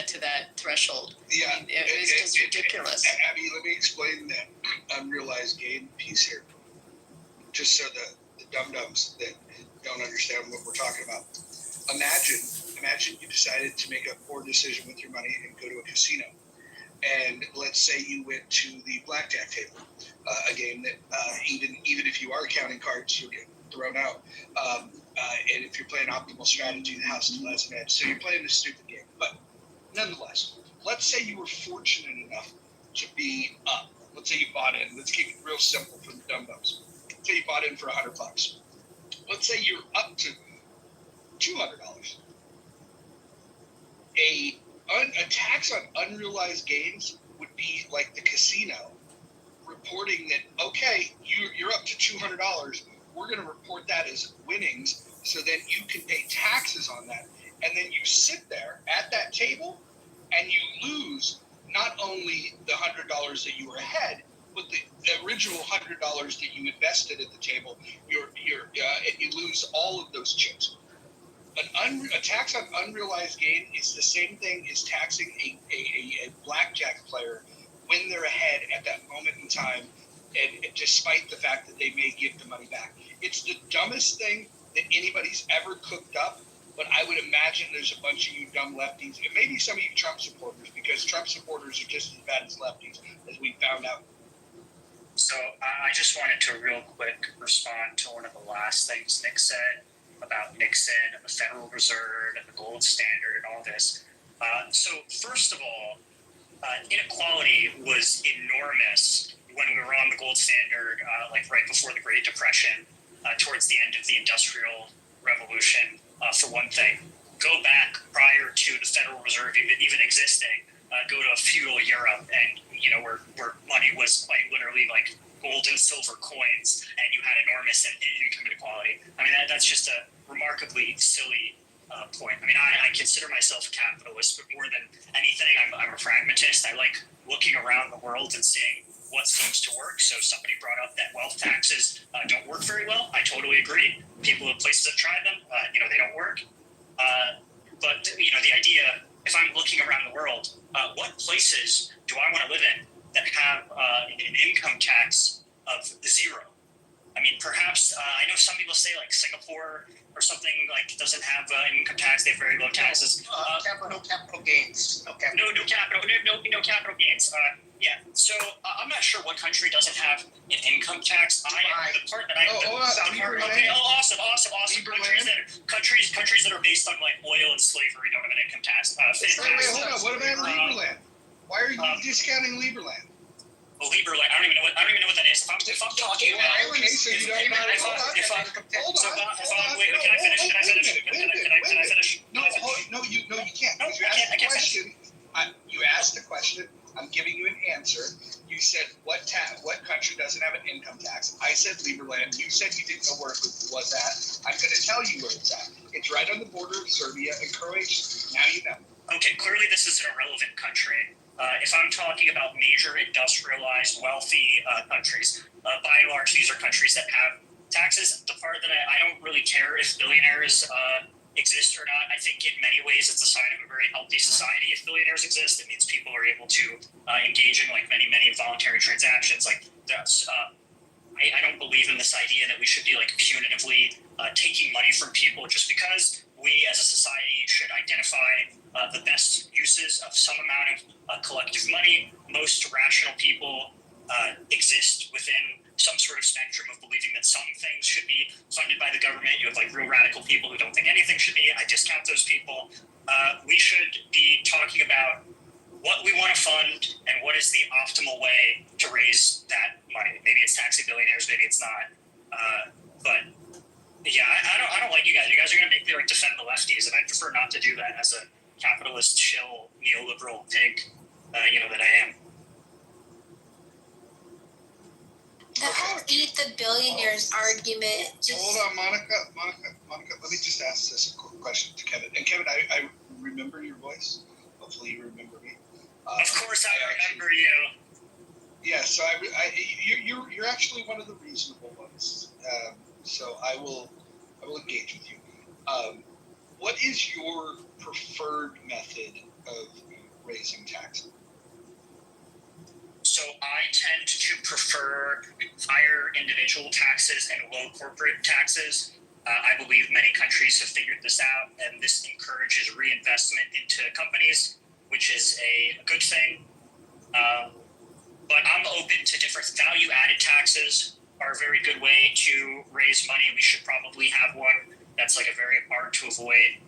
get to that threshold. Yeah, I mean, it's just ridiculous. Abby, let me explain that unrealized gain piece here, just so the dum-dums that don't understand what we're talking about. Imagine you decided to make a poor decision with your money and go to a casino. And let's say you went to the blackjack table, a game that even if you are counting cards, you'll get thrown out. And if you're playing optimal strategy, the house still has an edge. So you're playing this stupid game. But nonetheless, let's say you were fortunate enough to be up. Let's say you bought in. Let's keep it real simple for the dum-dums. Let's say you bought in for $100. Let's say you're up to $200. A tax on unrealized gains would be like the casino reporting that, okay, you're up to $200. We're going to report that as winnings, so then you can pay taxes on that. And then you sit there at that table and you lose not only the $100 that you were ahead, but the original $100 that you invested at the table. You lose all of those chips. A tax on unrealized gain is the same thing as taxing a blackjack player when they're ahead at that moment in time, and despite the fact that they may give the money back. It's the dumbest thing that anybody's ever cooked up, but I would imagine there's a bunch of you dumb lefties, and maybe some of you Trump supporters, because Trump supporters are just as bad as lefties, as we found out. So I just wanted to real quick respond to one of the last things Nick said about Nixon and the Federal Reserve and the gold standard and all this. So first of all, inequality was enormous when we were on the gold standard, like right before the Great Depression, towards the end of the Industrial Revolution. For one thing, go back prior to the Federal Reserve even existing, go to feudal Europe, and where money was quite literally like gold and silver coins, and you had enormous income inequality. I mean, that's just a remarkably silly point. I mean, I consider myself a capitalist, but more than anything, I'm a pragmatist. I like looking around the world and seeing what seems to work. So somebody brought up that wealth taxes don't work very well. I totally agree. People in places have tried them. They don't work. But the idea, if I'm looking around the world, what places do I want to live in that have an income tax of 0? I mean, perhaps, I know some people say like Singapore or something like doesn't have an income tax. They have very low taxes. No capital gains. No capital gains. Yeah. So I'm not sure what country doesn't have an income tax. The part that awesome. Countries that are based on like oil and slavery don't have an income tax. Wait, hold on. What about Lieberland? Why are you discounting Lieberland? Lieberland. I don't even know what that is. If I'm talking about, Can I finish? No, you can't. No, I can't finish. You asked the question. I'm giving you an answer. You said what country doesn't have an income tax? I said Lieberland. You said you didn't know where it was at. I'm going to tell you where it's at. It's right on the border of Serbia and Croatia. Now you know. Okay, clearly this is an irrelevant country. If I'm talking about major industrialized, wealthy countries, by and large, these are countries that have taxes. The part that I don't really care if billionaires exist or not. I think in many ways it's a sign of a very healthy society. If billionaires exist, it means people are able to engage in like many involuntary transactions. Like that's, I don't believe in this idea that we should be like punitively taking money from people just because. We as a society should identify the best uses of some amount of collective money. Most rational people exist within some sort of spectrum of believing that some things should be funded by the government. You have like real radical people who don't think anything should be. I discount those people. We should be talking about what we want to fund and what is the optimal way to raise that money. Maybe it's taxing billionaires, maybe it's not. But yeah, I don't like you guys. You guys are going to make me like defend the lefties, and I prefer not to do that as a capitalist, shill, neoliberal pig, that I am. The whole eat the billionaires argument. Hold on, Monica. Let me just ask this quick question to Kevin. And Kevin, I remember your voice. Hopefully, you remember me. Of course, I remember you. Yeah, so you're actually one of the reasonable ones. So I will engage with you. What is your preferred method of raising taxes? So I tend to prefer higher individual taxes and low corporate taxes. I believe many countries have figured this out, and this encourages reinvestment into companies, which is a good thing. But I'm open to different value-added taxes are a very good way to raise money. We should probably have one that's like a very hard to avoid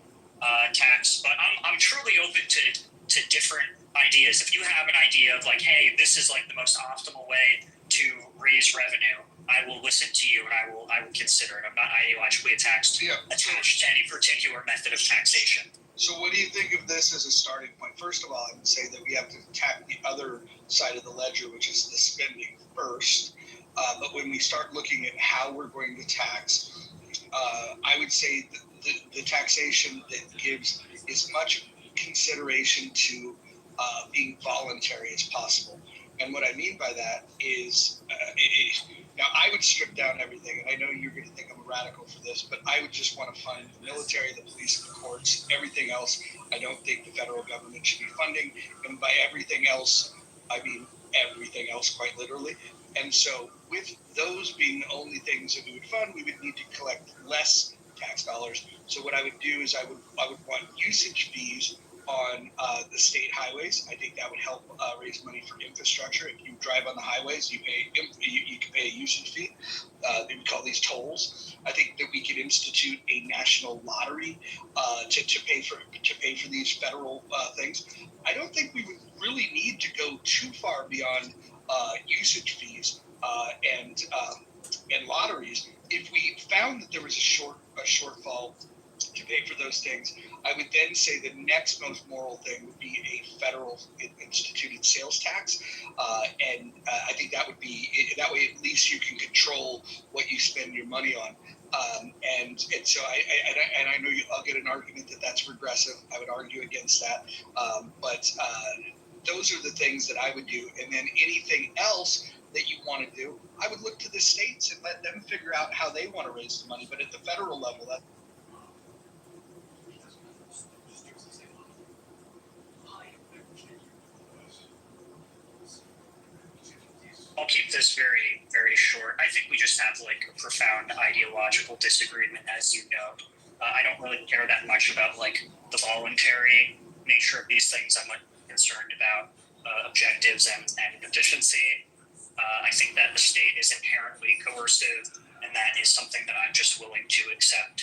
tax. But I'm truly open to different ideas. If you have an idea of like, hey, this is like the most optimal way to raise revenue, I will listen to you and I will consider it. I'm not ideologically attached to any particular method of taxation. So what do you think of this as a starting point? First of all, I would say that we have to attack the other side of the ledger, which is the spending first. But when we start looking at how we're going to tax, I would say the taxation that gives as much consideration to being voluntary as possible. And what I mean by that is, now I would strip down everything, and I know you're going to think I'm a radical for this, but I would just want to fund the military, the police, the courts, everything else. I don't think the federal government should be funding, and by everything else, I mean everything else, quite literally. And so with those being the only things that we would fund, we would need to collect less tax dollars. So what I would do is I would want usage fees on the state highways. I think that would help raise money for infrastructure. If you drive on the highways, you can pay a usage fee. They would call these tolls. I think that we could institute a national lottery to pay for these federal things. I don't think we would really need to go too far beyond usage fees and lotteries. If we found that there was a shortfall to pay for those things, I would then say the next most moral thing would be a federal instituted sales tax, and I think that would be that way. At least you can control what you spend your money on, and so I know I'll get an argument that that's regressive. I would argue against that, but those are the things that I would do, and then anything else that you want to do, I would look to the states and let them figure out how they want to raise the money. But at the federal level, that. I'll keep this very, very short. I think we just have like a profound ideological disagreement, as you know. I don't really care that much about like the voluntary nature of these things. I'm concerned about objectives and efficiency. I think that the state is inherently coercive, and that is something that I'm just willing to accept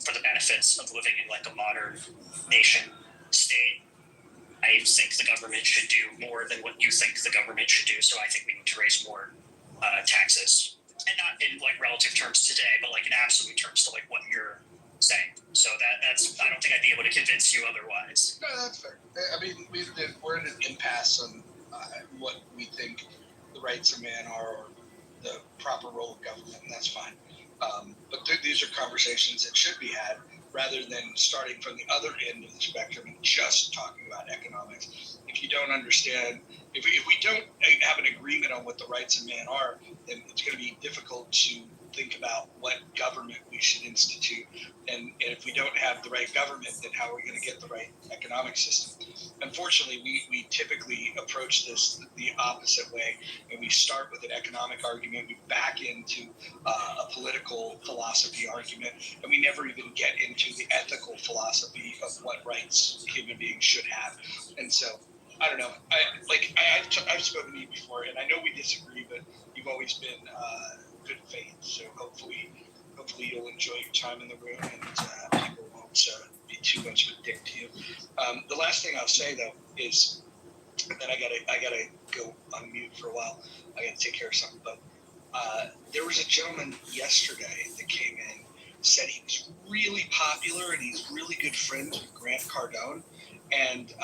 for the benefits of living in like a modern nation state. I think the government should do more than what you think the government should do. So I think we need to raise more taxes, and not in like relative terms today, but like in absolute terms to like what you're saying. So that's I don't think I'd be able to convince you otherwise. No, that's fair. I mean, we're in an impasse on what we think the rights of man are, or the proper role of government, and that's fine. But these are conversations that should be had, rather than starting from the other end of the spectrum and just talking about economics. If you don't understand, if we don't have an agreement on what the rights of man are, then it's going to be difficult to think about what government we should institute. And if we don't have the right government, then how are we going to get the right economic system? Unfortunately, we typically approach this the opposite way, and we start with an economic argument, we back into a political philosophy argument, and we never even get into the ethical philosophy of what rights human beings should have. And so, I don't know. I've spoken to you before, and I know we disagree, but you've always been good faith. So hopefully you'll enjoy your time in the room, and people won't be too much of a dick to you. The last thing I'll say though is, and then I gotta go on mute for a while. I gotta take care of something. But there was a gentleman yesterday that came in, said he was really popular and he's really good friends with Grant Cardone, and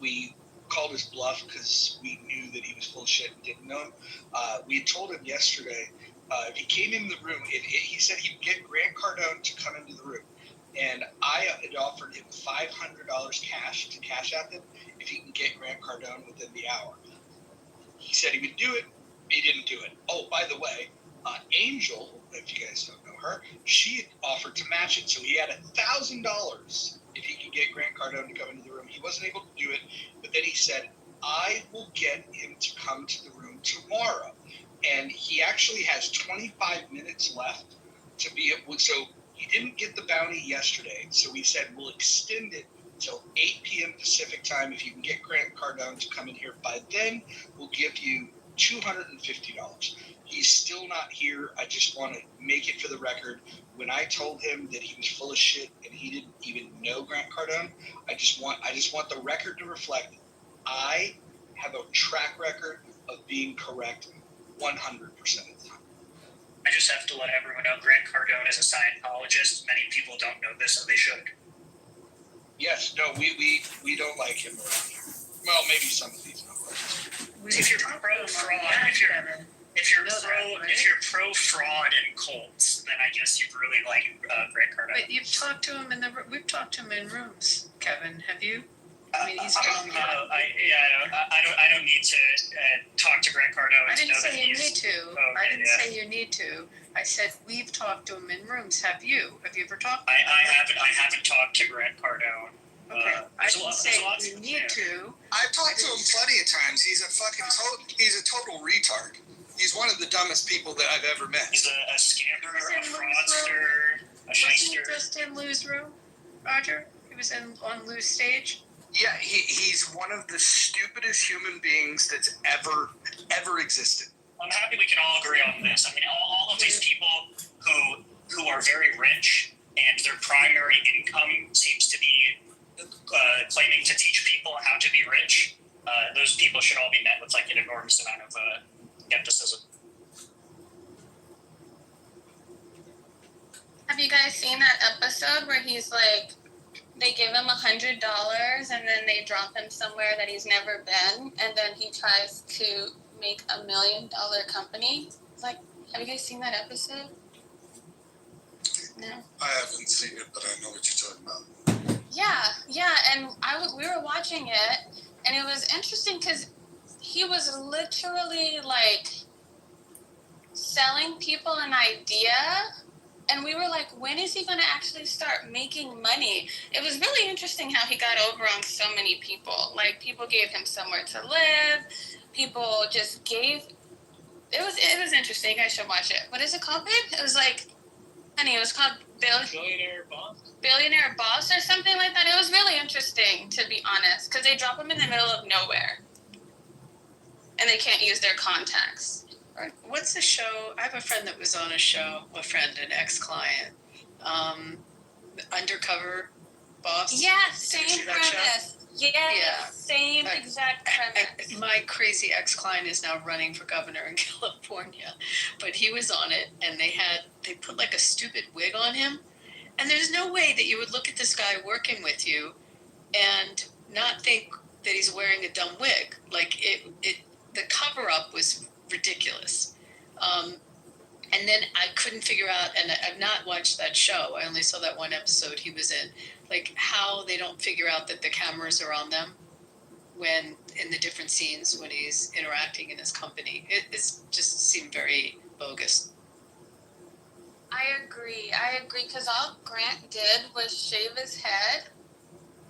we called his bluff because we knew that he was full of shit and didn't know him. We had told him yesterday, if he came in the room, he said he'd get Grant Cardone to come into the room. And I had offered him $500 cash to cash out him if he can get Grant Cardone within the hour. He said he would do it. He didn't do it. Oh, by the way, Angel, if you guys don't know her, she had offered to match it. So he had $1,000 if he could get Grant Cardone to come into the room. He wasn't able to do it, but then he said, I will get him to come to the room tomorrow. And he actually has 25 minutes left to be able, so he didn't get the bounty yesterday. So we said, we'll extend it till 8 p.m. Pacific time. If you can get Grant Cardone to come in here by then, we'll give you $250. He's still not here. I just want to make it for the record. When I told him that he was full of shit and he didn't even know Grant Cardone, I just want the record to reflect I have a track record of being correct 100% of the time. I just have to let everyone know Grant Cardone is a Scientologist. Many people don't know this, and they should. Yes, no, we don't like him around here. Well, maybe some of these don't like him. If you're pro fraud, if you're pro fraud and cults, then I guess you'd really like Grant Cardone. But you've talked to him we've talked to him in rooms, Kevin. Have you? I mean, he's been on the I don't need to talk to Grant Cardone. I didn't to know say that you he's- need to. Okay, I didn't yeah. say you need to. I said we've talked to him in rooms. Have you? Have you ever talked? I haven't talked to Grant Cardone. Okay. I there's a didn't lot- say there's lots you of- need yeah. to. I've talked to him plenty of times. He's a total retard. He's one of the dumbest people that I've ever met. He's a scammer, He was a in Lou's fraudster, a Wasn't he shyster. just in Lou's room, Roger? He was on Lou's stage. Yeah, he's one of the stupidest human beings that's ever existed. I'm happy we can all agree on this. I mean, all of these people who are very rich and their primary income seems to be claiming to teach people how to be rich. Those people should all be met with like an enormous amount of skepticism. Have you guys seen that episode where he's like, they give him $100 and then they drop him somewhere that he's never been, and then he tries to make $1 million company? Like, have you guys seen that episode? No. I haven't seen it, but I know what you're talking about. Yeah, and we were watching it, and it was interesting because he was literally like selling people an idea, and we were like, when is he going to actually start making money? It was really interesting how he got over on so many people. Like, people gave him somewhere to live. People just gave. It was interesting. I should watch it. What is it called, babe? It was like, honey, it was called Billionaire boss. Billionaire Boss or something like that. It was really interesting, to be honest, because they drop him in the middle of nowhere, and they can't use their contacts. What's the show? I have a friend that was on a show. An ex-client, Undercover Boss. Yeah, Did you same see that show? premise. Yeah, Yeah. same exact premise. My crazy ex-client is now running for governor in California, but he was on it, and they put like a stupid wig on him, and there's no way that you would look at this guy working with you and not think that he's wearing a dumb wig. Like the cover-up was ridiculous. And then I couldn't figure out, and I've not watched that show. I only saw that one episode he was in. Like, how they don't figure out that the cameras are on them when in the different scenes when he's interacting in his company. It's just seemed very bogus. I agree, because all Grant did was shave his head,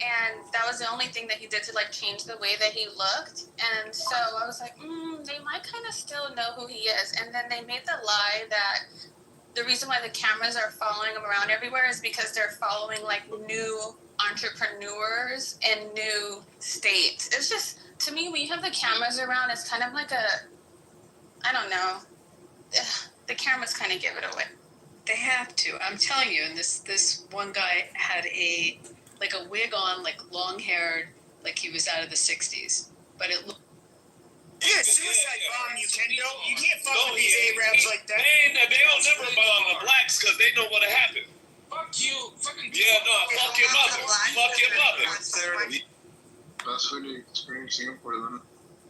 and that was the only thing that he did to, like, change the way that he looked. And so I was like, they might kind of still know who he is. And then they made the lie that the reason why the cameras are following him around everywhere is because they're following, like, new entrepreneurs in new states. It's just, to me, when you have the cameras around, it's kind of like I don't know. The cameras kind of give it away. They have to. I'm telling you. And this one guy had a wig on, like long-haired, like he was out of the 60s. But it looked. Yeah, suicide bomb, you Kendo. You can't fuck with these Arabs like that. They'll never bomb the blacks because they know what'll happen. Fuck you. Fucking Yeah, no, fuck your mother. Fuck your mother. Best food experience in Singapore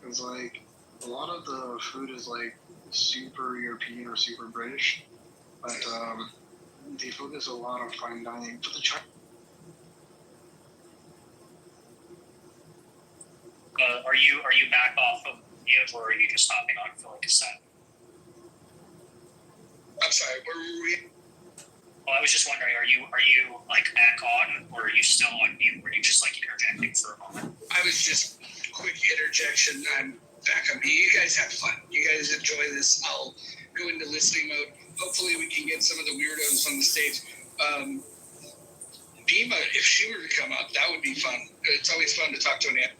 then is like a lot of the food is like super European or super British, but they focus a lot on fine dining. For the Are you back off of mute, or are you just hopping on for like a set? I'm sorry, where were we? Well, I was just wondering, are you like back on, or are you still on mute? Were you just like interjecting for a moment? I was just quick interjection. I'm back on me. You guys have fun. You guys enjoy this. I'll go into listening mode. Hopefully, we can get some of the weirdos on the stage. Bima, if she were to come up, that would be fun. It's always fun to talk to an animal.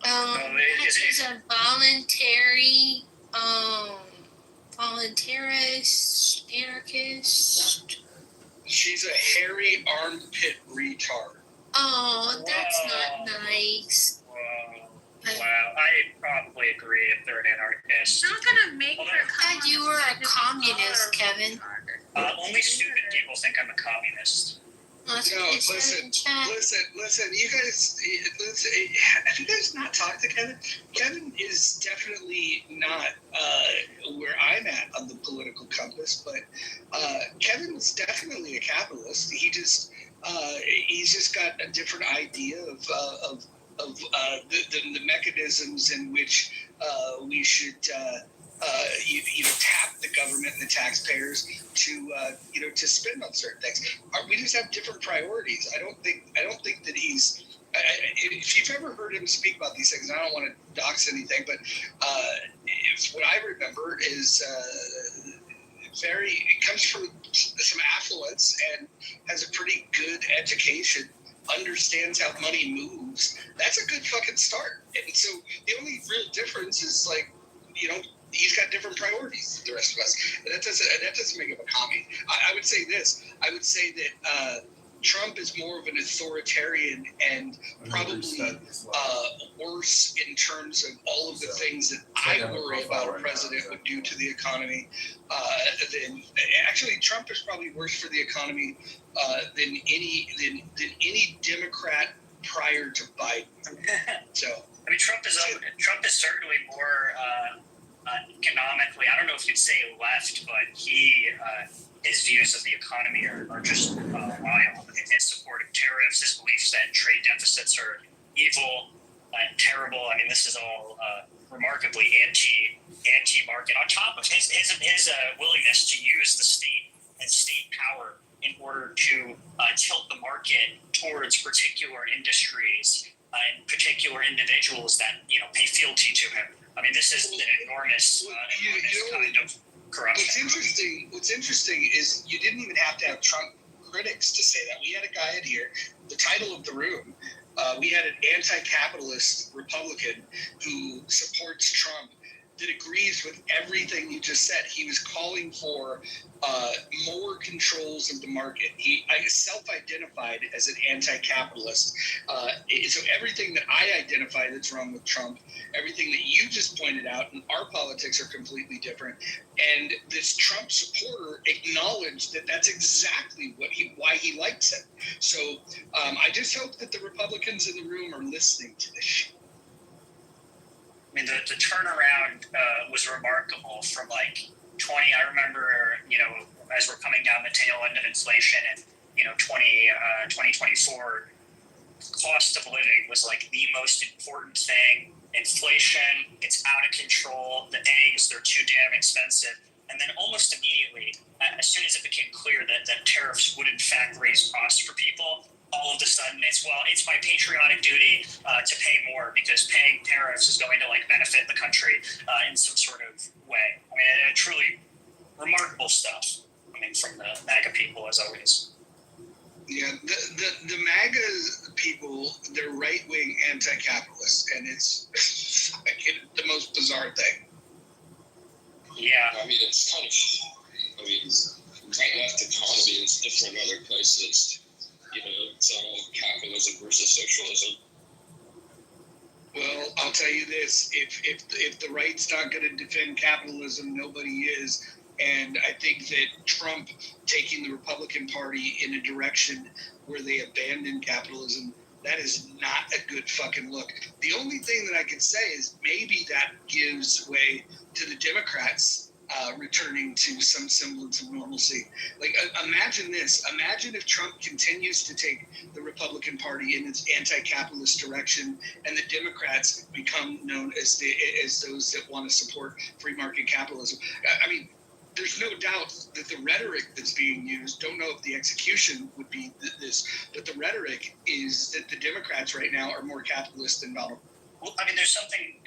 That is a voluntary, voluntarist, anarchist. She's a hairy armpit retard. Oh, that's not nice. Wow, I probably agree if they're an anarchist. It's not gonna make her I thought you were a communist, Kevin. Only stupid people think I'm a communist. No, listen. You guys, have you guys not talked to Kevin? Kevin is definitely not where I'm at on the political compass, but Kevin's definitely a capitalist. He's just got a different idea of the mechanisms in which we should tap the government and the taxpayers to spend on certain things. We just have different priorities. I don't think that he's. If you've ever heard him speak about these things, and I don't want to dox anything, but what I remember is it comes from some affluence and has a pretty good education, understands how money moves. That's a good fucking start. And so the only real difference is he's got different priorities than the rest of us. And that doesn't make him a commie. I would say this. I would say that Trump is more of an authoritarian and probably worse in terms of all of the things that I worry about a president would do to the economy. Actually, Trump is probably worse for the economy than any Democrat prior to Biden. So I mean, Trump is certainly more economically. I don't know if you'd say left, but his views of the economy are just wild. I mean, his support of tariffs, his beliefs that trade deficits are evil and terrible. I mean, this is all remarkably anti-market. On top of his willingness to use the state and state power in order to tilt the market towards particular industries and particular individuals that pay fealty to him. I mean, this is an enormous kind of corruption. What's interesting is you didn't even have to have Trump critics to say that. We had a guy in here, the title of the room, we had an anti-capitalist Republican who supports Trump that agrees with everything you just said. He was calling for more controls of the market. I self-identified as an anti-capitalist. So everything that I identify that's wrong with Trump, everything that you just pointed out, and our politics are completely different. And this Trump supporter acknowledged that that's exactly why he likes him. So I just hope that the Republicans in the room are listening to this shit. I mean, the turnaround was remarkable from 20. I remember, as we're coming down the tail end of inflation and 2024, cost of living was the most important thing. Inflation, it's out of control. The eggs, they're too damn expensive. And then almost immediately, as soon as it became clear that tariffs would in fact raise costs for people, all of a sudden it's my patriotic duty to pay more because paying tariffs is going to benefit the country in some sort of way. I mean, truly remarkable stuff coming from the MAGA people, as always. Yeah, the MAGA people, they're right-wing anti-capitalists, and it's the most bizarre thing. Yeah. I mean, it's kind of, right-left economy is different in other places. It's all capitalism versus socialism. Well, I'll tell you this: if the right's not going to defend capitalism, nobody is. And I think that Trump taking the Republican Party in a direction where they abandon capitalism, that is not a good fucking look. The only thing that I can say is maybe that gives way to the Democrats returning to some semblance of normalcy. Imagine this. Imagine if Trump continues to take the Republican Party in its anti-capitalist direction and the Democrats become known as those that want to support free market capitalism. I mean, there's no doubt that the rhetoric that's being used, don't know if the execution would be this, but the rhetoric is that the Democrats right now are more capitalist than Donald. Well, I mean, there's something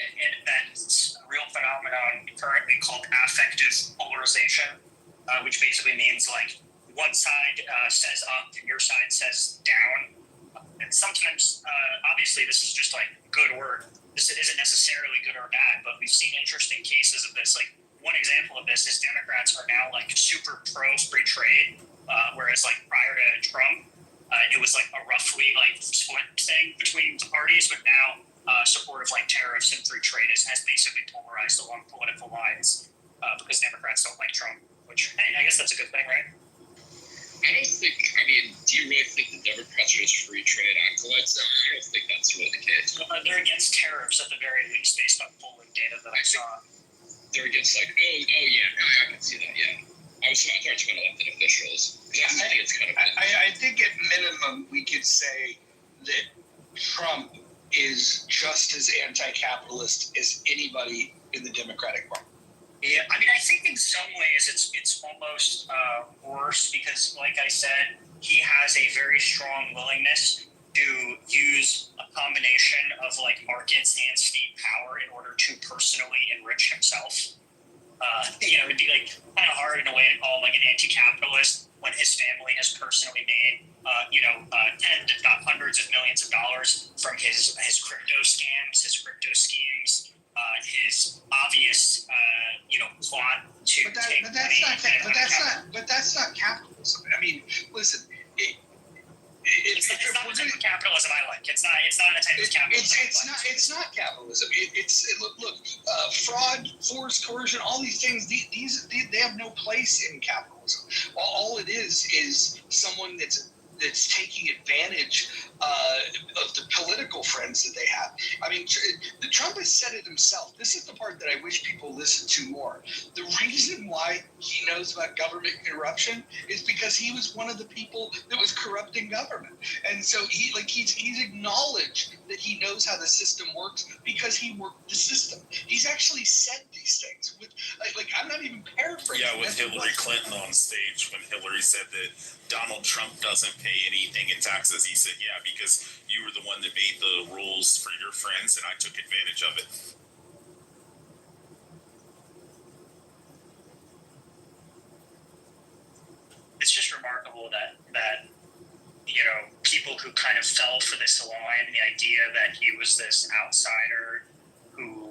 that's a real phenomenon currently called affective polarization, which basically means like one side says up and your side says down. And sometimes, obviously, this is just like good word. This isn't necessarily good or bad, but we've seen interesting cases of this. Like one example of this is Democrats are now like super pro free trade, whereas like prior to Trump, it was like a roughly like split thing between the parties. But now support of like tariffs and free trade has basically polarized along political lines because Democrats don't like Trump. Which I guess that's a good thing, right? I don't think, I mean, do you really think the Democrats are just free trade acolytes? I don't think that's really the case. They're against tariffs at the very least, based on polling data that I saw. They're against, like, oh yeah, I can see that, yeah. I was talking about elected officials. I think it's kind of. I think at minimum we could say that Trump is just as anti-capitalist as anybody in the Democratic Party. Yeah, I mean, I think in some ways it's almost worse because, like I said, he has a very strong willingness to use a combination of like markets and state power in order to personally enrich himself. It'd be like kind of hard in a way to call him like an anti-capitalist when his family has personally made, tens if not hundreds of millions of dollars from his crypto scams, his crypto schemes. His obvious, plot to take money. But that's not capitalism. I mean, listen. It's not the type of capitalism I like. It's not a type of capitalism. It's not capitalism. Look. Fraud, force, coercion, all these things. They have no place in capitalism. All it is someone that's taking advantage of the political friends that they have. I mean, Trump has said it himself. This is the part that I wish people listened to more. The reason why he knows about government corruption is because he was one of the people that was corrupting government. And so he's acknowledged that he knows how the system works because he worked the system. He's actually said these things. I'm not even paraphrasing. Yeah, with Hillary Clinton on stage, when Hillary said that Donald Trump doesn't pay anything in taxes, he said, yeah, because you were the one that made the rules for your friends and I took advantage of it. It's just remarkable that people who kind of fell for this line, the idea that he was this outsider who,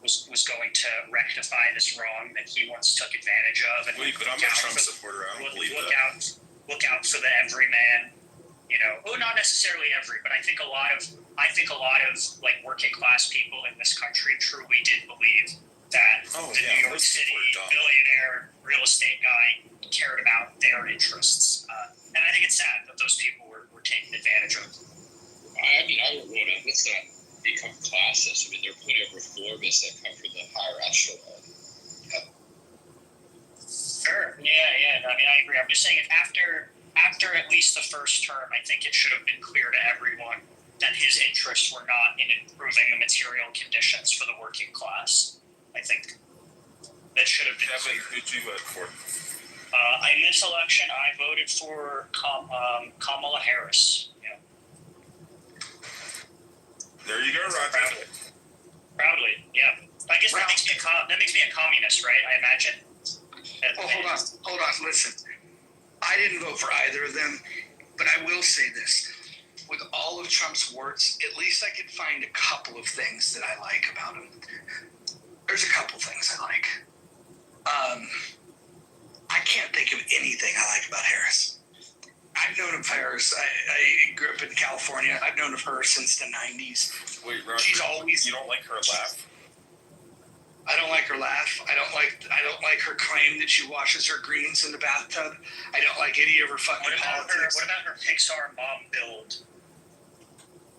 was going to rectify this wrong that he once took advantage of. And wait, but I'm a Trump supporter. I don't believe that. Look out for the everyman. Not necessarily every, but I think a lot of like working class people in this country truly did believe that New York City billionaire real estate guy cared about their interests. And I think it's sad that those people were taken advantage of. I mean, I don't want to, let's not become classist. I mean, there are plenty of reformists that come from the higher echelon. Sure. Yeah. I mean, I agree. I'm just saying if after at least the first term, I think it should have been clear to everyone that his interests were not in improving the material conditions for the working class. I think that should have been clear. Who'd you vote for? In this election, I voted for Kamala Harris. Yeah. There you go, Roger. Proudly, yeah. I guess that makes me a communist, right? I imagine. Hold on, listen. I didn't vote for either of them, but I will say this. With all of Trump's warts, at least I could find a couple of things that I like about him. There's a couple things I like. I can't think of anything I like about Harris. I've known of Harris. I grew up in California. I've known of her since the 90s. Wait, Roger, you don't like her laugh? I don't like her laugh. I don't like her claim that she washes her greens in the bathtub. I don't like any of her fucking politics. What about her Pixar mom build?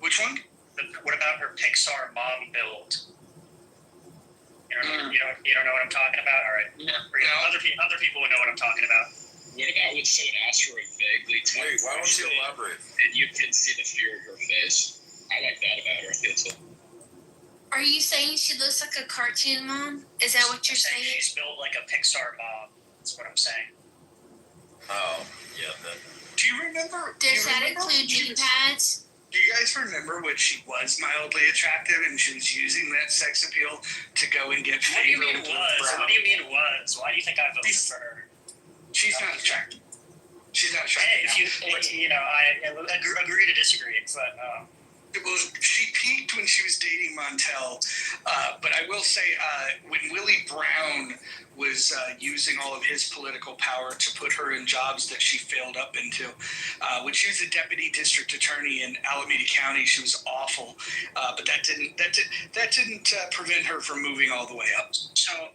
Which one? What about her Pixar mom build? You don't know what I'm talking about? All right. Yeah. Other people would know what I'm talking about. What about when someone asks her a vaguely wait, why don't you elaborate? And you can see the fear in her face. I like that about her. I think so. Are you saying she looks like a cartoon mom? Is that what you're saying? She's built like a Pixar mom. That's what I'm saying. Oh, yeah. Do you remember? Does that include knee pads? Do you guys remember when she was mildly attractive and she was using that sex appeal to go and get What do you favor mean with was? Brown? What do you mean was? Why do you think I voted for her? She's not attractive. She's not attractive. Hey, if you know, I agree to disagree, but. Well, she peaked when she was dating Montel, but I will say when Willie Brown was using all of his political power to put her in jobs that she failed up into, when she was a deputy district attorney in Alameda County, she was awful. But that didn't prevent her from moving all the way up. So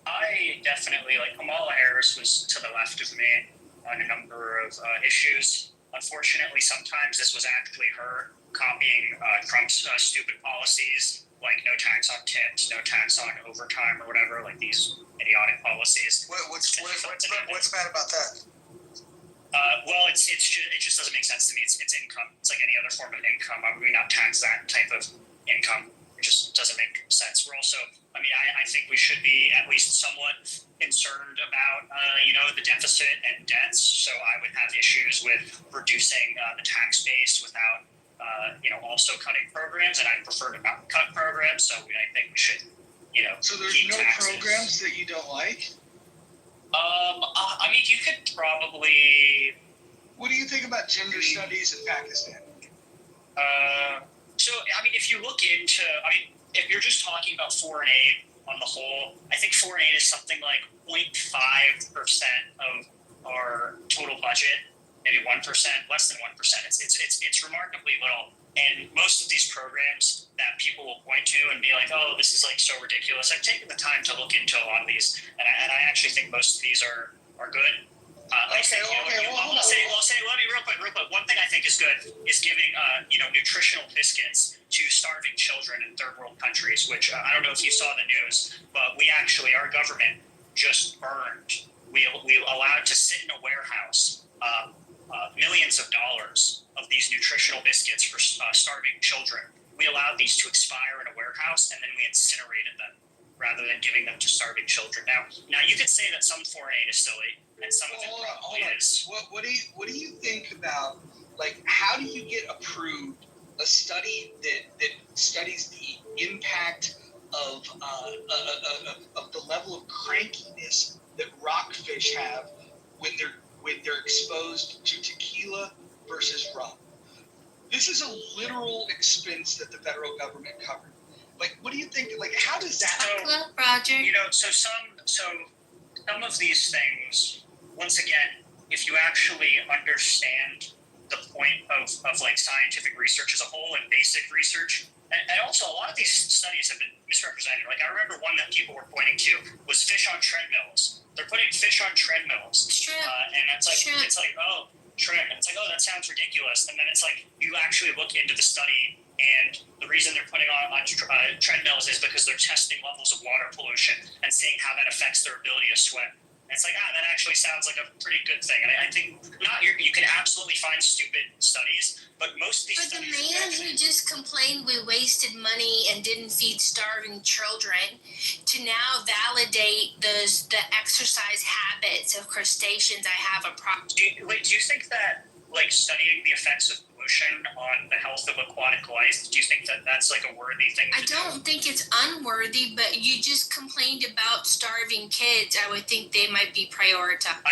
I definitely Kamala Harris was to the left of me on a number of issues. Unfortunately, sometimes this was actually her copying Trump's stupid policies, like no tax on tips, no tax on overtime or whatever, like these idiotic policies. What's bad about that? Well, it just doesn't make sense to me. It's income. It's like any other form of income. Why would we not tax that type of income? It just doesn't make sense. We're also, I think we should be at least somewhat concerned about, the deficit and debts. So I would have issues with reducing the tax base without, also cutting programs. And I prefer to not cut programs. So I think we should, So there's keep no taxes. programs that you don't like? You could probably. What do you think about gender studies in Pakistan? If you look into, if you're just talking about foreign aid on the whole, I think foreign aid is something like 0.5% of our total budget, maybe 1%, less than 1%. It's remarkably little. And most of these programs that people will point to and be like, oh, this is so ridiculous. I've taken the time to look into a lot of these, and I actually think most of these are good. Let me real quick. One thing I think is good is giving, nutritional biscuits to starving children in third world countries, which I don't know if you saw the news, but our government just burned. We allowed to sit in a warehouse millions of dollars of these nutritional biscuits for starving children. We allowed these to expire in a warehouse, and then we incinerated them rather than giving them to starving children. Now you could say that some foreign aid is silly, and some of it probably is. What do you think about, how do you get approved a study that studies the impact of the level of crankiness that rockfish have when they're exposed to tequila versus rum? This is a literal expense that the federal government covered. What do you think? How does that? Look, Roger. So some of these things, once again, if you actually understand the point of scientific research as a whole and basic research, and also a lot of these studies have been misrepresented. I remember one that people were pointing to was fish on treadmills. They're putting fish on treadmills, and it's oh, shrimp. And it's oh, that sounds ridiculous. And then it's you actually look into the study, and the reason they're putting on treadmills is because they're testing levels of water pollution and seeing how that affects their ability to swim. And it's that actually sounds like a pretty good thing. And I think you can absolutely find stupid studies, but most of these But the studies man who just complained we wasted money and didn't feed starving children to now validate the exercise habits of crustaceans, I have a problem. Do you think that studying the effects of pollution on the health of aquatic life, do you think that that's a worthy thing to do? I don't think it's unworthy, but you just complained about starving kids. I would think they might be prioritized.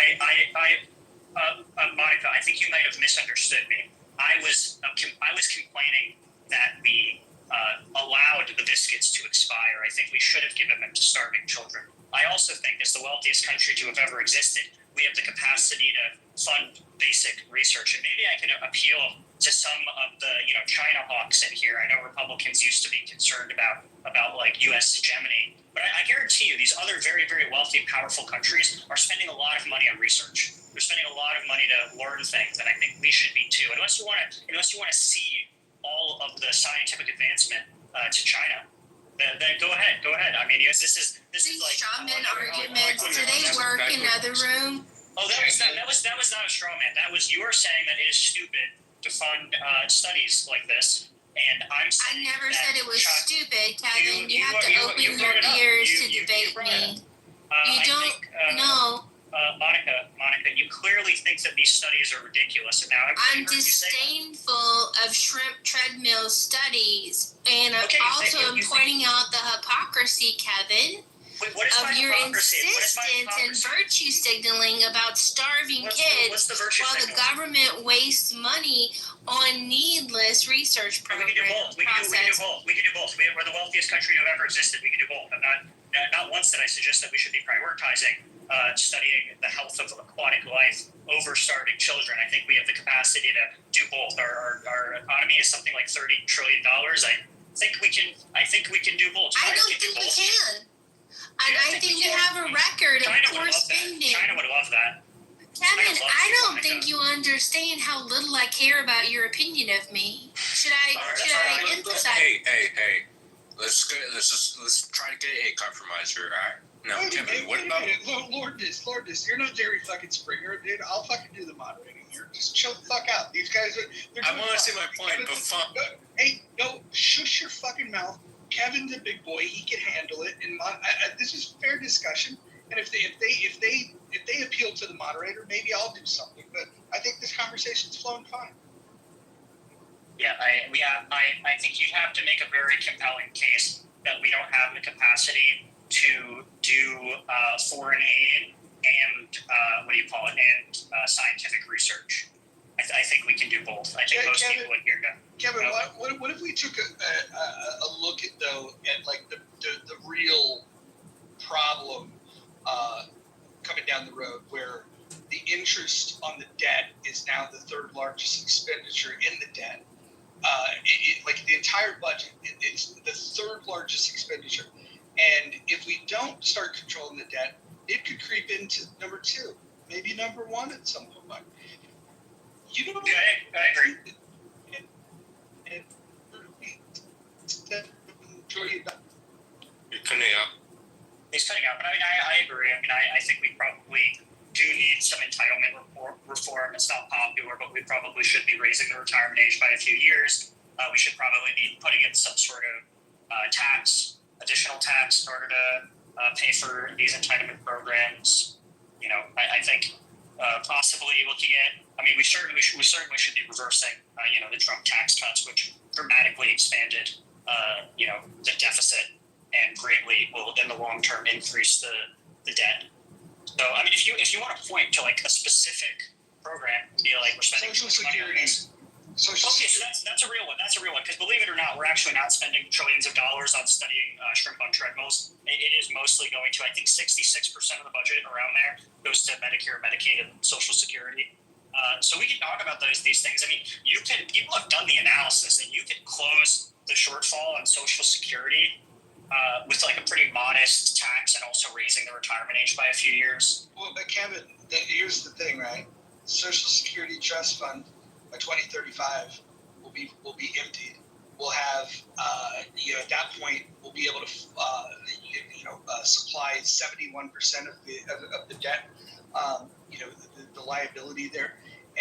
Monica, I think you might have misunderstood me. I was complaining that we allowed the biscuits to expire. I think we should have given them to starving children. I also think, as the wealthiest country to have ever existed, we have the capacity to fund basic research. And maybe I can appeal to some of the China hawks in here. I know Republicans used to be concerned about U.S. hegemony, but I guarantee you these other very, very wealthy, powerful countries are spending a lot of money on research. They're spending a lot of money to learn things, and I think we should be too. Unless you want to see all of the scientific advancement to China, then go ahead. This is straw man arguments. Do they work in another room? Oh, that was not a straw man. That was you were saying that it is stupid to fund studies like this, And I'm I saying never that said it was Chuck, stupid, Kevin. You have to open you your brought it up. ears You- to you debate brought it me. up. You I don't think, know. Monica, you clearly think that these studies are ridiculous. And now I'm heard you say that. disdainful of shrimp treadmill studies, and Okay, also you am think- pointing out the hypocrisy, Kevin, Wait, what is of my your hypocrisy? What is my insistence and hypocrisy? virtue signaling about starving What's kids the virtue while the signal? government wastes money on needless research We programs. can do both. We can do both. We can do both. We're the wealthiest country to have ever existed. We can do both. I'm not once did I suggest that we should be prioritizing studying the health of aquatic life over starving children. I think we have the capacity to do both. Our economy is something like $30 trillion. I think we can do both. I China don't can do think we both. can. Yeah, And I I think think we you can. have a record of China poor would love that. spending. China would love that. Kevin, China loves I you, don't Monica. think you understand how little I care about your opinion of me. Should I emphasize? Hey. Let's try to get a compromise here. Now, Kevin, what about? Lord this. You're not Jerry fucking Springer, dude. I'll fucking do the moderating here. Just chill the fuck out. These guys are. I want to say my point, but fuck. Hey, no, shush your fucking mouth. Kevin's a big boy. He can handle it. And this is fair discussion. And if they appeal to the moderator, maybe I'll do something. But I think this conversation's flowing fine. Yeah, I think you'd have to make a very compelling case that we don't have the capacity to do foreign aid and and scientific research. I think we can do both. I think most people in here know. Kevin, what if we took a look at like the real problem coming down the road, where the interest on the debt is now the third largest expenditure in the debt. Like the entire budget, it's the third largest expenditure. And if we don't start controlling the debt, it could creep into number 2, maybe number 1 at some point. You know, I agree. You're cutting out. He's cutting out, but I agree. I think we probably do need some entitlement reform. It's not popular, but we probably should be raising the retirement age by a few years. We should probably be putting in some sort of additional tax in order to pay for these entitlement programs. I think possibly looking at. We certainly should be reversing, the Trump tax cuts, which dramatically expanded, the deficit and greatly will, in the long term, increase the debt. So, if you want to point to like a specific program, be like we're spending Social too much money on Security. this. So that's a real one. That's a real one. Because believe it or not, we're actually not spending trillions of dollars on studying shrimp on treadmills. It is mostly going to, I think, 66% of the budget around there goes to Medicare, Medicaid, and Social Security. So we can talk about these things. People have done the analysis, and you can close the shortfall on Social Security with like a pretty modest tax and also raising the retirement age by a few years. Well, but Kevin, here's the thing, right? Social Security Trust Fund by 2035 will be emptied. We'll have, at that point, we'll be able to, supply 71% of the debt, the liability there.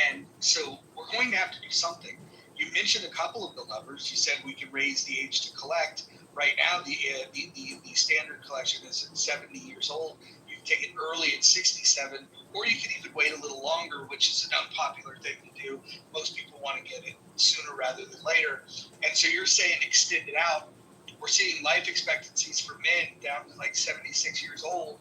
And so we're going to have to do something. You mentioned a couple of the levers. You said we could raise the age to collect. Right now, the standard collection is at 70 years old. You can take it early at 67, or you can even wait a little longer, which is an unpopular thing to do. Most people want to get it sooner rather than later. And so you're saying extend it out. We're seeing life expectancies for men down to like 76 years old.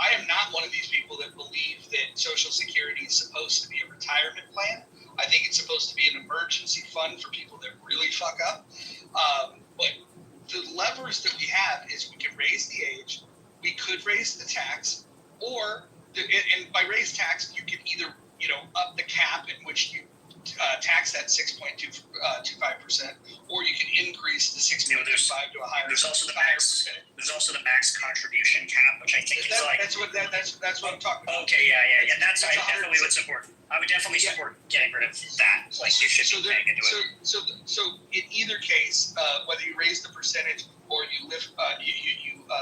I am not one of these people that believe that Social Security is supposed to be a retirement plan. I think it's supposed to be an emergency fund for people that really fuck up. But the levers that we have is we can raise the age, we could raise the tax, and by raise tax, you can either up the cap in which you tax that 6.25%, or you can increase the 6.25 to a higher. There's also the max contribution cap, which I think is like. That's what I'm talking about. Okay, yeah. That's I definitely would support. I would definitely support getting rid of that. Like you should be paying into it. So in either case, whether you raise the percentage or you lift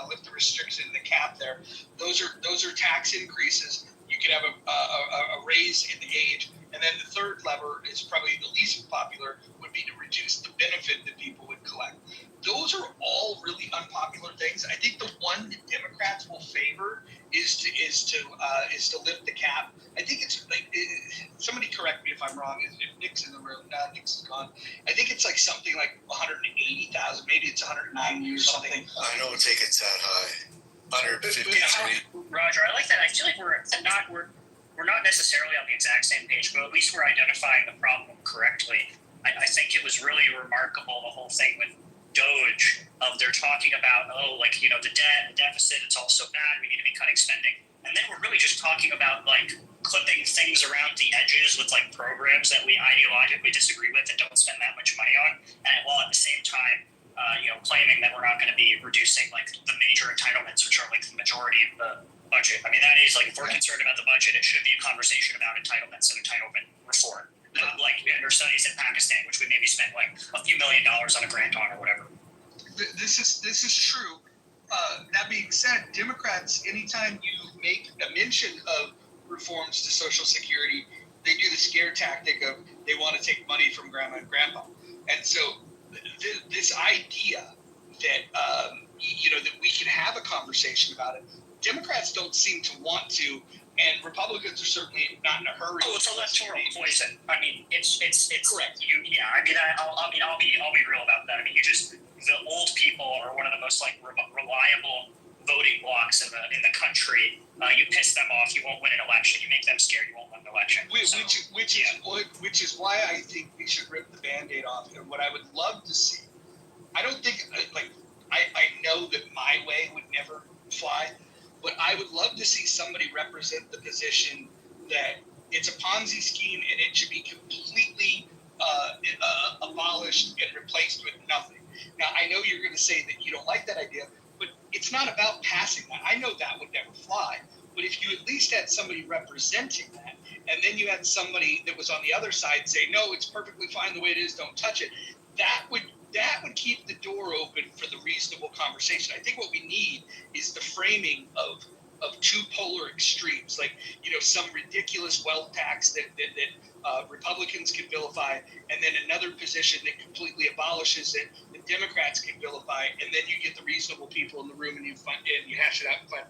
lift the restriction, the cap there, those are tax increases. You could have a raise in the age, And then the third lever is probably the least popular, would be to reduce the benefit that people would collect. Those are all really unpopular things. I think the one that Democrats will favor is to lift the cap. I think it's like, somebody correct me if I'm wrong. If Nick's in the room, Nick's gone. I think it's like something like 180,000. Maybe it's 190 or something. I don't think it's that high. 153. Roger, I like that. I feel like we're not necessarily on the exact same page, but at least we're identifying the problem correctly. I think it was really remarkable, the whole thing with Doge. They're talking about, the debt, the deficit, it's all so bad, we need to be cutting spending. And then we're really just talking about, clipping things around the edges with, programs that we ideologically disagree with and don't spend that much money on. And while at the same time, claiming that we're not going to be reducing, the major entitlements, which are, the majority of the budget. I mean, that is, if we're concerned about the budget, it should be a conversation about entitlements and entitlement reform. Under studies in Pakistan, which we maybe spent a few $1 million on a grant on or whatever. This is true. That being said, Democrats, anytime you make a mention of reforms to Social Security, they do the scare tactic of they want to take money from grandma and grandpa. And so this idea that, that we can have a conversation about it, Democrats don't seem to want to, and Republicans are certainly not in a hurry. Oh, it's electoral poison. I mean, it's correct. I'll be real about that. I mean, the old people are one of the most reliable voting blocks in the country. You piss them off, you won't win an election. You make them scared, you won't win an election. Which is why I think we should rip the Band-Aid off. And what I would love to see, I don't think I know that my way would never fly. But I would love to see somebody represent the position that it's a Ponzi scheme and it should be completely abolished and replaced with nothing. Now, I know you're going to say that you don't like that idea, but it's not about passing that. I know that would never fly. But if you at least had somebody representing that, and then you had somebody that was on the other side say, no, it's perfectly fine the way it is, don't touch it, that would keep the door open for the reasonable conversation. I think what we need is the framing of two polar extremes, some ridiculous wealth tax that Republicans can vilify, and then another position that completely abolishes it that Democrats can vilify, and then you get the reasonable people in the room and you hash it out and find.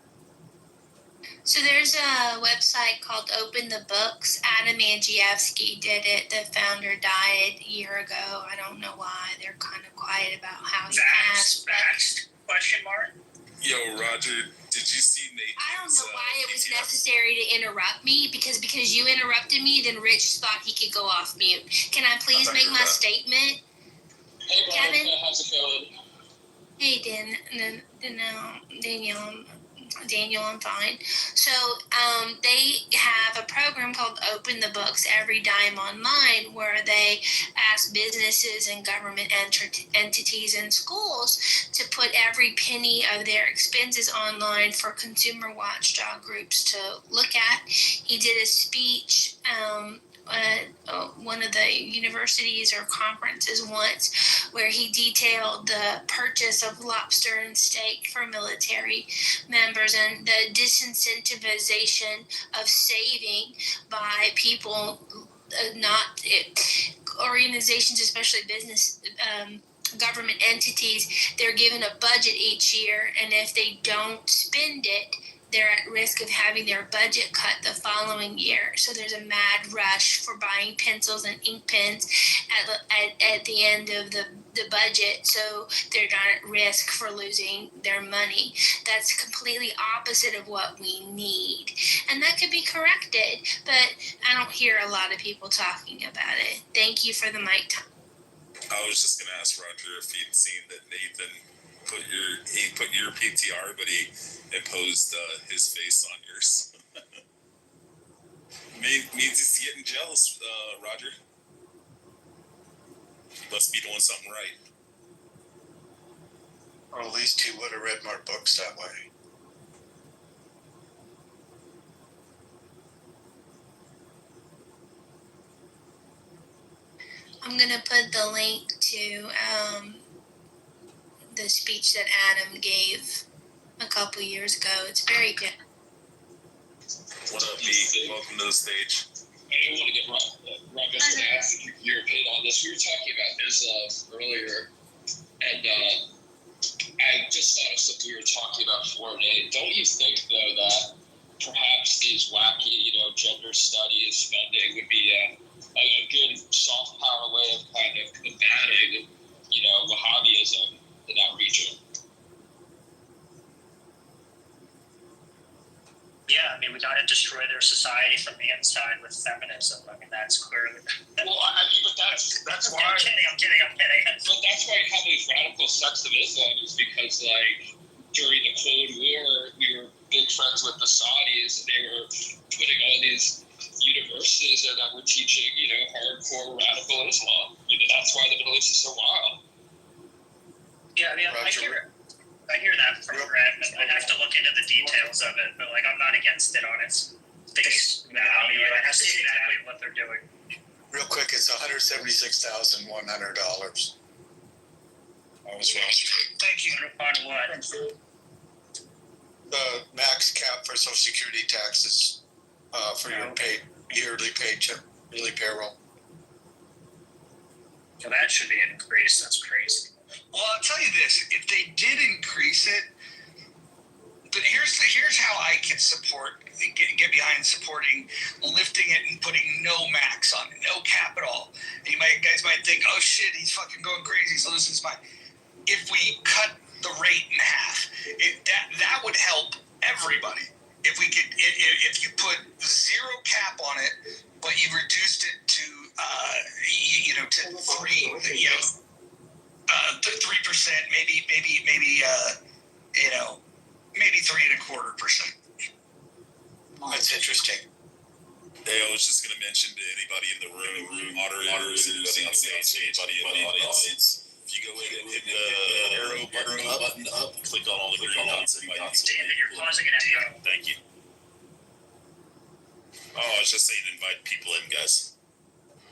So there's a website called Open the Books. Adam Andrzejewski did it. The founder died a year ago. I don't know why. They're kind of quiet about how he passed. Question mark? Yo, Roger, did you see Nathan's, I don't know why it was necessary to interrupt me, because you interrupted me, then Rich thought he could go off mute. Can I please make my statement? Hey, Kevin? how's it going? Hey, Daniel, I'm fine. So they have a program called Open the Books Every Dime Online, where they ask businesses and government entities and schools to put every penny of their expenses online for consumer watchdog groups to look at. He did a speech one of the universities or conferences once, where he detailed the purchase of lobster and steak for military members and the disincentivization of saving by people, organizations, especially business government entities. They're given a budget each year, and if they don't spend it, they're at risk of having their budget cut the following year. So there's a mad rush for buying pencils and ink pens at the end of the budget, so they're not at risk for losing their money. That's completely opposite of what we need. And that could be corrected, but I don't hear a lot of people talking about it. Thank you for the mic time. I was just going to ask Roger if he'd seen that Nathan put your PTR, but he imposed his face on yours. Means he's getting jealous, Roger. Must be doing something right. Or at least he would have read more books that way. I'm going to put the link to the speech that Adam gave a couple years ago. It's very good. What up, B? Welcome to the stage. I don't want to get Rob just going to ask your opinion on this. We were talking about Islam earlier, and I just thought of something we were talking about foreign aid. Don't you think, though, that perhaps these wacky, gender studies funding would be a good soft power way of kind of combating, Wahhabism in that region? Yeah, I mean, we got to destroy their society from the inside with feminism. I mean, that's clearly. Well, I mean, but that's why. I'm kidding. But that's why how these radical sects of Islam is because, like, during the Cold War, we were big friends with the Saudis, and they were putting all these universities that were teaching, hardcore radical Islam. That's why the Middle East is so wild. Yeah, I mean, I hear that from Grant. I'd have to look into the details of it, but I'm not against it on its face value. I have to see exactly what they're doing. Real quick, it's $176,100. I was wrong. Thank you. On what? The max cap for Social Security taxes for your yearly paycheck, yearly payroll. So that should be increased. That's crazy. Well, I'll tell you this: if they did increase it, but here's how I can get behind supporting lifting it and putting no max on it, no cap at all. And guys might think, oh shit, he's fucking going crazy, he's losing his mind. If we cut the rate in half, that would help everybody. If we could, if you put zero cap on it, but you reduced it to to 3%, maybe 3.25%. That's interesting. Hey, I was just going to mention to anybody in the room, moderators, anybody on stage, anybody in the audience, if you go in and hit the arrow button up, click on all the green dots, invite people. David, you're pausing an echo. Thank you. Oh, I was just saying invite people in, guys.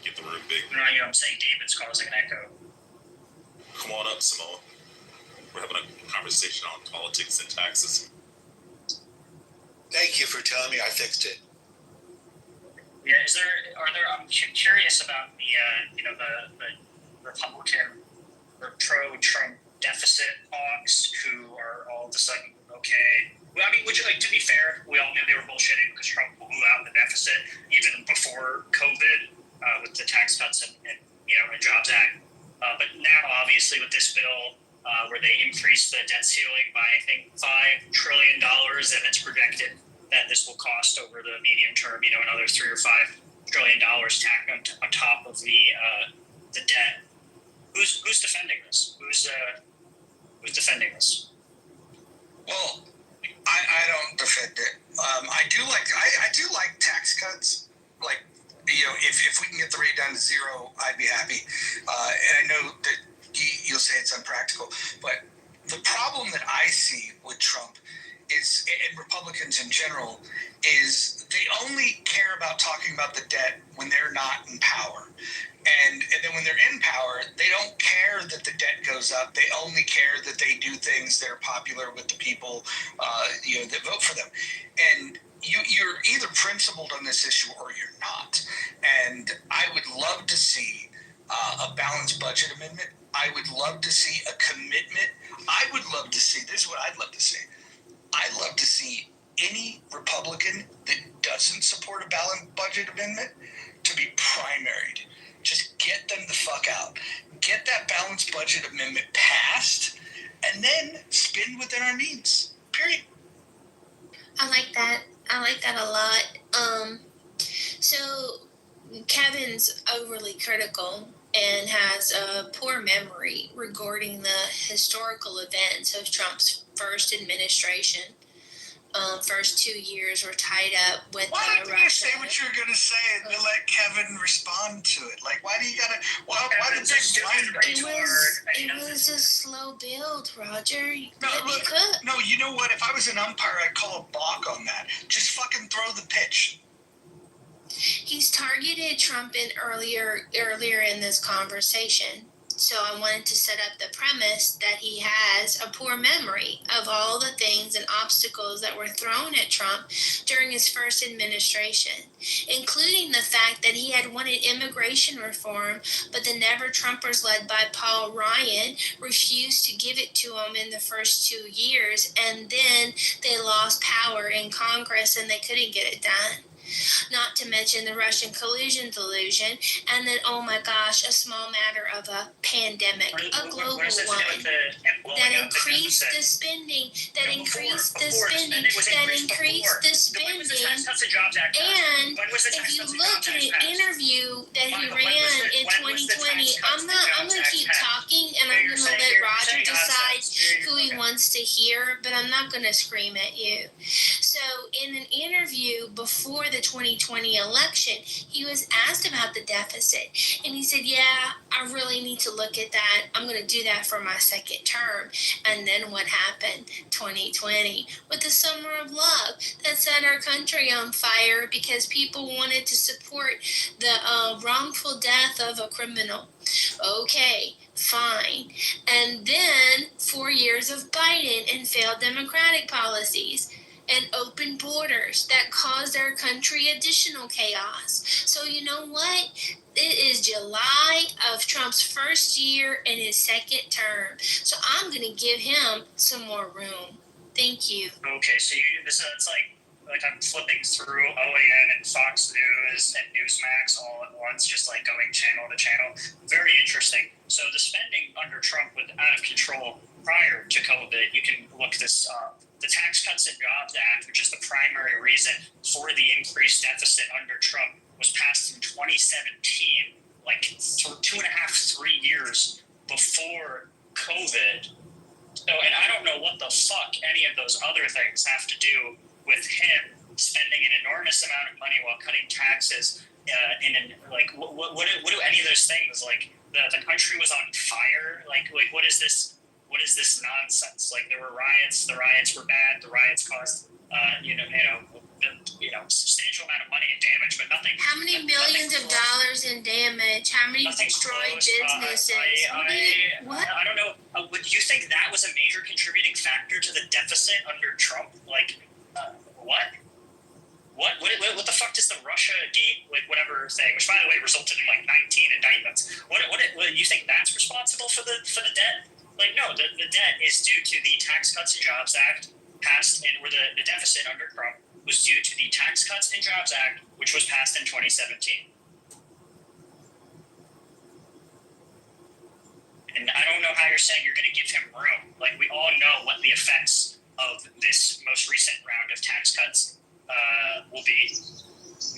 Get the room big. No, I'm saying David's causing an echo. Come on up, Samoa. We're having a conversation on politics and taxes. Thank you for telling me I fixed it. Yeah, I'm curious about the Republican or pro-Trump deficit hawks who are all of a sudden okay. Well, I mean, to be fair, we all knew they were bullshitting because Trump blew out the deficit even before COVID with the tax cuts and the Jobs Act. But now, obviously, with this bill where they increased the debt ceiling by, I think, $5 trillion, and it's projected that this will cost over the medium term, another $3 or $5 trillion tacked on top of the debt. Who's defending this? Who's defending this? Well, I don't defend it. I do like tax cuts. Like, if we can get the rate down to zero, I'd be happy. And I know that you'll say it's unpractical, but the problem that I see with Trump is, and Republicans in general, is they only care about talking about the debt when they're not in power. And then when they're in power, they don't care that the debt goes up. They only care that they do things that are popular with the people, that vote for them. And you're either principled on this issue or you're not. And I would love to see a balanced budget amendment. I would love to see a commitment. I would love to see, this is what I'd love to see. I'd love to see any Republican that doesn't support a balanced budget amendment to be primaried. Just get them the fuck out. Get that balanced budget amendment passed, and then spend within our means. Period. I like that. I like that a lot. So Kevin's overly critical and has a poor memory regarding the historical events of Trump's first administration. First 2 years were tied up with Why didn't Russia. you say what you were going to say and then let Kevin respond to it? Like, why do you got to... Why did they It was a slow build, Roger. Let me cook. No, you know what? If I was an umpire, I'd call a balk on that. Just fucking throw the pitch. He's targeted Trump earlier in this conversation. So I wanted to set up the premise that he has a poor memory of all the things and obstacles that were thrown at Trump during his first administration, including the fact that he had wanted immigration reform, but the Never-Trumpers led by Paul Ryan refused to give it to him in the first 2 years, and then they lost power in Congress and they couldn't get it done. Not to mention the Russian collusion delusion, and then, oh my gosh, a small matter of a pandemic, a global one, that increased the spending, that increased the spending, and if you look at an interview that he ran in 2020, I'm going to keep talking, and I'm going to let Roger decide who he wants to hear, but I'm not going to scream at you. So in an interview before the 2020 election, he was asked about the deficit, and he said, yeah, I really need to look at that. I'm going to do that for my second term. And then what happened? 2020, with the summer of love that set our country on fire because people wanted to support the wrongful death of a criminal. Okay, fine. And then 4 years of Biden and failed Democratic policies and open borders that caused our country additional chaos. So you know what? It is July of Trump's first year in his second term. So I'm going to give him some more room. Thank you. Okay, so it's like I'm flipping through OAN and Fox News and Newsmax all at once, just like going channel to channel. Very interesting. So the spending under Trump was out of control prior to COVID. You can look this up. The Tax Cuts and Jobs Act, which is the primary reason for the increased deficit under Trump, was passed in 2017, like 2.5, 3 years before COVID. So, and I don't know what the fuck any of those other things have to do with him spending an enormous amount of money while cutting taxes. What do any of those things, like the country was on fire? Like what is this? What is this nonsense? Like there were riots. The riots were bad. The riots caused substantial amount of money and damage, but nothing. How many millions of dollars in damage? How many destroyed businesses? I don't know. Would you think that was a major contributing factor to the deficit under Trump? What? What the fuck does the Russia gate, whatever thing, which by the way resulted in 19 indictments? What you think that's responsible for the debt? No, the debt is due to the Tax Cuts and Jobs Act passed in, where the deficit under Trump was due to the Tax Cuts and Jobs Act, which was passed in 2017. And I don't know how you're saying you're going to give him room. We all know what the effects of this most recent round of tax cuts will be.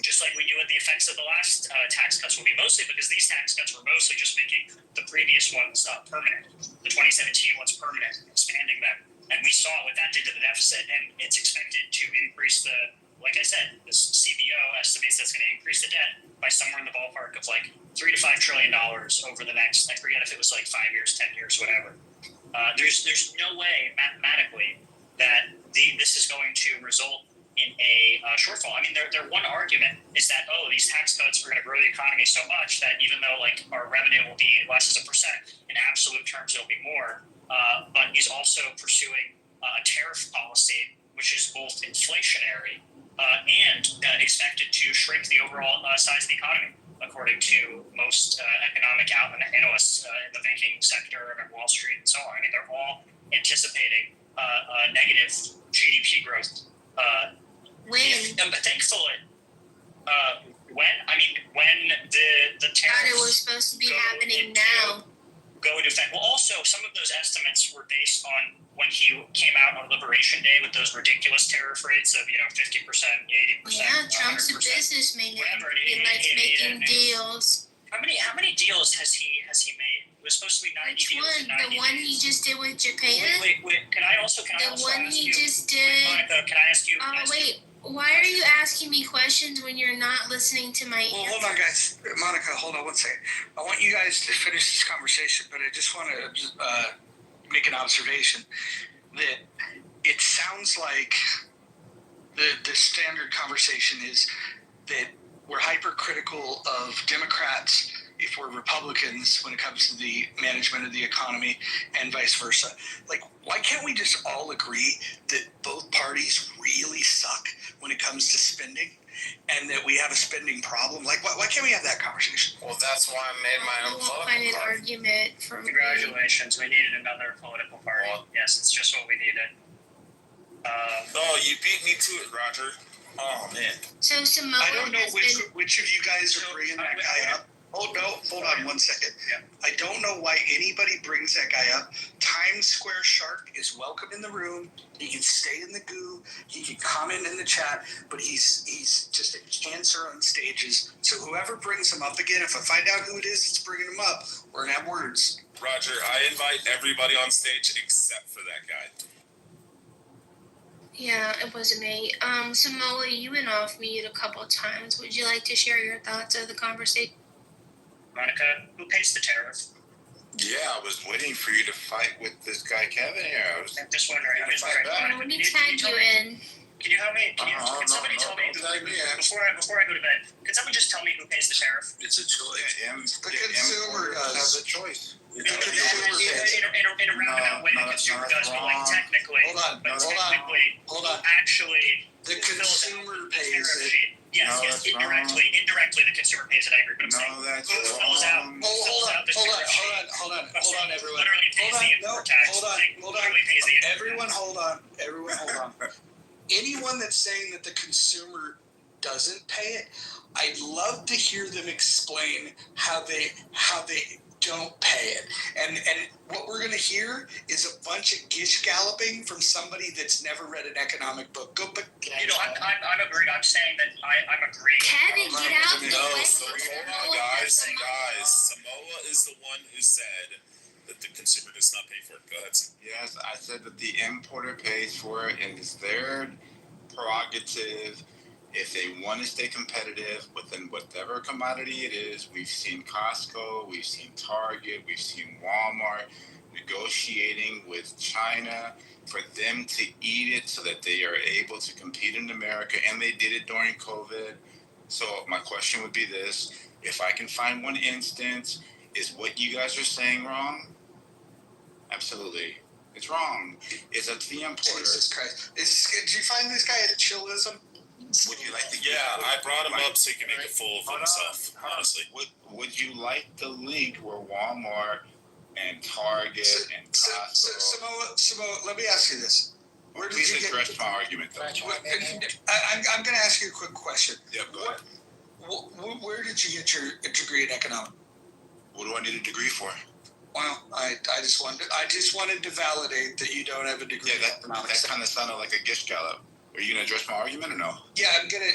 Just like we knew what the effects of the last tax cuts will be, mostly because these tax cuts were mostly just making the previous ones permanent. The 2017 ones permanent, expanding them. And we saw what that did to the deficit, and it's expected to increase like I said, this CBO estimates that's going to increase the debt by somewhere in the ballpark of $3 to $5 trillion over the next, I forget if it was 5 years, 10 years, whatever. There's no way mathematically that this is going to result in a shortfall. I mean, their one argument is that, these tax cuts are going to grow the economy so much that even though our revenue will be less as a percent, in absolute terms it'll be more. But he's also pursuing a tariff policy which is both inflationary and expected to shrink the overall size of the economy, according to most economic analysts in the banking sector and Wall Street and so on. I mean, they're all anticipating negative GDP growth. But thankfully, when the tariffs it was supposed to be happening now. Go into effect. Well, also, some of those estimates were based on when he came out on Liberation Day with those ridiculous tariff rates of 50%, 80%. Yeah, Trump's a businessman. He likes making deals. How many deals has he made? It was supposed to be 90 Which deals. Which one? The one he just did with Japan? Wait. Can I also just did. Monica, can I ask you? Wait. Why are you asking me questions when you're not listening to my answers? Well, hold on, guys. Monica, hold on one second. I want you guys to finish this conversation, but I just want to make an observation that it sounds like the standard conversation is that we're hypercritical of Democrats if we're Republicans when it comes to the management of the economy and vice versa. Like, why can't we just all agree that both parties really suck when it comes to spending and that we have a spending problem? Like, why can't we have that conversation? Well, that's why I made my own We'll find an political party. argument from. Congratulations, we needed another political party. Yes, it's just what we needed. Oh, you beat me to it, Roger. Oh man. So Samoa I don't know has which of you guys are bringing that guy up. Oh no, hold on 1 second. Yeah. I don't know why anybody brings that guy up. Times Square Shark is welcome in the room. He can stay in the goo. He can comment in the chat, but he's just a cancer on stages. So whoever brings him up again, if I find out who it is that's bringing him up, we're gonna have words. Roger, I invite everybody on stage except for that guy. Yeah, it wasn't me. Samoa, you went off mute a couple of times. Would you like to share your thoughts of the conversation? Monica, who pays the tariff? Yeah, I was waiting for you to fight with this guy Kevin here. I'm just wondering. Let me tag you in. Can you help me? Can somebody tell me? Tag me in. Before I go to bed, can somebody just tell me who pays the tariff? It's a choice. The consumer does. Has a choice. In a roundabout way, the consumer does, but like technically, Hold on. actually, The fills out consumer the pays tariff it. sheet. Yes, No, yes, that's indirectly, the consumer pays it. I agree, but I'm saying No, that's who fills out wrong. fills out the tariff sheet. Hold on, everyone. Literally pays the import tax. Hold on. Literally pays the import Everyone, tax. hold on. Anyone that's saying that the consumer doesn't pay it, I'd love to hear them explain how they don't pay it. And what we're gonna hear is a bunch of gish galloping from somebody that's never read an economic book. Go, but You know, I'm agreeing. I'm saying that I'm agreeing. Kevin, get out the No, way. so hold on, guys. Samoa is the one who said that the consumer does not pay for it. Go ahead. Yes, I said that the importer pays for it, and it's their prerogative if they want to stay competitive within whatever commodity it is. We've seen Costco, we've seen Target, we've seen Walmart negotiating with China for them to eat it so that they are able to compete in America, and they did it during COVID. So my question would be this: if I can find one instance, is what you guys are saying wrong? Absolutely. It's wrong. It's up to the importer. Jesus Christ. Did you find this guy at Chillism? Would you like to Yeah, I brought him up so he can make a fool of himself, honestly. Would you like the link where Walmart and Target and Costco... Samoa, let me ask you this. Where did you Please get... address my argument, though. I'm going to ask you a quick question. Yep, go ahead. Where did you get your degree in economics? What do I need a degree for? Well, I just wanted to validate that you don't have a degree in economics. That kind of sounded like a gish gallop. Are you going to address my argument or no? Yeah, I'm gonna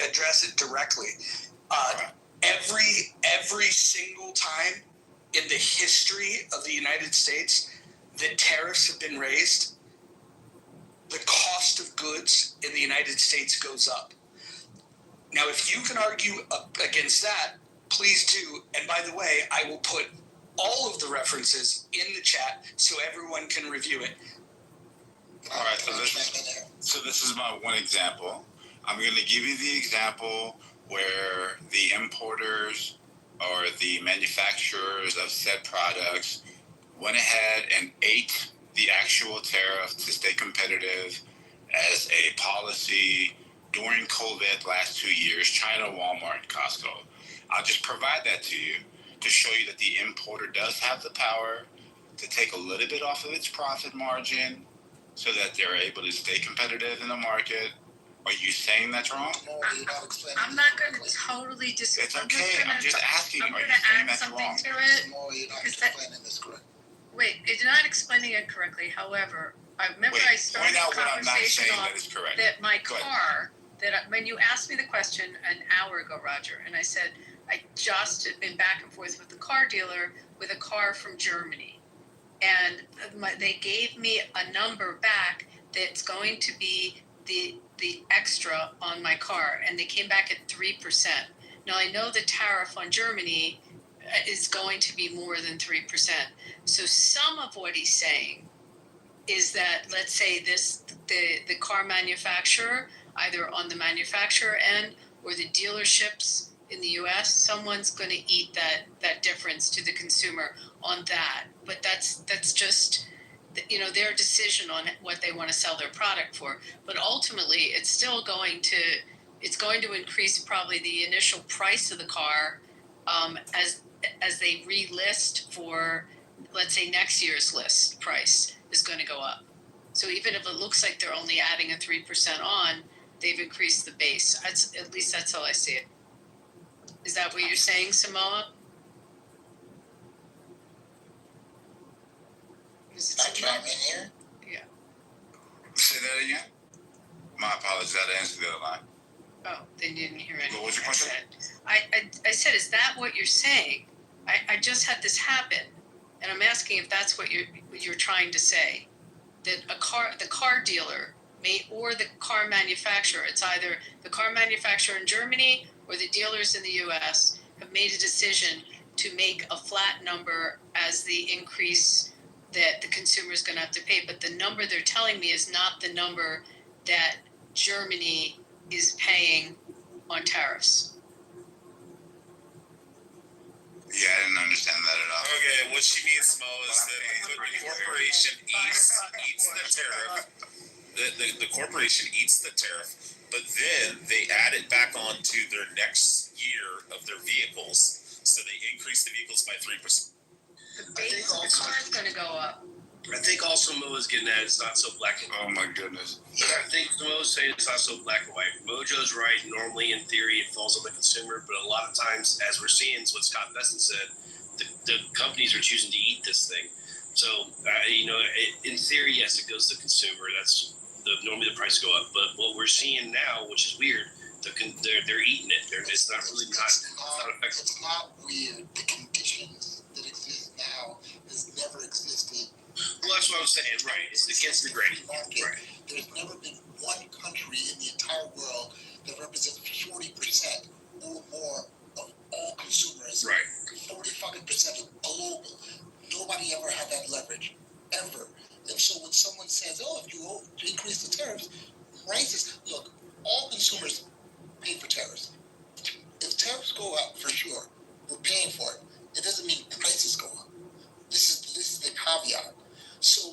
address it directly. Every single time in the history of the United States that tariffs have been raised, the cost of goods in the United States goes up. Now, if you can argue against that, please do. And by the way, I will put all of the references in the chat so everyone can review it. All right, so this is my one example. I'm going to give you the example where the importers or the manufacturers of said products went ahead and ate the actual tariff to stay competitive as a policy during COVID last 2 years, China, Walmart, and Costco. I'll just provide that to you to show you that the importer does have the power to take a little bit off of its profit margin so that they're able to stay competitive in the market. Are you saying that's wrong? I'm not going to totally disagree. It's okay. I'm just asking. I'm Are you going to saying add that's something wrong? to it. Wait, you're not explaining it correctly. However, I remember I started point out the what I'm not conversation saying off that is correct. that my Go ahead. car, when you asked me the question an hour ago, Roger, and I said I just had been back and forth with the car dealer with a car from Germany. And they gave me a number back that's going to be the extra on my car, and they came back at 3%. Now I know the tariff on Germany is going to be more than 3%. So some of what he's saying is that, let's say the car manufacturer, either on the manufacturer end or the dealerships in the U.S., someone's going to eat that difference to the consumer on that. But that's just, their decision on what they want to sell their product for. But ultimately, it's going to increase probably the initial price of the car as they relist for, let's say, next year's list price is going to go up. So even if it looks like they're only adding a 3% on, they've increased the base. At least that's how I see it. Is that what you're saying, Samoa? Is it Samoa? Here? Yeah. Say that again. My apologies. I answered the other line. Oh, they didn't hear anything. What was your question? I said, is that what you're saying? I just had this happen, and I'm asking if that's what you're trying to say. That the car dealer or the car manufacturer, it's either the car manufacturer in Germany or the dealers in the U.S. have made a decision to make a flat number as the increase that the consumer is going to have to pay. But the number they're telling me is not the number that Germany is paying on tariffs. Yeah, I didn't understand that at all. Okay, what she means, Mo, is that the corporation eats the tariff. The corporation eats the tariff, but then they add it back onto their next year of their vehicles. So they increase the vehicles by 3%. The base of the car is going to go up. I think also Mo is getting at it's not so black and white. Oh my goodness. Yeah, I think Mo's saying it's not so black and white. Mojo's right. Normally, in theory, it falls on the consumer, but a lot of times, as we're seeing, what Scott Besson said, the companies are choosing to eat this thing. So, in theory, yes, it goes to the consumer. That's normally the price go up. But what we're seeing now, which is weird, they're eating it. It's not really not effective. It's not weird. The conditions that exist now has never existed. Well, that's what I was saying, right. It's against the grain. Right. There's never been one country in the entire world that represents 40% or more of all consumers. Right. 40% of global. Nobody ever had that leverage, ever. And so when someone says, if you increase the tariffs, prices, look, all consumers pay for tariffs. If tariffs go up, for sure, we're paying for it. It doesn't mean prices go up. This is the caveat. So,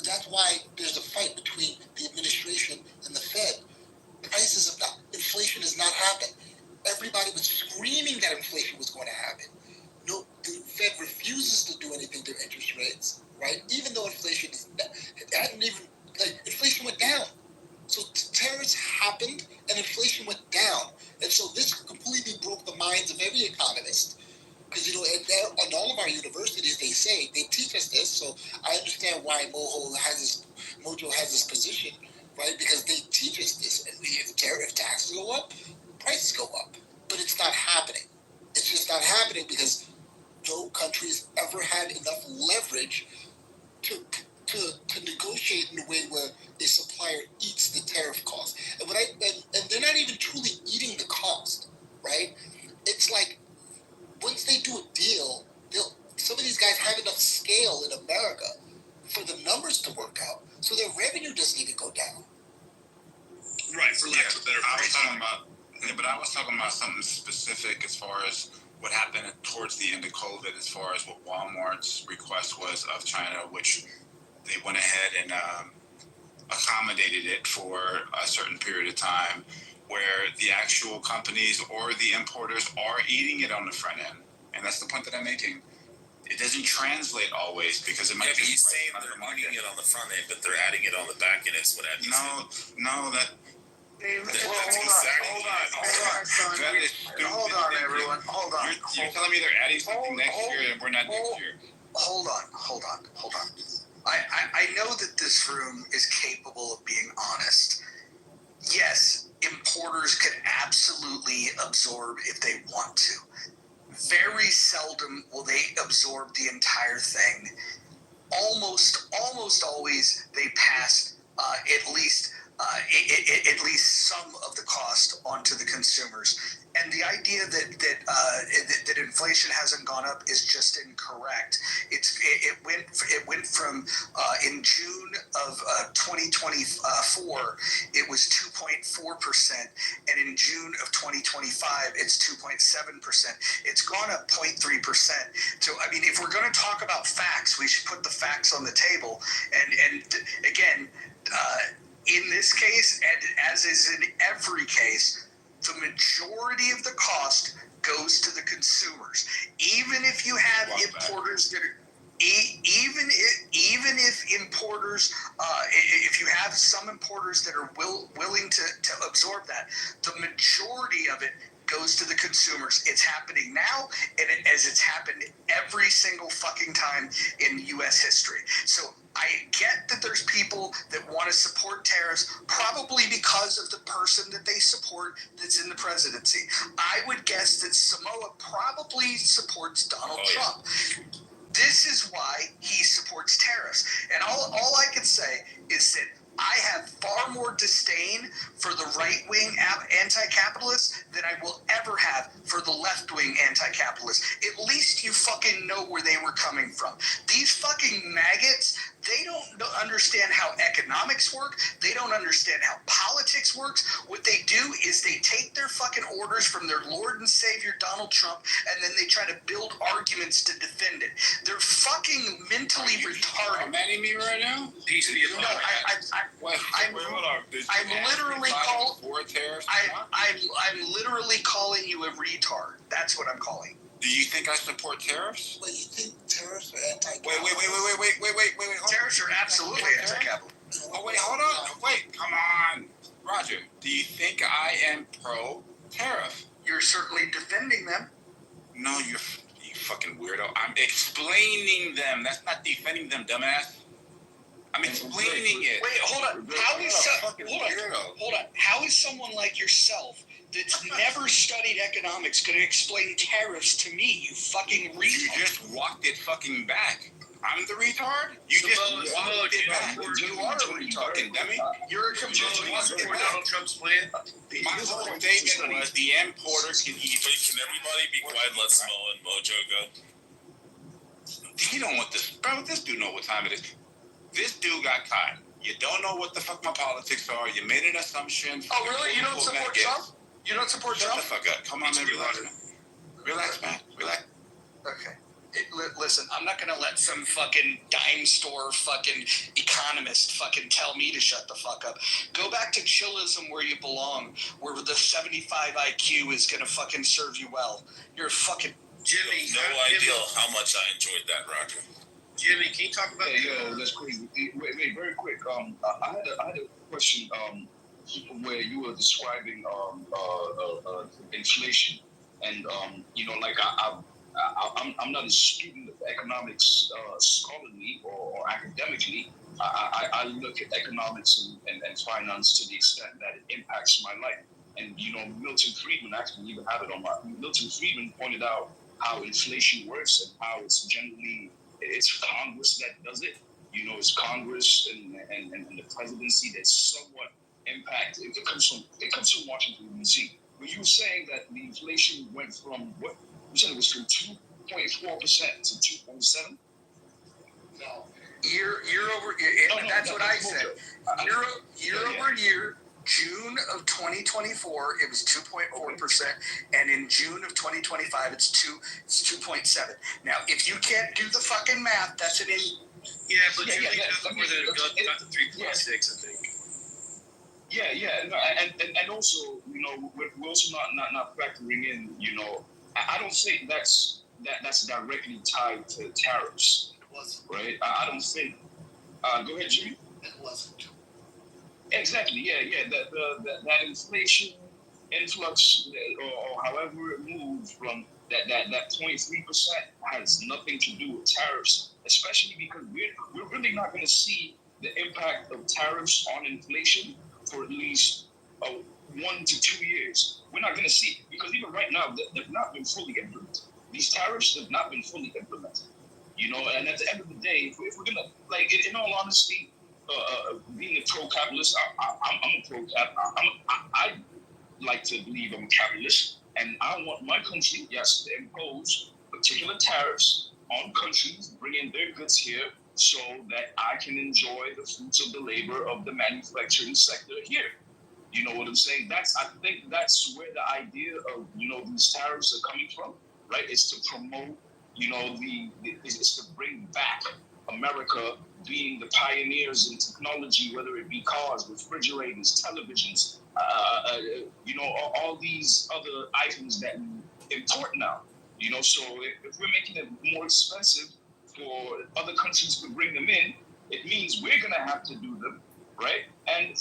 that's why there's a fight between the administration and the Fed. Inflation has not happened. Everybody was screaming that inflation was going to happen. No, the Fed refuses to do anything to interest rates, right? Even though inflation inflation went down. So tariffs happened and inflation went down. And so this completely broke the minds of every economist. Because, at all of our universities, they teach us this, so I understand why Mojo has this position, right? Because they teach us this. And if taxes go up, prices go up. But it's not happening. It's just not happening because no country's ever had enough leverage to negotiate in a way where a supplier eats the tariff cost. And they're not even truly eating the cost, right? It's like, once they do a deal, some of these guys have enough scale in America for the numbers to work out, so their revenue doesn't even go down. Right, for lack of a better phrase. I was talking about something specific as far as what happened towards the end of COVID, as far as what Walmart's request was of China, which they went ahead and accommodated it for a certain period of time, where the actual companies or the importers are eating it on the front end. And that's the point that I'm making. It doesn't translate always because it might be. He's saying they're eating it on the front end, but they're adding it on the back end. Is what happens. No, that. Hold on, everyone. Hold on. You're telling me they're adding something next year and we're not next year. Hold on. I know that this room is capable of being honest. Yes, importers could absolutely absorb if they want to. Very seldom will they absorb the entire thing. Almost always they pass at least at least some of the cost onto the consumers. And the idea that inflation hasn't gone up is just incorrect. It went from in June of 2024 it was 2.4%, and in June of 2025 it's 2.7%. It's gone up 0.3%. So I mean, if we're going to talk about facts, we should put the facts on the table. And again. In this case, and as is in every case, the majority of the cost goes to the consumers. Even if you have importers that are, even if importers, if you have some importers that are willing to absorb that, the majority of it goes to the consumers. It's happening now, and as it's happened every single fucking time in U.S. history. So I get that there's people that want to support tariffs, probably because of the person that they support that's in the presidency. I would guess that Samoa probably supports Donald Trump. This is why he supports tariffs. And all I can say is that I have far more disdain for the right-wing anti-capitalists than I will ever have for the left-wing anti-capitalists. At least you fucking know where they were coming from. These fucking maggots, they don't understand how economics work. They don't understand how politics works. What they do is they take their fucking orders from their Lord and Savior Donald Trump, and then they try to build arguments to defend it. They're fucking mentally retarded. Are you mad at me right now? Peace be upon I'm literally calling you a retard. That's what I'm calling. Do you think I support tariffs? Well, you think tariffs are anti-capitalist? Wait. Tariffs are absolutely anti-capitalist. Oh, wait, hold on. Wait, come on. Roger, do you think I am pro-tariff? You're certainly defending them. No, you fucking weirdo. I'm explaining them. That's not defending them, dumbass. I'm explaining it. Wait, hold on. Hold on. How is someone like yourself that's never studied economics going to explain tariffs to me, you fucking retard? You just walked it fucking back. I'm the retard? You just walked it back. You are a retard. Fucking dummy. You're a complete support Donald Trump's plan. My whole statement was the importer can eat. Can everybody be quiet and let Samoa and Mojo go? He don't want this. Bro, this dude know what time it is. This dude got caught. You don't know what the fuck my politics are. You made an assumption. Oh, really? You don't support Trump? You don't support Trump? Shut the fuck up. Come on, man. Relax, man. Relax. Okay. Listen, I'm not going to let some fucking dime store fucking economist fucking tell me to shut the fuck up. Go back to chillism where you belong, where the 75 IQ is going to fucking serve you well. You're a fucking... Jimmy. No idea how much I enjoyed that, Roger. Jimmy, can you talk about that's crazy. Wait, very quick. I had a question where you were describing inflation, and like I'm not a student of economics scholarly or academically. I look at economics and finance to the extent that it impacts my life. And Milton Friedman, actually even have it on Milton Friedman pointed out how inflation works and how it's Congress that does it. It's Congress and the presidency that somewhat impact. It comes from Washington D.C. When you were saying that the inflation went from what you said it was from 2.4% to 2.7. No, year over year. That's what I said. Year over year. June of 2024, it was 2.4%, and in June of 2025, it's 2.7. Now, if you can't do the fucking math, that's an in. Yeah, but you got the 3.6, I think. And also, we're also not factoring in. I don't think that's directly tied to tariffs. It wasn't. Right? I don't think. Go ahead, Jimmy. It wasn't. Exactly. Yeah. That inflation influx, or however it moved from that 0.3% has nothing to do with tariffs, especially because we're really not going to see the impact of tariffs on inflation for at least 1 to 2 years. We're not going to see it because even right now they've not been fully implemented. These tariffs have not been fully implemented. And at the end of the day, if we're gonna, like, in all honesty, being a pro-capitalist, I'm a pro-cap. I like to believe I'm a capitalist, and I want my country, yes, to impose particular tariffs on countries bringing their goods here so that I can enjoy the fruits of the labor of the manufacturing sector here. You know what I'm saying? I think that's where the idea of, these tariffs are coming from, right? It's to promote, it's to bring back America being the pioneers in technology, whether it be cars, refrigerators, televisions, all these other items that we import now. So if we're making it more expensive for other countries to bring them in, it means we're gonna have to do them, right? And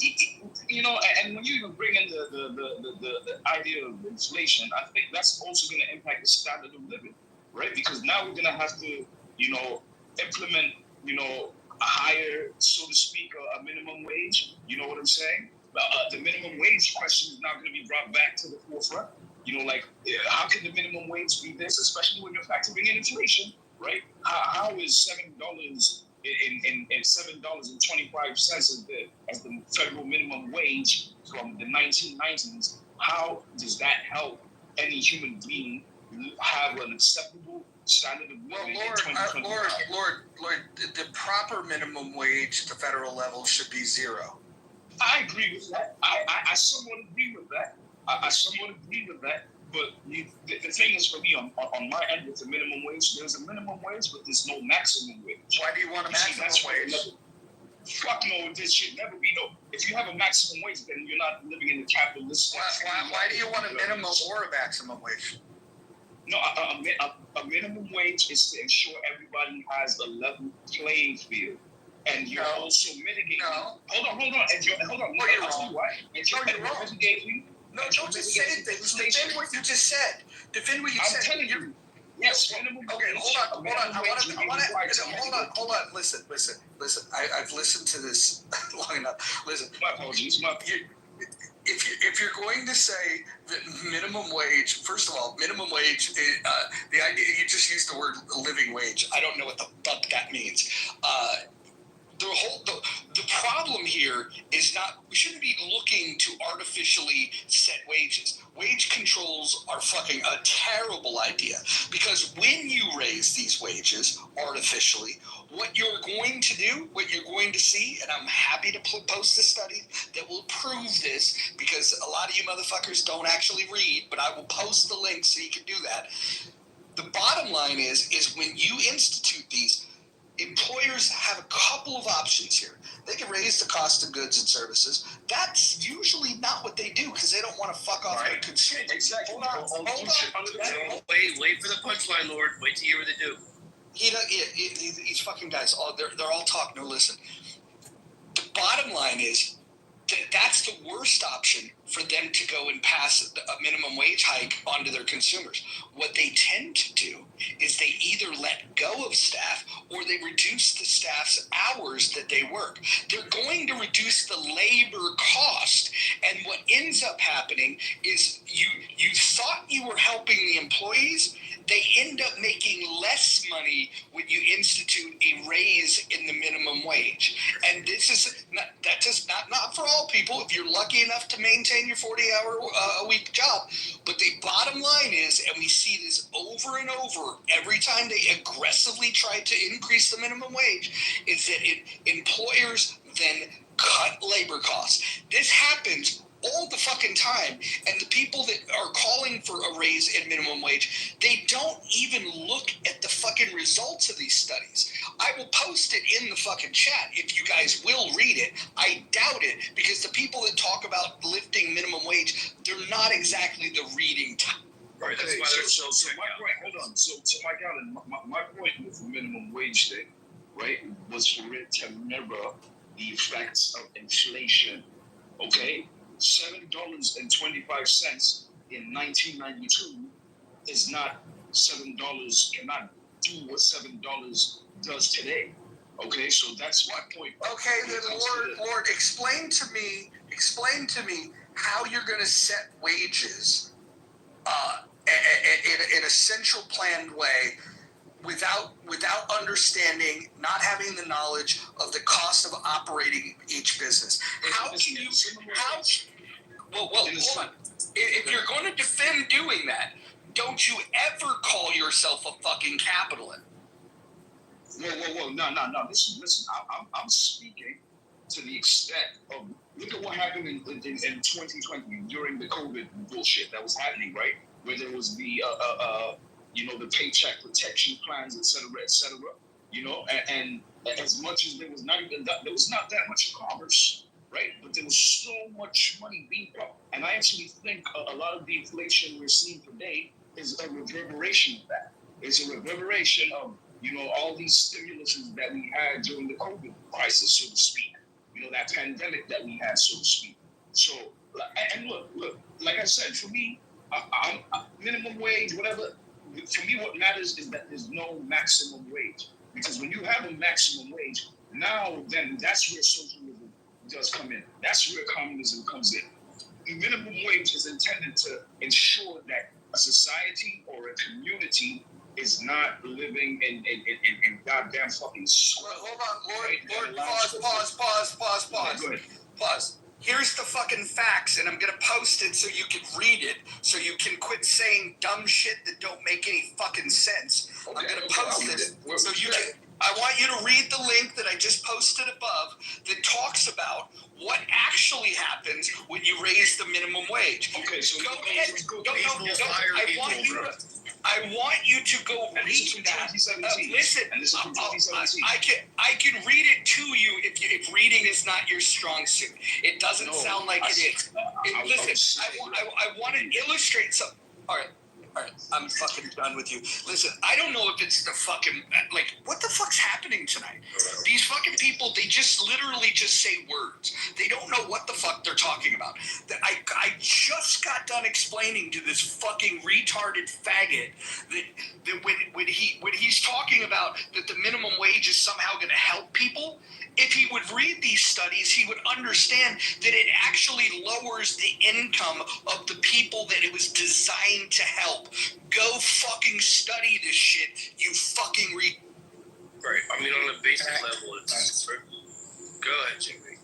and when you even bring in the idea of inflation, I think that's also gonna impact the standard of living, right? Because now we're gonna have to, implement, a higher, so to speak, a minimum wage. You know what I'm saying? The minimum wage question is now going to be brought back to the forefront. How can the minimum wage be this, especially when you're factoring in inflation, right? How is $7 in $7.25 as the federal minimum wage from the 1990s? How does that help any human being have an acceptable standard of living? Lord, the proper minimum wage at the federal level should be zero. I agree with that. I somewhat agree with that. But the thing is, for me, on my end with the minimum wage, there's a minimum wage, but there's no maximum wage. Why do you want a maximum wage? Fuck no, this should never be no. If you have a maximum wage, then you're not living in the capitalist. Why do you want a minimum or a maximum wage? No, a minimum wage is to ensure everybody has a level playing field. And you're also mitigating. No. Hold on. Hold on. Well, you're wrong. You're mitigating. No, don't just say things. Defend what you just said. I'm telling you. Yes. Okay, hold on. Listen. I've listened to this long enough. Listen. My apologies. If you're going to say that minimum wage, first of all, minimum wage, the idea, you just used the word living wage. I don't know what the fuck that means. The problem here is not, we shouldn't be looking to artificially set wages. Wage controls are fucking a terrible idea, because when you raise these wages artificially, what you're going to do, what you're going to see, and I'm happy to post a study that will prove this, because a lot of you motherfuckers don't actually read, but I will post the link so you can do that. The bottom line is when you institute these, employers have a couple of options here. They can raise the cost of goods and services. That's usually not what they do, because they don't want to fuck off their consumers. Exactly. Hold on. Wait for the punchline, Lord. Wait to hear what they do. These fucking guys, they're all talk, no listen. The bottom line is that's the worst option for them to go and pass a minimum wage hike onto their consumers. What they tend to do is they either let go of staff or they reduce the staff's hours that they work. They're going to reduce the labor cost, and what ends up happening is you thought you were helping the employees. They end up making less money when you institute a raise in the minimum wage. And this is not for all people, if you're lucky enough to maintain your 40-hour a week job. But the bottom line is, and we see this over and over every time they aggressively try to increase the minimum wage, is that employers then cut labor costs. This happens all the fucking time, and the people that are calling for a raise in minimum wage, they don't even look at the fucking results of these studies. I will post it in the fucking chat if you guys will read it. I doubt it, because the people that talk about lifting minimum wage, they're not exactly the reading type. Right, that's why so my point, hold on. So Mike Allen, my point with the minimum wage thing, right, was for it to mirror the effects of inflation. Okay? $7.25 in 1992 is not $7, cannot do what $7 does today. Okay, so that's my point. Okay, then Lord, explain to me how you're going to set wages in a central planned way without understanding, not having the knowledge of the cost of operating each business. How can you? Well, hold on. If you're going to defend doing that, don't you ever call yourself a fucking capitalist? Whoa. No. Listen. I'm speaking to the extent of, look at what happened in 2020 during the COVID bullshit that was happening, right? Where there was the, the paycheck protection plans, et cetera, and as much as there was not that much commerce, right? But there was so much money being pumped. And I actually think a lot of the inflation we're seeing today is a reverberation of that. It's a reverberation of, all these stimuluses that we had during the COVID crisis, so to speak. That pandemic that we had, so to speak. So, and look, like I said, for me, I'm minimum wage, whatever. For me, what matters is that there's no maximum wage. Because when you have a maximum wage, now then that's where socialism does come in. That's where communism comes in. Minimum wage is intended to ensure that a society or a community is not living in goddamn fucking sweat. Hold on, Lord, pause. Go ahead. Pause. Here's the fucking facts, and I'm gonna post it so you can read it, so you can quit saying dumb shit that don't make any fucking sense. I'm gonna post this so you can. I want you to read the link that I just posted above that talks about what actually happens when you raise the minimum wage. Okay, so go ahead. I want you to go read that. Listen, I can read it to you if reading is not your strong suit. It doesn't sound like it is. Listen, I want to illustrate something. All right, I'm fucking done with you. Listen, I don't know if it's the fucking, what the fuck's happening tonight? These fucking people, they just literally just say words. They don't know what the fuck they're talking about. I just got done explaining to this fucking retarded faggot that when he's talking about that the minimum wage is somehow going to help people, if he would read these studies, he would understand that it actually lowers the income of the people that it was designed to help. Go fucking study this shit, you fucking Right. I mean, on a basic level, it's go ahead, Jimmy.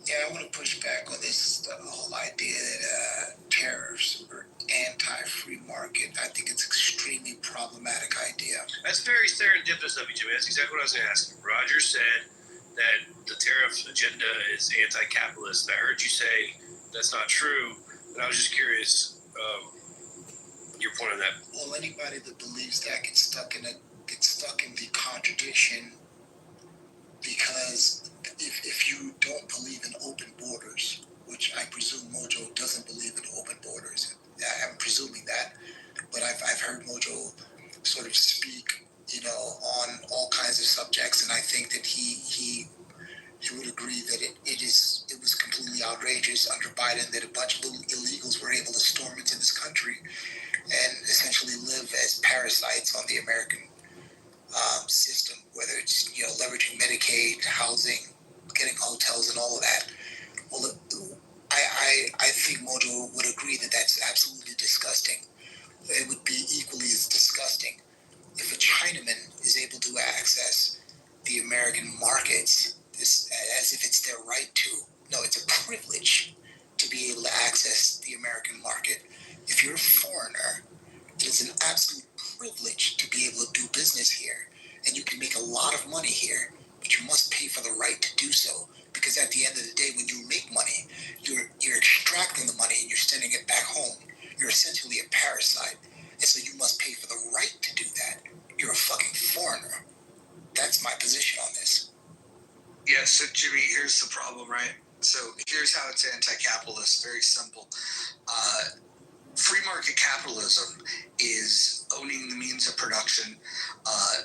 Yeah, I want to push back on this whole idea that tariffs are anti-free market. I think it's an extremely problematic idea. That's very serendipitous of you, Jimmy. That's exactly what I was going to ask you. Roger said that the tariff agenda is anti-capitalist. I heard you say that's not true, and I was just curious your point on that. Well, anybody that believes that gets stuck in the contradiction, because if you don't believe in open borders, which I presume Mojo doesn't believe in open borders, I'm presuming that, but I've heard Mojo sort of speak, on all kinds of subjects, and I think that he would agree that it was completely outrageous under Biden that a bunch of illegals were able to storm into this country and essentially live as parasites on the American system, whether it's leveraging Medicaid, housing, getting hotels, and all of that. Well, I think Mojo would agree that that's absolutely disgusting. It would be equally as disgusting if a Chinaman is able to access the American markets as if it's their right to. No, it's a privilege to be able to access the American market. If you're a foreigner, it is an absolute privilege to be able to do business here. And you can make a lot of money here, but you must pay for the right to do so. Because at the end of the day, when you make money, you're extracting the money and you're sending it back home. You're essentially a parasite. And so you must pay for the right to do that. You're a fucking foreigner. That's my position on this. Yeah, so Jimmy, here's the problem, right? So here's how it's anti-capitalist. Very simple. Free market capitalism is owning the means of production,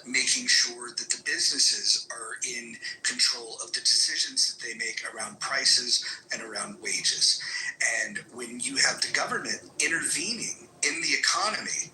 making sure that the businesses are in control of the decisions that they make around prices and around wages. And when you have the government intervening in the economy,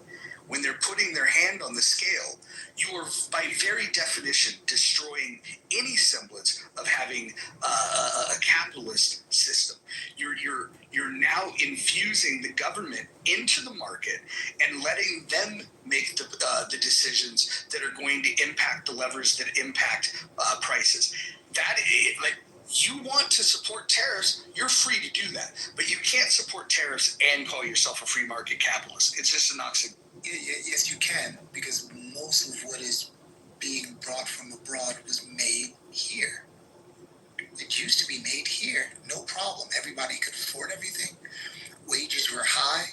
when they're putting their hand on the scale, you are by very definition destroying any semblance of having a capitalist system. You're now infusing the government into the market and letting them make the decisions that are going to impact the levers that impact prices. That is, like, you want to support tariffs, you're free to do that, but you can't support tariffs and call yourself a free market capitalist. It's just an oxymoron. Yes, you can, because most of what is being brought from abroad was made here. It used to be made here, no problem. Everybody could afford everything. Wages were high.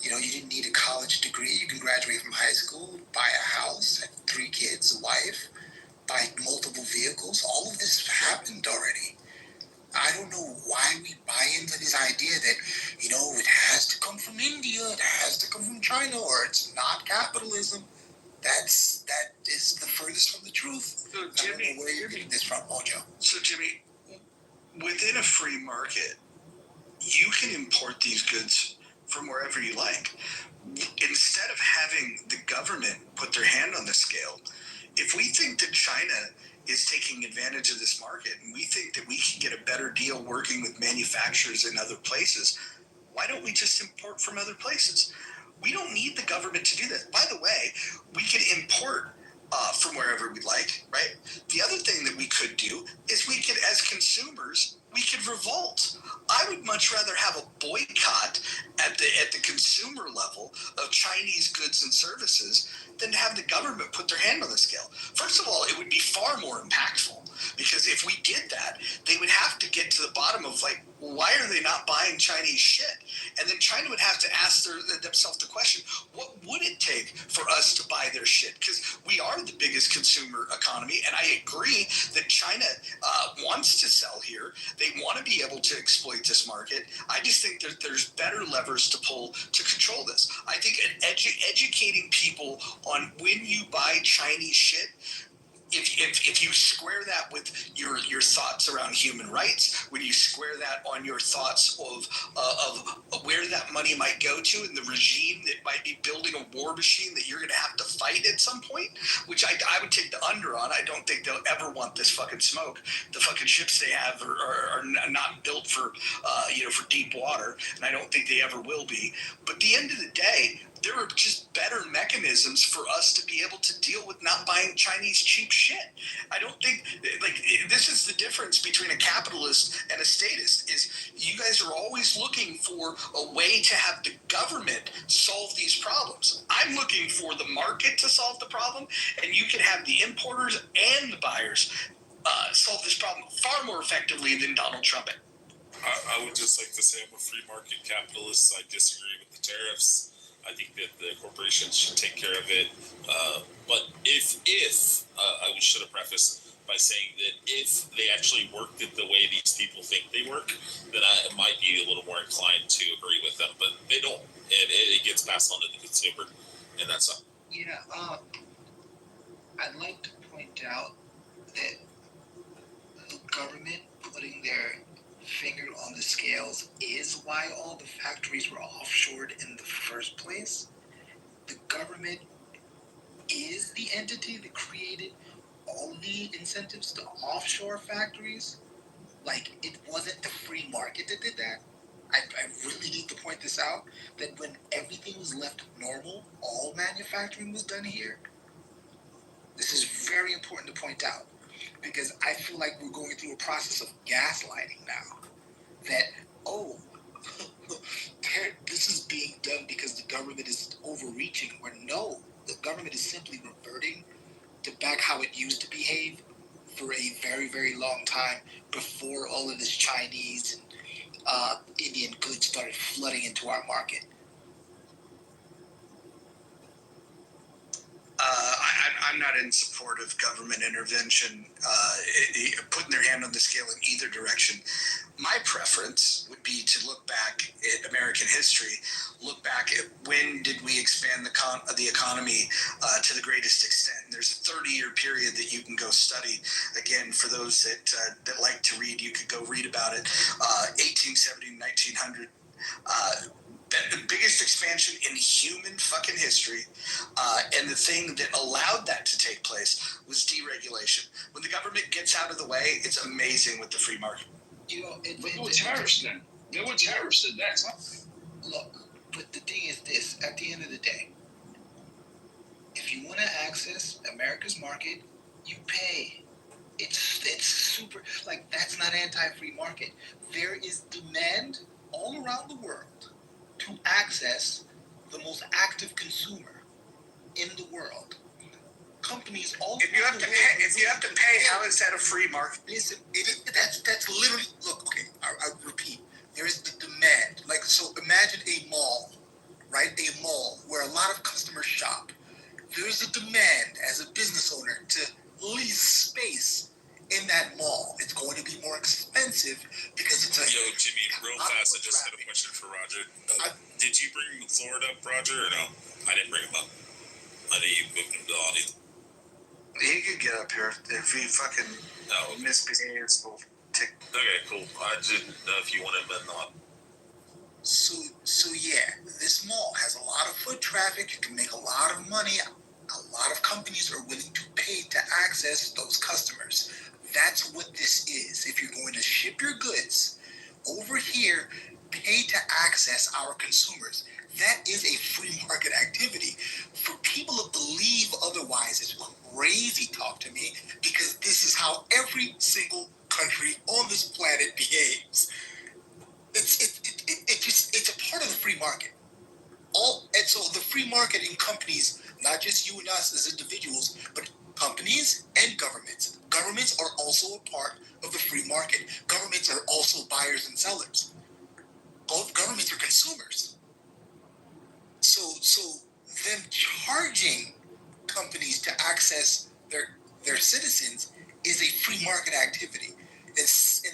You know, you didn't need a college degree. You can graduate from high school, buy a house, have 3 kids, a wife, buy multiple vehicles. All of this happened already. I don't know why we buy into this idea that, you know, it has to come from India, it has to come from China, or it's not capitalism. That is the furthest from the truth. So, Jimmy, I don't know where you're getting this from, Mojo. So, Jimmy, within a free market, you can import these goods from wherever you like. Instead of having the government put their hand on the scale, if we think that China is taking advantage of this market and we think that we can get a better deal working with manufacturers in other places, why don't we just import from other places? We don't need the government to do that. By the way, we can import from wherever we like, right? The other thing that we could do is we could, as consumers, we could revolt. I would much rather have a boycott at the consumer level of Chinese goods and services than to have the government put their hand on the scale. First of all, it would be far more impactful, because if we did that, they would have to get to the bottom of, like, why are they not buying Chinese shit? And then China would have to ask themselves the question, what would it take for us to buy their shit? Because we are the biggest consumer economy, and I agree that China wants to sell here. They want to be able to exploit this market. I just think that there's better levers to pull to control this. I think educating people on when you buy Chinese shit, if you square that with your thoughts around human rights, when you square that on your thoughts of where that money might go to and the regime that might be building a war machine that you're going to have to fight at some point, which I would take the under on. I don't think they'll ever want this fucking smoke. The fucking ships they have are not built for for deep water, and I don't think they ever will be. But at the end of the day, there are just better mechanisms for us to be able to deal with not buying Chinese cheap shit. I don't think, like, this is the difference between a capitalist and a statist, is you guys are always looking for a way to have the government solve these problems. I'm looking for the market to solve the problem, and you can have the importers and the buyers solve this problem far more effectively than Donald Trump. I would just like to say I'm a free market capitalist. I disagree with the tariffs. I think that the corporations should take care of it. But if I should have prefaced by saying that if they actually worked it the way these people think they work, then I might be a little more inclined to agree with them. But they don't. It gets passed on to the consumer, and that's all. Yeah, I'd like to point out that the government putting their finger on the scales is why all the factories were offshored in the first place. The government is the entity that created all the incentives to offshore factories. Like, it wasn't the free market that did that. I really need to point this out, that when everything was left normal, all manufacturing was done here. This is very important to point out, because I feel like we're going through a process of gaslighting now. That, this is being done because the government is overreaching, where no, the government is simply reverting to back how it used to behave for a very, very long time before all of this Chinese and Indian goods started flooding into our market. I'm not in support of government intervention, putting their hand on the scale in either direction. My preference would be to look back at American history, look back at when did we expand the economy to the greatest extent. There's a 30-year period that you can go study. Again, for those that like to read, you could go read about it. 1870 to 1900. the biggest expansion in human fucking history, and the thing that allowed that to take place was deregulation. When the government gets out of the way, it's amazing with the free market. You know, but there were tariffs then. There were tariffs at that time. Look, but the thing is this: at the end of the day, if you want to access America's market, you pay. It's super, like, that's not anti-free market. There is demand all around the world to access the most active consumer in the world. Companies all If you have to pay, how is that a free market? Listen, that's literally, look, okay, I repeat, there is the demand. Like, so imagine a mall, right? A mall where a lot of customers shop. There's a demand as a business owner to lease space in that mall. It's going to be more expensive because it's a... Yo, Jimmy, real fast, I just had a question for Roger. Did you bring Florida up, Roger, or no? I didn't bring him up. I know you moved him to the audience. He could get up here if he fucking misbehaves. Okay, cool. I didn't know if you wanted him or not. So yeah, this mall has a lot of foot traffic. You can make a lot of money. A lot of companies are willing to pay to access those customers. That's what this is. If you're going to ship your goods over here, pay to access our consumers. That is a free market activity. For people to believe otherwise is crazy talk to me, because this is how every single country on this planet behaves. It's a part of the free market. And so the free market in companies, not just you and us as individuals, but companies and governments. Governments are also a part of the free market. Governments are also buyers and sellers. Both governments are consumers. So them charging companies to access their citizens is a free market activity. And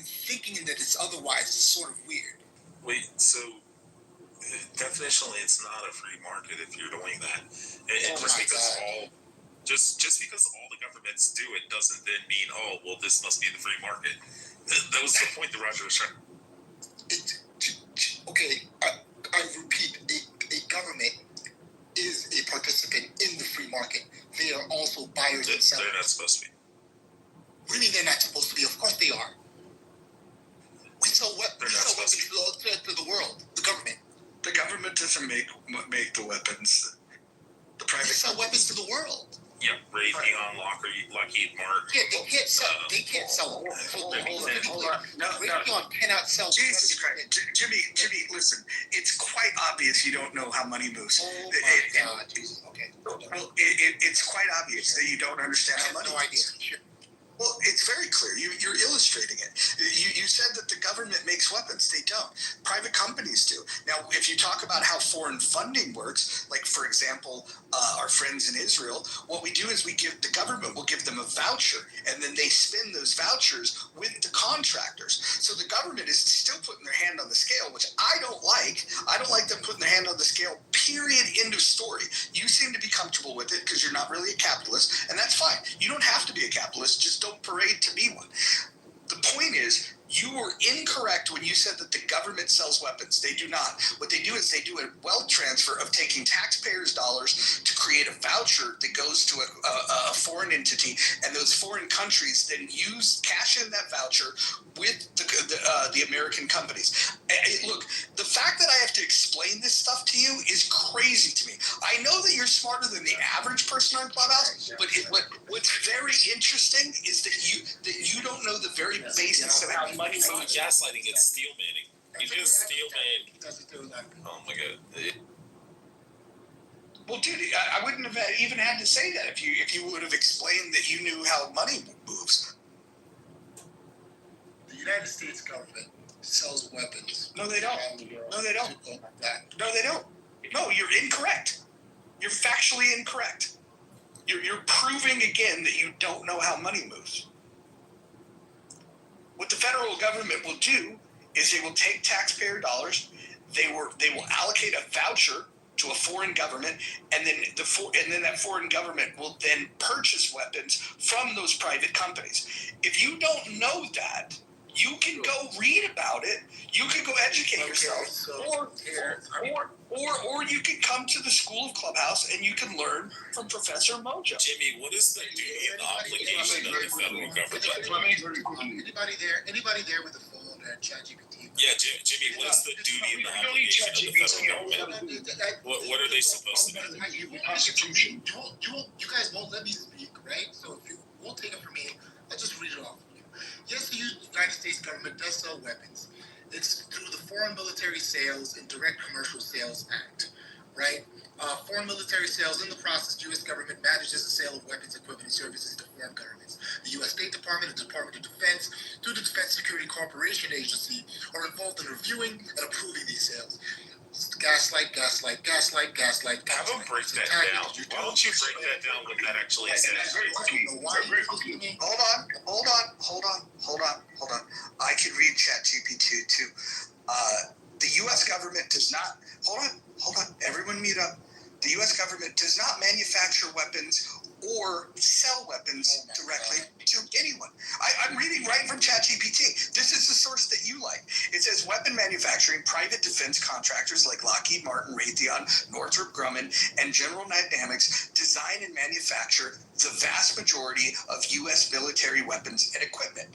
thinking that it's otherwise is sort of weird. Wait, so definitionally, it's not a free market if you're doing that. And just because all the governments do it doesn't then mean, oh, well, this must be the free market. That was the point that Roger was trying. Okay, I repeat, a government is a participant in the free market. They are also buyers and sellers. They're not supposed to be. What do you mean they're not supposed to be? Of course they are. We sell weapons to the world, the government. The government doesn't make the weapons. The private. They sell weapons to the world. Yeah, Raytheon, Lockheed Martin. Yeah, they can't sell. They can't sell. Hold on. No. Raytheon cannot sell. Jesus Christ, Jimmy, listen. It's quite obvious you don't know how money moves. Oh my God, Jesus. Okay. Well, it's quite obvious that you don't understand how money moves. No idea. Sure. Well, it's very clear. You're illustrating it. You said that the government makes weapons. They don't. Private companies do. Now, if you talk about how foreign funding works, like, for example, our friends in Israel, what we do is the government will give them a voucher, and then they spend those vouchers with the contractors. So the government is still putting their hand on the scale, which I don't like. I don't like them putting their hand on the scale, period, end of story. You seem to be comfortable with it because you're not really a capitalist, and that's fine. You don't have to be a capitalist. Just don't parade to be one. The point is, you were incorrect when you said that the government sells weapons. They do not. What they do is they do a wealth transfer of taking taxpayers' dollars to create a voucher that goes to a foreign entity, and those foreign countries then cash in that voucher with the American companies. Look, the fact that I have to explain this stuff to you is crazy to me. I know that you're smarter than the average person on Clubhouse, but what's very interesting is that you don't know the very basics of how money moves. It's not gaslighting, it's steel manning. You just steel man. Oh my God. Well, dude, I wouldn't have even had to say that if you would have explained that you knew how money moves. The United States government sells weapons. No, they don't. No, they don't. No, they don't. No, you're incorrect. You're factually incorrect. You're proving again that you don't know how money moves. What the federal government will do is they will take taxpayer dollars, they will allocate a voucher to a foreign government, and then that foreign government will then purchase weapons from those private companies. If you don't know that, You can go read about it. You can go educate yourself, or you can come to the School of Clubhouse and you can learn from Professor Mojo. Jimmy, what is the duty and obligation of the federal government? Anybody there with a phone or ChatGPT? Yeah, Jimmy, what is the duty and the obligation of the federal government? What are they supposed to do? Constitution. You guys won't let me speak, right? So if you won't take it from me, I'll just read it off. Yes, the United States government does sell weapons. It's through the Foreign Military Sales and Direct Commercial Sales Act, right? Foreign military sales, in the process, the U.S. government manages the sale of weapons, equipment, and services to foreign governments. The U.S. State Department and the Department of Defense, through the Defense Security Corporation Agency, are involved in reviewing and approving these sales. Gaslight. Have them break that down. Why don't you break that down what that actually says? Hold on. I can read ChatGPT too. The U.S. government does not. Hold on. Everyone mute up. The U.S. government does not manufacture weapons or sell weapons directly to anyone. I'm reading right from ChatGPT. This is the source that you like. It says weapon manufacturing, private defense contractors like Lockheed Martin, Raytheon, Northrop Grumman, and General Dynamics design and manufacture the vast majority of U.S. military weapons and equipment.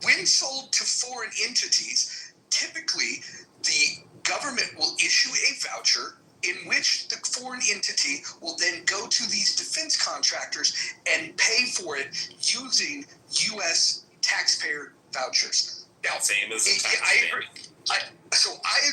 When sold to foreign entities, typically the government will issue a voucher in which the foreign entity will then go to these defense contractors and pay for it using U.S. taxpayer vouchers. Now, same as I agree. I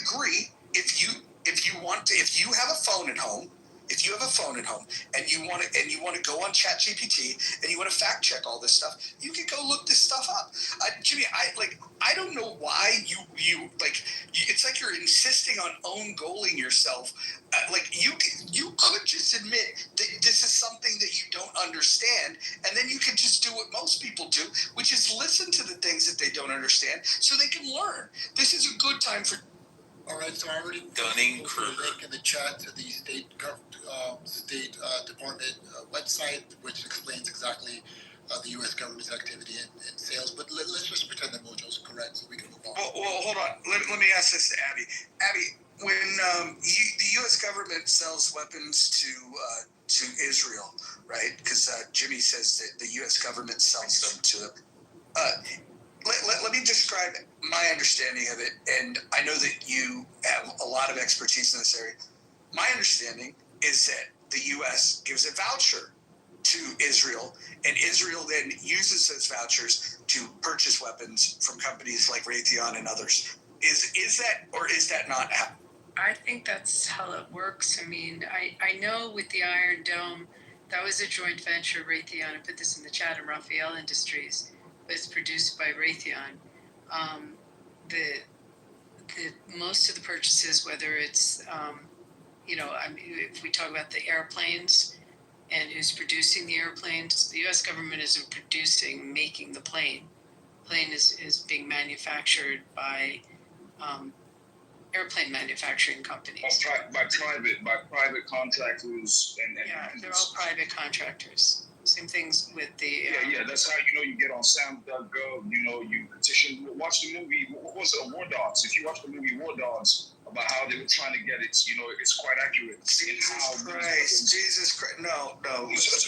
agree. If you have a phone at home, and you want to go on ChatGPT and you want to fact check all this stuff, you can go look this stuff up. Jimmy, I don't know why you it's like you're insisting on own goaling yourself. You could just admit that this is something that you don't understand, and then you can just do what most people do, which is listen to the things that they don't understand so they can learn. This is a good time for. All right, so I already Dunning-Kruger link in the chat to the State Department website, which explains exactly the U.S. government's activity in sales. But let's just pretend that Mojo's correct, so we can move on. Well, hold on. Let me ask this to Abby. Abby, when the U.S. government sells weapons to Israel, right? Because Jimmy says that the U.S. government sells them to. Let me describe my understanding of it, and I know that you have a lot of expertise in this area. My understanding is that the U.S. gives a voucher to Israel, and Israel then uses those vouchers to purchase weapons from companies like Raytheon and others. Is that, or is that not how? I think that's how it works. I mean, I know with the Iron Dome, that was a joint venture, Raytheon, I put this in the chat, and Raphael Industries. It's produced by Raytheon. The most of the purchases, whether it's if we talk about the airplanes and who's producing the airplanes, the U.S. government isn't making the plane. The plane is being manufactured by airplane manufacturing companies. By private contractors and yeah, they're all private contractors. Same things with the. Yeah. That's how you get on SoundGov. You petition. Watch the movie. What was it? War Dogs. If you watch the movie War Dogs, about how they were trying to get it, it's quite accurate. Jesus Christ! No. Listen.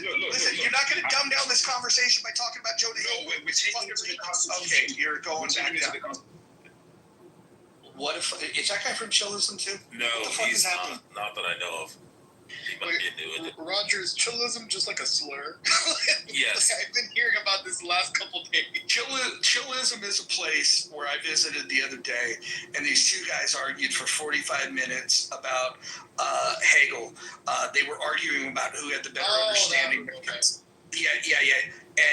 You're not going to dumb down this conversation by talking about Joe DeHill. No, we're taking it to the Constitution. Okay, you're going back down. What if is that guy from Chillism too? No, he's not that I know of. He might be new in it. Roger, is chillism just like a slur? Yes. I've been hearing about this the last couple days. Chillism is a place where I visited the other day, and these two guys argued for 45 minutes about Hegel. They were arguing about who had the better understanding. Okay. Yeah.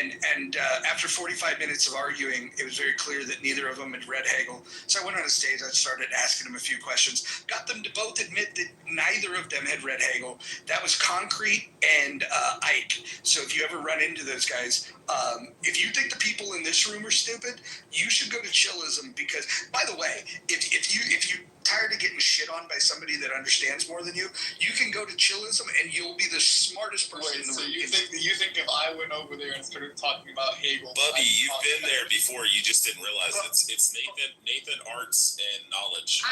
And after 45 minutes of arguing, it was very clear that neither of them had read Hegel. So I went on a stage, I started asking them a few questions, got them to both admit that neither of them had read Hegel. That was Concrete and Ike. So if you ever run into those guys, if you think the people in this room are stupid, you should go to Chillism because, by the way, if you tired of getting shit on by somebody that understands more than you, you can go to chillism and you'll be the smartest person in the So room. you think if I went over there and started talking about Hegel, Bubby, you've been there before. You just didn't realize it's Nathan Arts and Knowledge.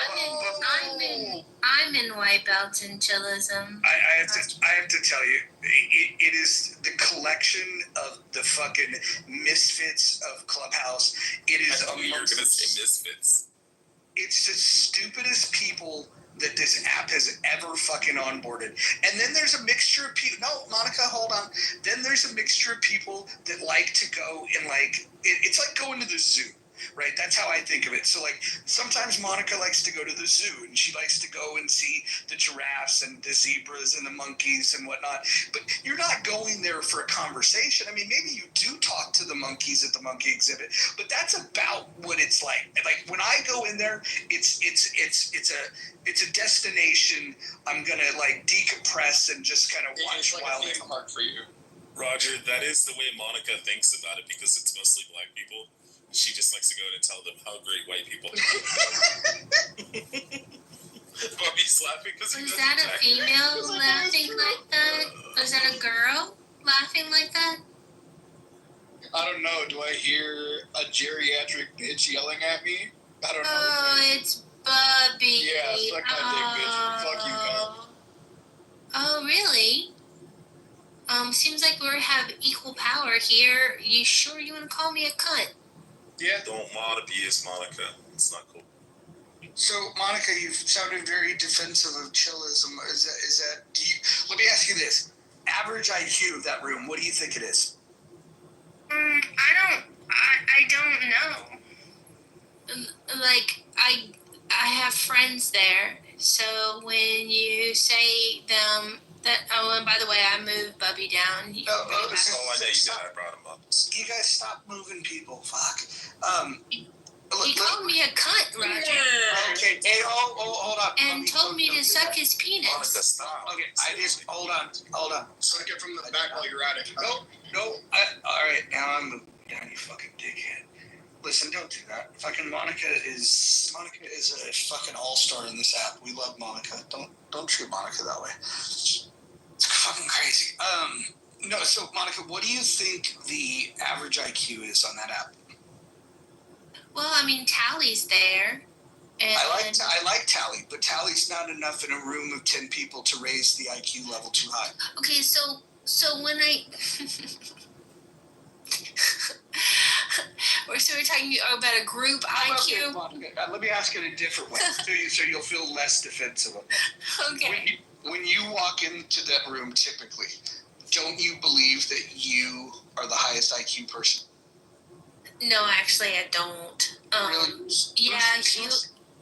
I'm in white belt in chillism. I have to tell you, it is the collection of the fucking misfits of Clubhouse. It is. I thought you were gonna say misfits. It's the stupidest people that this app has ever fucking onboarded. And then there's a mixture of people. No, Monica, hold on. Then there's a mixture of people that like to go and it's like going to the zoo. Right, that's how I think of it. So, sometimes Monica likes to go to the zoo, and she likes to go and see the giraffes and the zebras and the monkeys and whatnot. But you're not going there for a conversation. I mean, maybe you do talk to the monkeys at the monkey exhibit, but that's about what it's like. Like when I go in there, it's a destination. I'm gonna decompress and just kind of watch a theme park for you. Roger, that is the way Monica thinks about it because it's mostly black people. She just likes to go in and tell them how great white people are. Bubby's laughing because Was that a female laughing like that? Was that a girl laughing like that? I don't know. Do I hear a geriatric bitch yelling at me? I don't know. Oh, it's Bubby. Yeah, suck my dick, bitch. Fuck you, cunt. Oh, really? Seems like we have equal power here. You sure you want to call me a cunt? Yeah. Don't mod abuse Monica. It's not cool. So, Monica, you've sounded very defensive of chillism. Let me ask you this. Average IQ of that room, what do you think it is? I don't know. I have friends there, so when you say them that, and by the way, I moved Bubby down. I know you did. I brought him up. You guys stop moving people. Fuck. He called me a cunt, Roger. Okay, hey, hold on. And told me to suck his penis. Monica, stop. Okay, hold on. Suck it from the back while you're at it. No. All right, now I'm moving down, you fucking dickhead. Listen, don't do that. Fucking Monica is a fucking all-star in this app. We love Monica. Don't treat Monica that way. It's fucking crazy. No, so Monica, what do you think the average IQ is on that app? Well, I mean, Tally's there. And I like Tally, but Tally's not enough in a room of 10 people to raise the IQ level too high. Okay, so when I we're talking about a group IQ. Okay, let me ask it a different way, so you'll feel less defensive of it. Okay. When you walk into that room, typically, don't you believe that you are the highest IQ person? No, actually, I don't. Really? Yeah,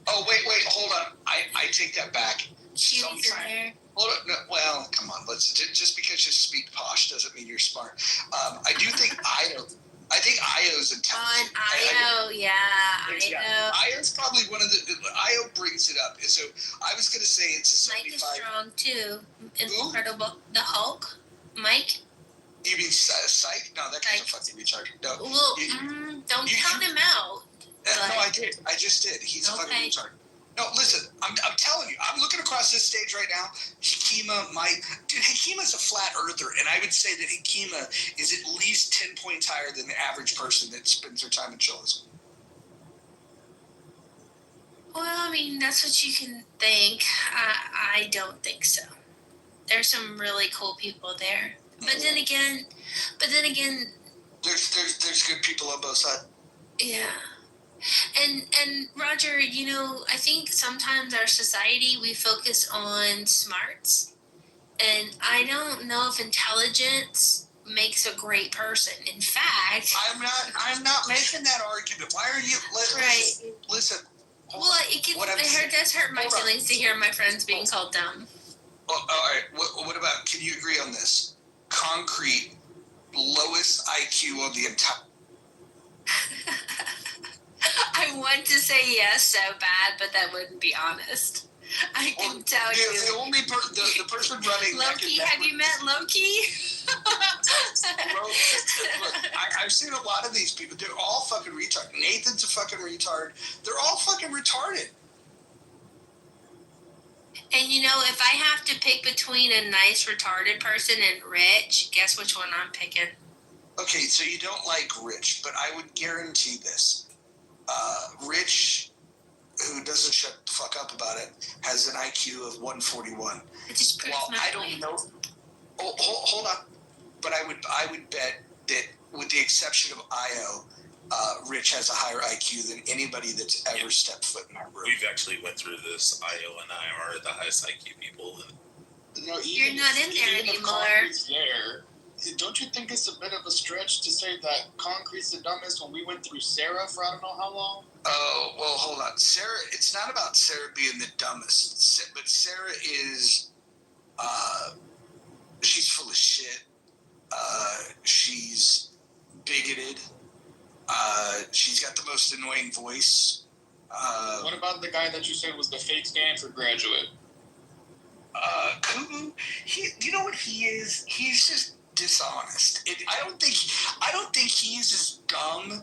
Oh, wait, hold on. I take that back. She was in there. Hold on. No, well, come on. Just because you speak posh doesn't mean you're smart. I do think Io's intelligent. Io, yeah. Io's probably one of the. Io brings it up. So I was going to say it's a 75. Mike is strong too. Incredible. The Hulk, Mike. You mean Psych? No, that guy's a fucking retard. No. Well, don't count him out. No, I did. I just did. He's a fucking retard. No, listen. I'm telling you. I'm looking across this stage right now. Hikima, Mike. Dude, Hikima's a flat earther, and I would say that Hikima is at least 10 points higher than the average person that spends their time in chillism. Well, I mean, that's what you can think. I don't think so. There's some really cool people there. But then again, there's good people on both sides. Yeah. And Roger, I think sometimes our society, we focus on smarts, and I don't know if intelligence makes a great person. In fact, I'm not making that argument. Why are you listen? Well, it does hurt my feelings to hear my friends being called dumb. Well, all right. What about? Can you agree on this? Concrete, lowest IQ on the entire. I want to say yes so bad, but that wouldn't be honest. I can tell you. The only the person running. Loki, have you met Loki? I've seen a lot of these people. They're all fucking retarded. Nathan's a fucking retard. They're all fucking retarded. And if I have to pick between a nice retarded person and Rich, guess which one I'm picking? Okay, so you don't like Rich, but I would guarantee this. Rich, who doesn't shut the fuck up about it, has an IQ of 141. It just proves Well, my I don't point. know. Oh, hold on. But I would bet that, with the exception of Io, Rich has a higher IQ than anybody that's ever stepped foot in our room. We've actually went through this. Io and I are the highest IQ people. No, you're not in there anymore. Don't you think it's a bit of a stretch to say that Concrete's the dumbest when we went through Sarah for I don't know how long? Oh, well, hold on. Sarah, it's not about Sarah being the dumbest, but Sarah is, she's full of shit. She's bigoted. She's got the most annoying voice. What about the guy that you said was the fake Stanford graduate? Kubu, you know what he is? He's just dishonest. I don't think he's as dumb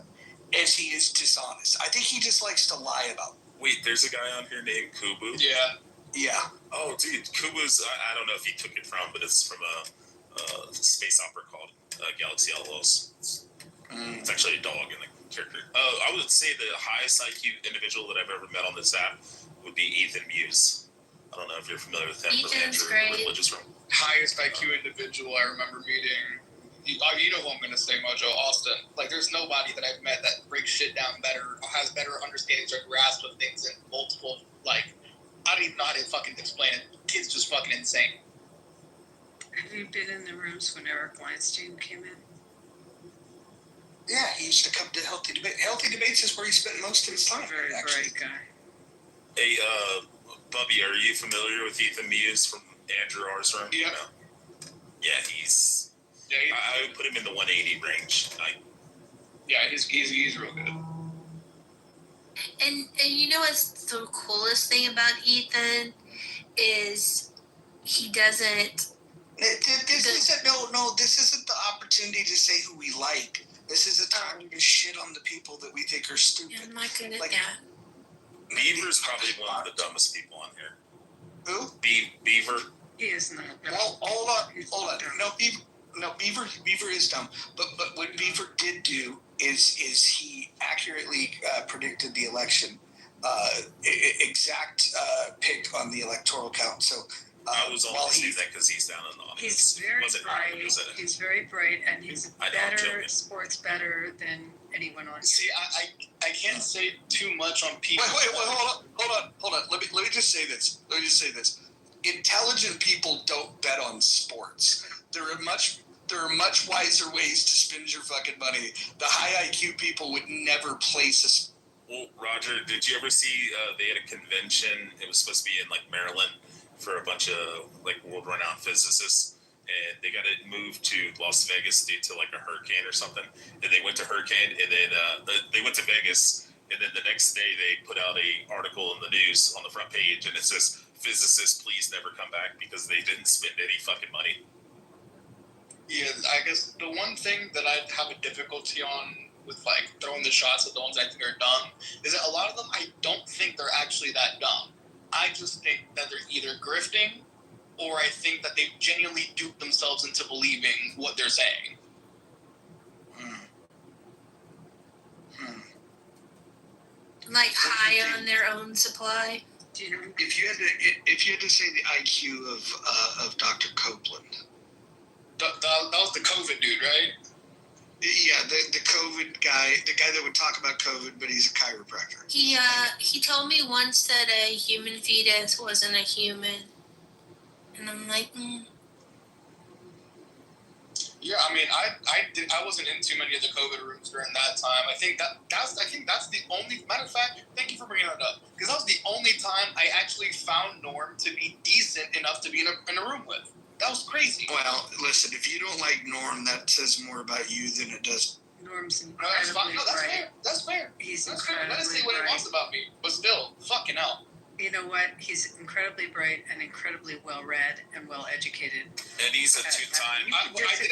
as he is dishonest. I think he just likes to lie about it. Wait, there's a guy on here named Kubu? Yeah. Oh, dude, Kubu's, I don't know if he took it from, but it's from a space opera called Galaxy Outlaws. It's actually a dog in the character. I would say the highest IQ individual that I've ever met on this app would be Ethan Muse. I don't know if you're familiar with him. Ethan's great. Religious room. Highest IQ individual I remember meeting. You know who I'm going to say, Mojo, Austin. Like, there's nobody that I've met that breaks shit down better, has better understandings or grasp of things in multiple, like, I don't even know how to fucking explain it. Kid's just fucking insane. Have you been in the rooms when Eric Weinstein came in? Yeah, he used to come to Healthy Debate. Healthy Debates is where he spent most of his time. Very bright guy. Hey, Bubby, are you familiar with Ethan Muse from Andrew R's room? Yeah. No? Yeah, he's... Yeah, I would put him in the 180 range. He's real good. And you know what's the coolest thing about Ethan is he doesn't... This isn't the opportunity to say who we like. This is a time to shit on the people that we think are stupid. I'm not good at Like, that. Beaver's probably one of the dumbest people on here. Who? Beaver. He is not. Well, hold on. No, Beaver is dumb. But what Beaver did do is he accurately predicted the election, exact pick on the electoral count. So I was only saying that because he's down in the audience. He's very bright. He's very bright, and he's better sports better than anyone on here. See, I can't say too much on people. Wait, hold on. Let me just say this. Intelligent people don't bet on sports. There are much wiser ways to spend your fucking money. The high IQ people would never place a. Well, Roger, did you ever see they had a convention? It was supposed to be in like Maryland for a bunch of like world-renowned physicists, and they got it moved to Las Vegas due to like a hurricane or something. And they went to hurricane, and then they went to Vegas, and then the next day they put out a article in the news on the front page, and it says, "Physicists, please never come back," because they didn't spend any fucking money. Yeah, I guess the one thing that I have a difficulty on with like throwing the shots at the ones I think are dumb is that a lot of them I don't think they're actually that dumb. I just think that they're either grifting or I think that they've genuinely duped themselves into believing what they're saying. Like high on their own supply. If you had to say the IQ of Dr. Copeland, that was the COVID dude, right? Yeah, the COVID guy, the guy that would talk about COVID, but he's a chiropractor. He told me once that a human fetus wasn't a human, and I'm like, Yeah, I mean, I wasn't in too many of the COVID rooms during that time. I think that's the only matter of fact. Thank you for bringing that up, because that was the only time I actually found Norm to be decent enough to be in a room with. That was crazy. Well, listen, if you don't like Norm, that says more about you than it does. Norm's incredibly bright. That's fair. He's that's fair. Let us incredibly say what it bright. wants about me, but still, fucking hell. You know what? He's incredibly bright and incredibly well-read and well-educated. And he's a two-time I didn't say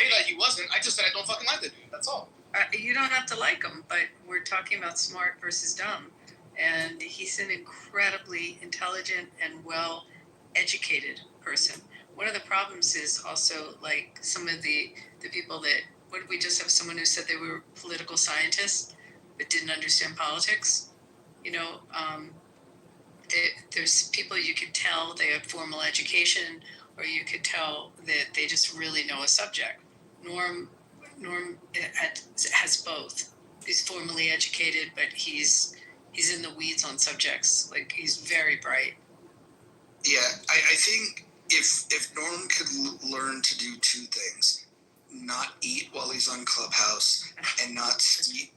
that he wasn't. I just said I don't fucking like the dude. That's all. You don't have to like him, but we're talking about smart versus dumb. and he's an incredibly intelligent and well-educated person. One of the problems is also like some of the people that, what did we just have someone who said they were political scientists but didn't understand politics? You know, there's people you could tell they have formal education, or you could tell that they just really know a subject. Norm has both. He's formally educated, but he's in the weeds on subjects. Like, he's very bright. Yeah, I think if Norm could learn to do two things, not eat while he's on Clubhouse and not speak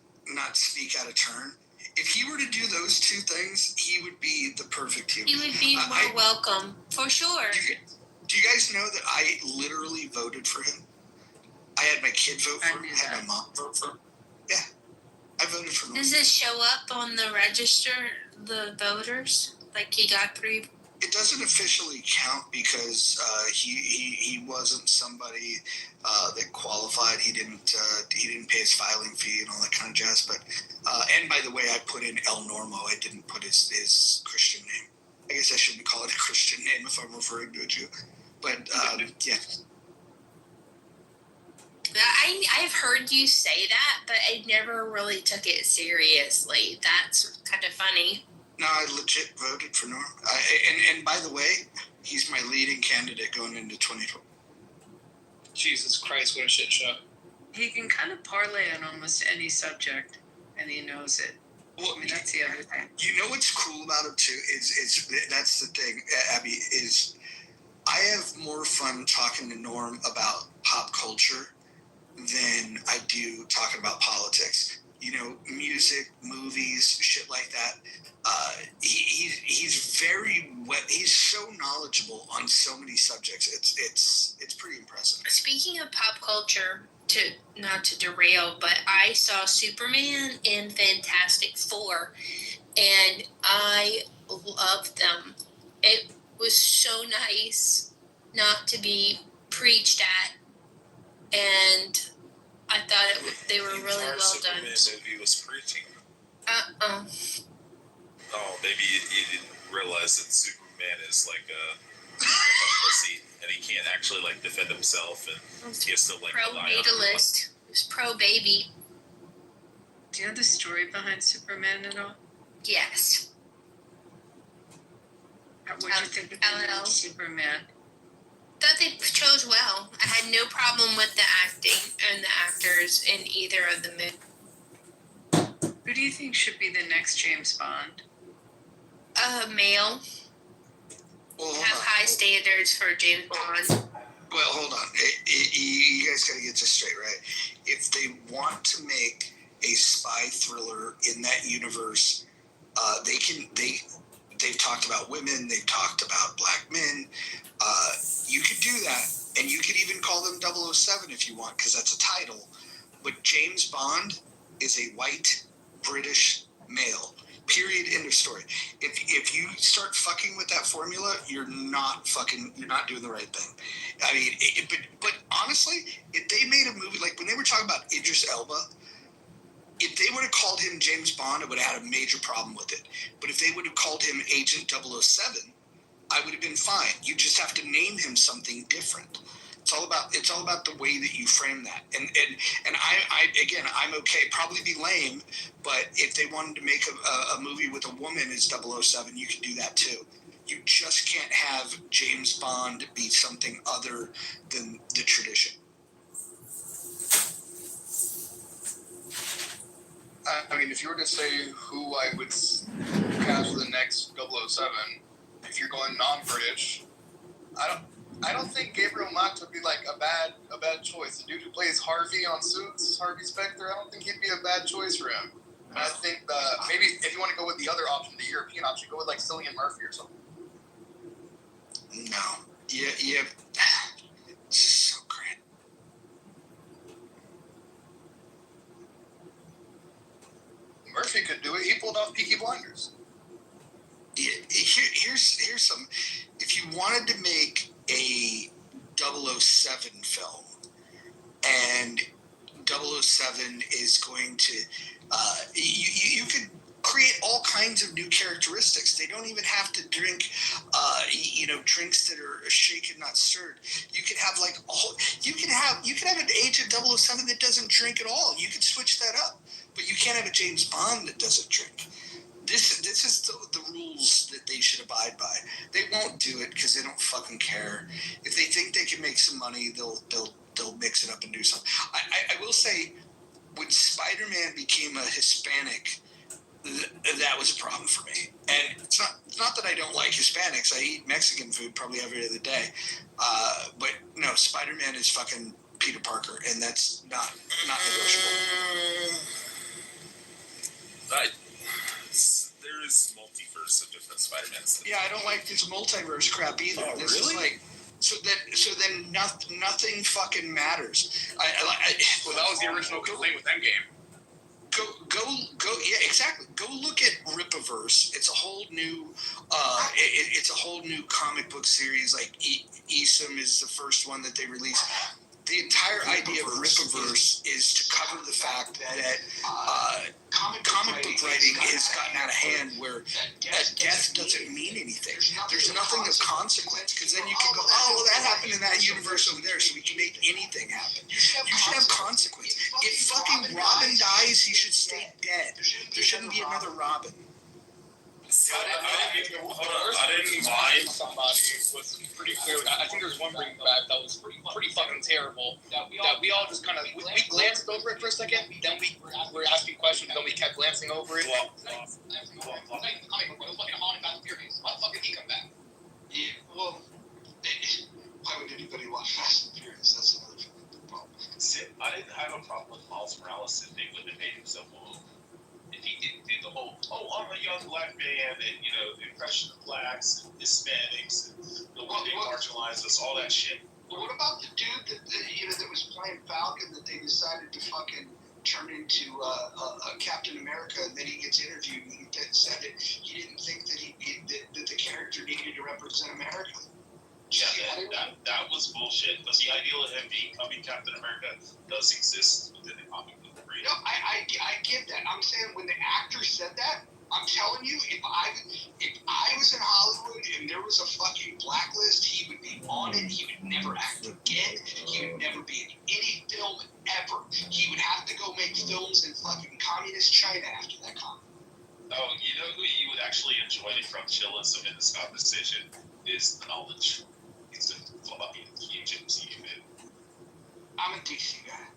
out of turn. If he were to do those two things, he would be the perfect human. He would be more welcome, for sure. Do you guys know that I literally voted for him? I had my kid vote for him. I had my mom vote for him. Yeah, I voted for him. Does it show up on the register, the voters? Like he got 3? It doesn't officially count because he wasn't somebody that qualified. He didn't pay his filing fee and all that kind of jazz. But and by the way, I put in El Normo. I didn't put his Christian name. I guess I shouldn't call it a Christian name if I'm referring to a Jew. But yeah. I've heard you say that, but I never really took it seriously. That's kind of funny. No, I legit voted for Norm. And by the way, he's my leading candidate going into 2020. Jesus Christ, what a shit show. He can kind of parlay on almost any subject, and he knows it. Well, I mean, that's the other thing. You know what's cool about him too is that's the thing, Abby, is I have more fun talking to Norm about pop culture than I do talking about politics. You know, music, movies, shit like that. He's very he's so knowledgeable on so many subjects. It's pretty impressive. Speaking of pop culture, not to derail, but I saw Superman and Fantastic Four, and I loved them. It was so nice not to be preached at, and I thought they were really well Superman done. movie was preaching. Oh, maybe you didn't realize that Superman is like a pussy, and he can't actually like defend himself, and he has to like rely on Pro-natalist. It was pro-baby. Do you know the story behind Superman at all? Yes. What do you think of Superman? Thought they chose well. I had no problem with the acting and the actors in either of the movies. Who do you think should be the next James Bond? Male. Well, have high standards for James Bond. Well, hold on. You guys got to get this straight, right? If they want to make a spy thriller in that universe, they've talked about women, they've talked about black men. You could do that, and you could even call them 007 if you want, because that's a title. But James Bond is a white British male. Period. End of story. If you start fucking with that formula, you're not doing the right thing. I mean, but honestly, if they made a movie like when they were talking about Idris Elba, if they would have called him James Bond, I would have had a major problem with it. But if they would have called him Agent 007, I would have been fine. You just have to name him something different. It's all about the way that you frame that. And I'm okay. Probably be lame, but if they wanted to make a movie with a woman as 007, you can do that too. You just can't have James Bond be something other than the tradition. I mean, if you were to say who I would cast for the next 007, if you're going non-British, I don't think Gabriel Macht would be like a bad choice. The dude who plays Harvey on Suits, Harvey Specter, I don't think he'd be a bad choice for him. And I think maybe if you want to go with the other option, the European option, go with like Cillian Murphy or something. No. Yeah. This is so great. Murphy could do it. He pulled off Peaky Blinders. Yeah, here's some. If you wanted to make a 007 film, and 007 is going to, you could create all kinds of new characteristics. They don't even have to drink, drinks that are shaken, not stirred. You could have like you could have an Agent 007 that doesn't drink at all. You could switch that up, but you can't have a James Bond that doesn't drink. This is the rules that they should abide by. They won't do it because they don't fucking care. If they think they can make some money, they'll mix it up and do something. I will say, when Spider-Man became a Hispanic, that was a problem for me. And it's not that I don't like Hispanics. I eat Mexican food probably every other day. But no, Spider-Man is fucking Peter Parker, and that's not negotiable. There is multiverse of different Spider-Mans. Yeah, I don't like this multiverse crap either. Oh, this really? is like so then nothing fucking matters. Well, that was the original complaint with Endgame. Go yeah, exactly. Go look at Rippaverse. It's a whole new it's a whole new comic book series. Like Esom is the first one that they released. The entire idea of Rippaverse is to cover the fact that comic book writing has gotten out of hand, where death doesn't mean anything. There's nothing of consequence, because then you can go, oh, well, that happened in that universe over there, so we can make anything happen. You should have consequence. If fucking Robin dies, he should stay dead. There shouldn't be another Robin. I didn't mind. Somebody was pretty clear. I think there's one bringing back that was pretty fucking terrible. That we all just kind of we glanced over it for a second. Then we were asking questions. Then we kept glancing over it. Why fucking he come back? Yeah, well, why would anybody watch Fast and Furious? That's another problem. See, I didn't have a problem with Miles Morales if they wouldn't have made him so old. If he didn't do the whole, I'm a young black man, and the oppression of blacks and Hispanics, and the way they marginalize us, all that shit. Well, what about the dude that was playing Falcon that they decided to fucking turn into a Captain America, and then he gets interviewed and he said that he didn't think that the character needed to represent America. Yeah, that was bullshit. Because the idea of him becoming Captain America does exist within the comic book. No, I get that. I'm saying when the actor said that, I'm telling you, if I was in Hollywood and there was a fucking blacklist, he would be on it. He would never act again. He would never be in any film ever. He would have to go make films in fucking communist China after that comic. Oh, you know who you would actually enjoy from chillism in this conversation is Knowledge. He's a fucking huge MCU fan. I'm a DC guy.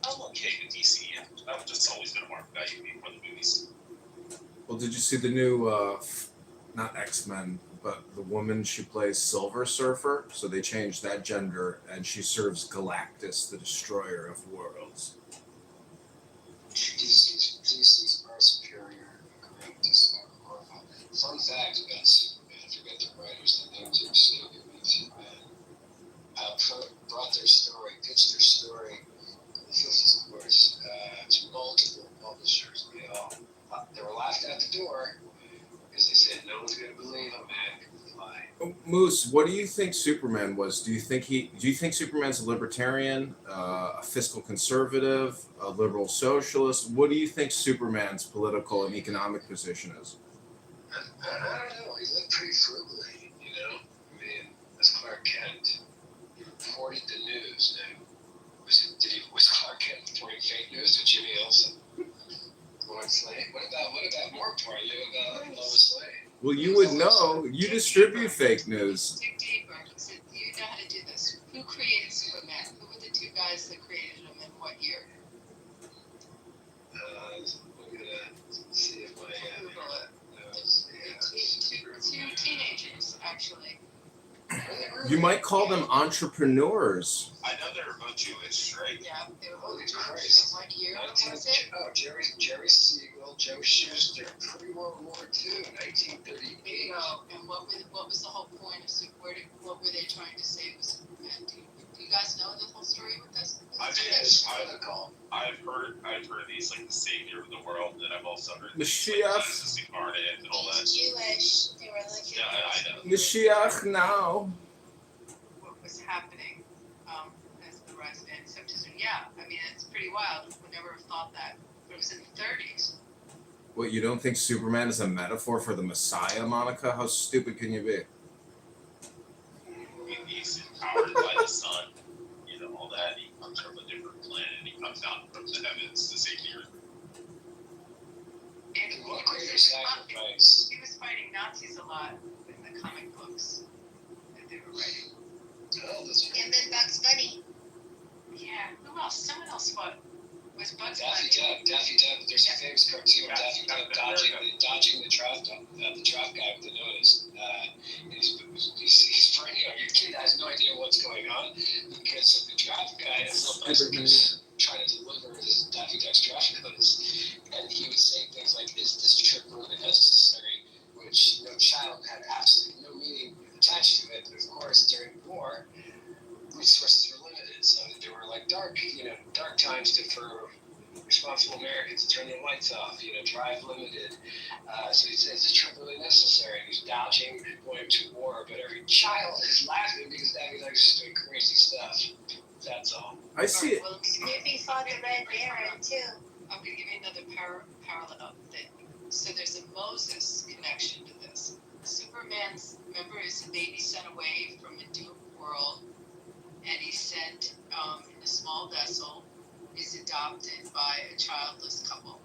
I'm okay with DC. I've just always been a Marvel guy for the movies. Well, did you see the new, not X-Men, but the woman she plays Silver Surfer? So they changed that gender, and she serves Galactus, the destroyer of worlds. DC's are superior. Galactus are horrible. Fun fact about Superman, forget the writers, the names are so good about Superman. Brought their story, pitched their story, the 50s, of course, to multiple publishers. They were laughed out the door because they said no one's going to believe a man can fly. Moose, what do you think Superman was? Do you think Superman's a libertarian, a fiscal conservative, a liberal socialist? What do you think Superman's political and economic position is? I don't know. He lived pretty frugally, I mean, as Clark Kent, he reported the news. Now, was Clark Kent reporting fake news to Jimmy Olsen? Lois Lane? What about more importantly, about Lois Lane? Well, you would know. You distribute fake news. Dig deeper. So you know how to do this. Who created Superman? Who were the two guys that created him in what year? We're gonna see if my Google it. Two teenagers, actually. You might call them entrepreneurs. I know they were both Jewish, right? Yeah, they were Holy both Christ. What year was it? Oh, Jerry Siegel, Joe Shuster, pre-World War II, 1938. No, and what was the whole point of what were they trying to say with Superman? Do you guys know the whole story with this? I've heard he's like the savior of the world, and I've also heard Mashiach. Jesus incarnate and all that. Jewish. They were like. Yeah, I know. Mashiach now. What was happening as the rise of anti-Semitism? Yeah, I mean it's pretty wild. Would never have thought that It was in the 30s. What, you don't think Superman is a metaphor for the Messiah, Monica? How stupid can you be? He's empowered by the sun, all that. He comes from a different planet and he comes down from the heavens to save the earth. And What greater sacrifice? he was fighting Nazis a lot in the comic books that they were writing. Oh, that's right. And then Bugs Bunny. Yeah, who else? Someone else fought. Was Bugs Daffy Bunny? Duck. There's a famous cartoon of Daffy Duck dodging the draft guy with the nose. And he's your kid has no idea what's going on because the draft guy is trying to deliver his Daffy Duck's draft notice, and he would say things like, "Is this trip really necessary?" Which no child had absolutely no meaning attached to it. But of course, during the war, resources were limited, so there were like dark times for responsible Americans to turn their lights off, drive limited. So he says, "Is this trip really necessary?" And he's dodging going to war, but every child is laughing because Daffy Duck's just doing crazy stuff. That's all. I see it. Well, Snoopy fought the Red Baron too. I'm going to give you another parallel thing. So there's a Moses connection to this. Superman's, remember, is a baby sent away from a doomed world, and he's sent in a small vessel, is adopted by a childless couple.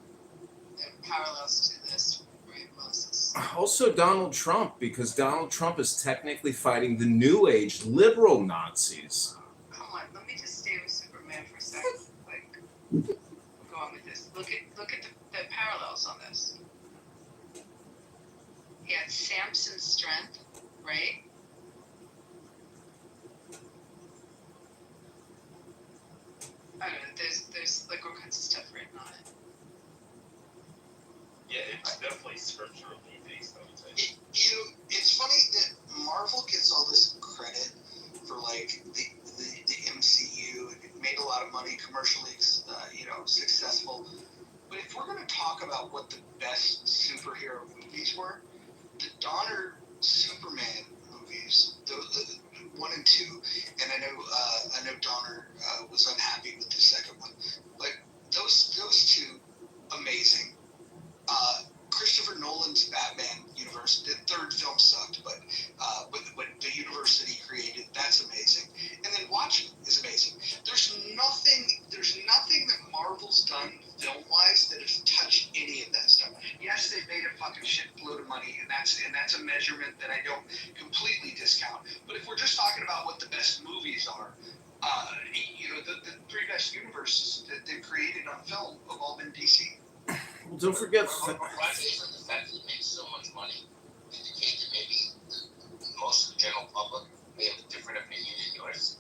There are parallels to this, right, Moses? Also Donald Trump, because Donald Trump is technically fighting the New Age liberal Nazis. Come on, let me just stay with Superman for a second. Go on with this. Look at the parallels on this. He had Samson's strength, right? I don't know. There's like all kinds of stuff written on it. Yeah, it's definitely scripturally based, I would say. It's funny that Marvel gets all this credit for like the MCU. It made a lot of money, commercially, successful. But if we're going to talk about what the best superhero movies were, the Donner Superman movies, the 1 and 2, and I know Donner was unhappy with the second one, but those two, amazing. Christopher Nolan's Batman universe, the third film sucked, but what the universe that he created, that's amazing. And then Watchmen is amazing. There's nothing that Marvel's done film-wise that has touched any of that stuff. Yes, they made a fucking shitload of money, and that's a measurement that I don't completely discount. But if we're just talking about what the best movies are, the three best universes that they've created on film have all been DC. Well, don't forget. My favorite is that he makes so much money indicate that maybe most of the general public may have a different opinion than yours.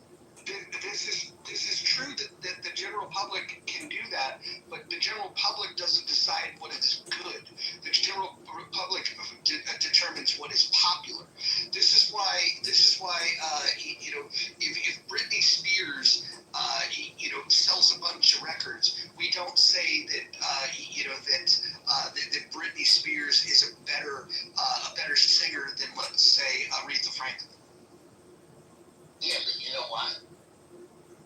This is true that the general public can do that, but the general public doesn't decide what is good. The general public determines what is popular. This is why if Britney Spears sells a bunch of records, we don't say that Britney Spears is a better singer than, let's say, Aretha Franklin. Yeah, but you know what?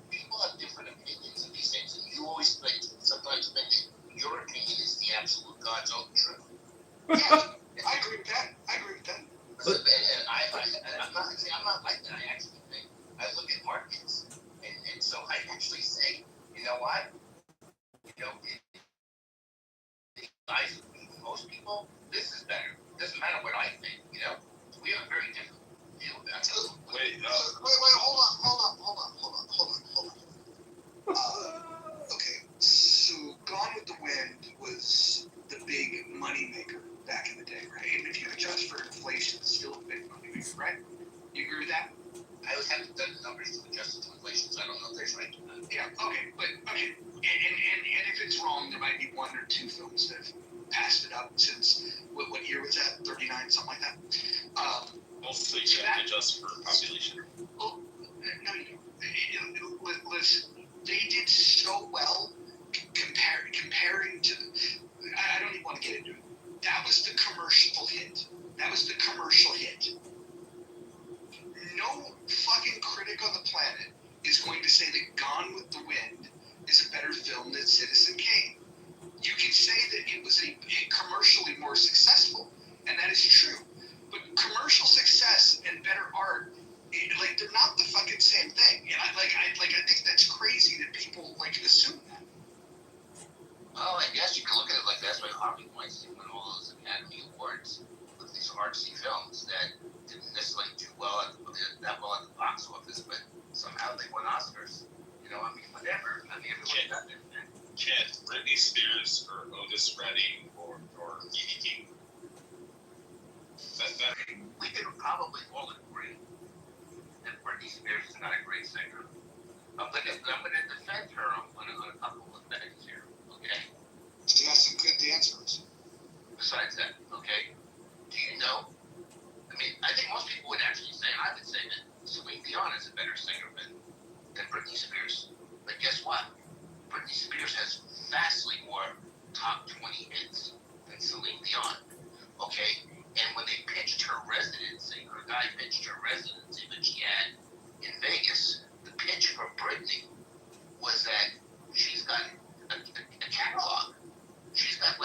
People have different opinions of these things, and you always sometimes think that your opinion is the absolute God's own truth. Yeah, I agree with that. And I'm not like that. I actually think I look at markets, and so I actually say, you know what? Most people, this is better. Doesn't matter what I think. We have a very different deal with that. Wait, hold on. Okay, so Gone with the Wind was the big money maker back in the day, right? And if you adjust for inflation, it's still a big money maker, right? You agree with that? I always have to do the numbers to adjust to inflation, so I don't know if there's right. Yeah, okay, and if it's wrong, there might be one or two films that have passed it up since, what year was that? 39, something like that? Mostly you have to adjust for population. Oh, no, you don't. Listen, they did so well comparing to, I don't even want to get into it. That was the commercial hit. No fucking critic on the planet is going to say that Gone with the Wind is a better film than Citizen Kane. You fucking same thing. And I think that's crazy that people like assume that. Well, I guess you can look at it like that's why Harvey Weinstein won all those Academy Awards with these artsy films that didn't necessarily do that well at the box office, but somehow they won Oscars. You know, I mean, whatever. I mean, everyone's got their thing. Can't Britney Spears or Otis Redding or E.B. King? We can probably all agree that Britney Spears is not a great singer. I'm gonna defend her on a couple of things here, okay? She has some good dancers. Besides that, okay? Do you know? I mean, I think most people would actually say, and I would say that Celine Dion is a better singer than Britney Spears. But guess what? Britney Spears has vastly more top 20 hits than Celine Dion, okay? And when they pitched her residency, her guy pitched her residency that she had in Vegas, the pitch for Britney was that she's got a catalog. She had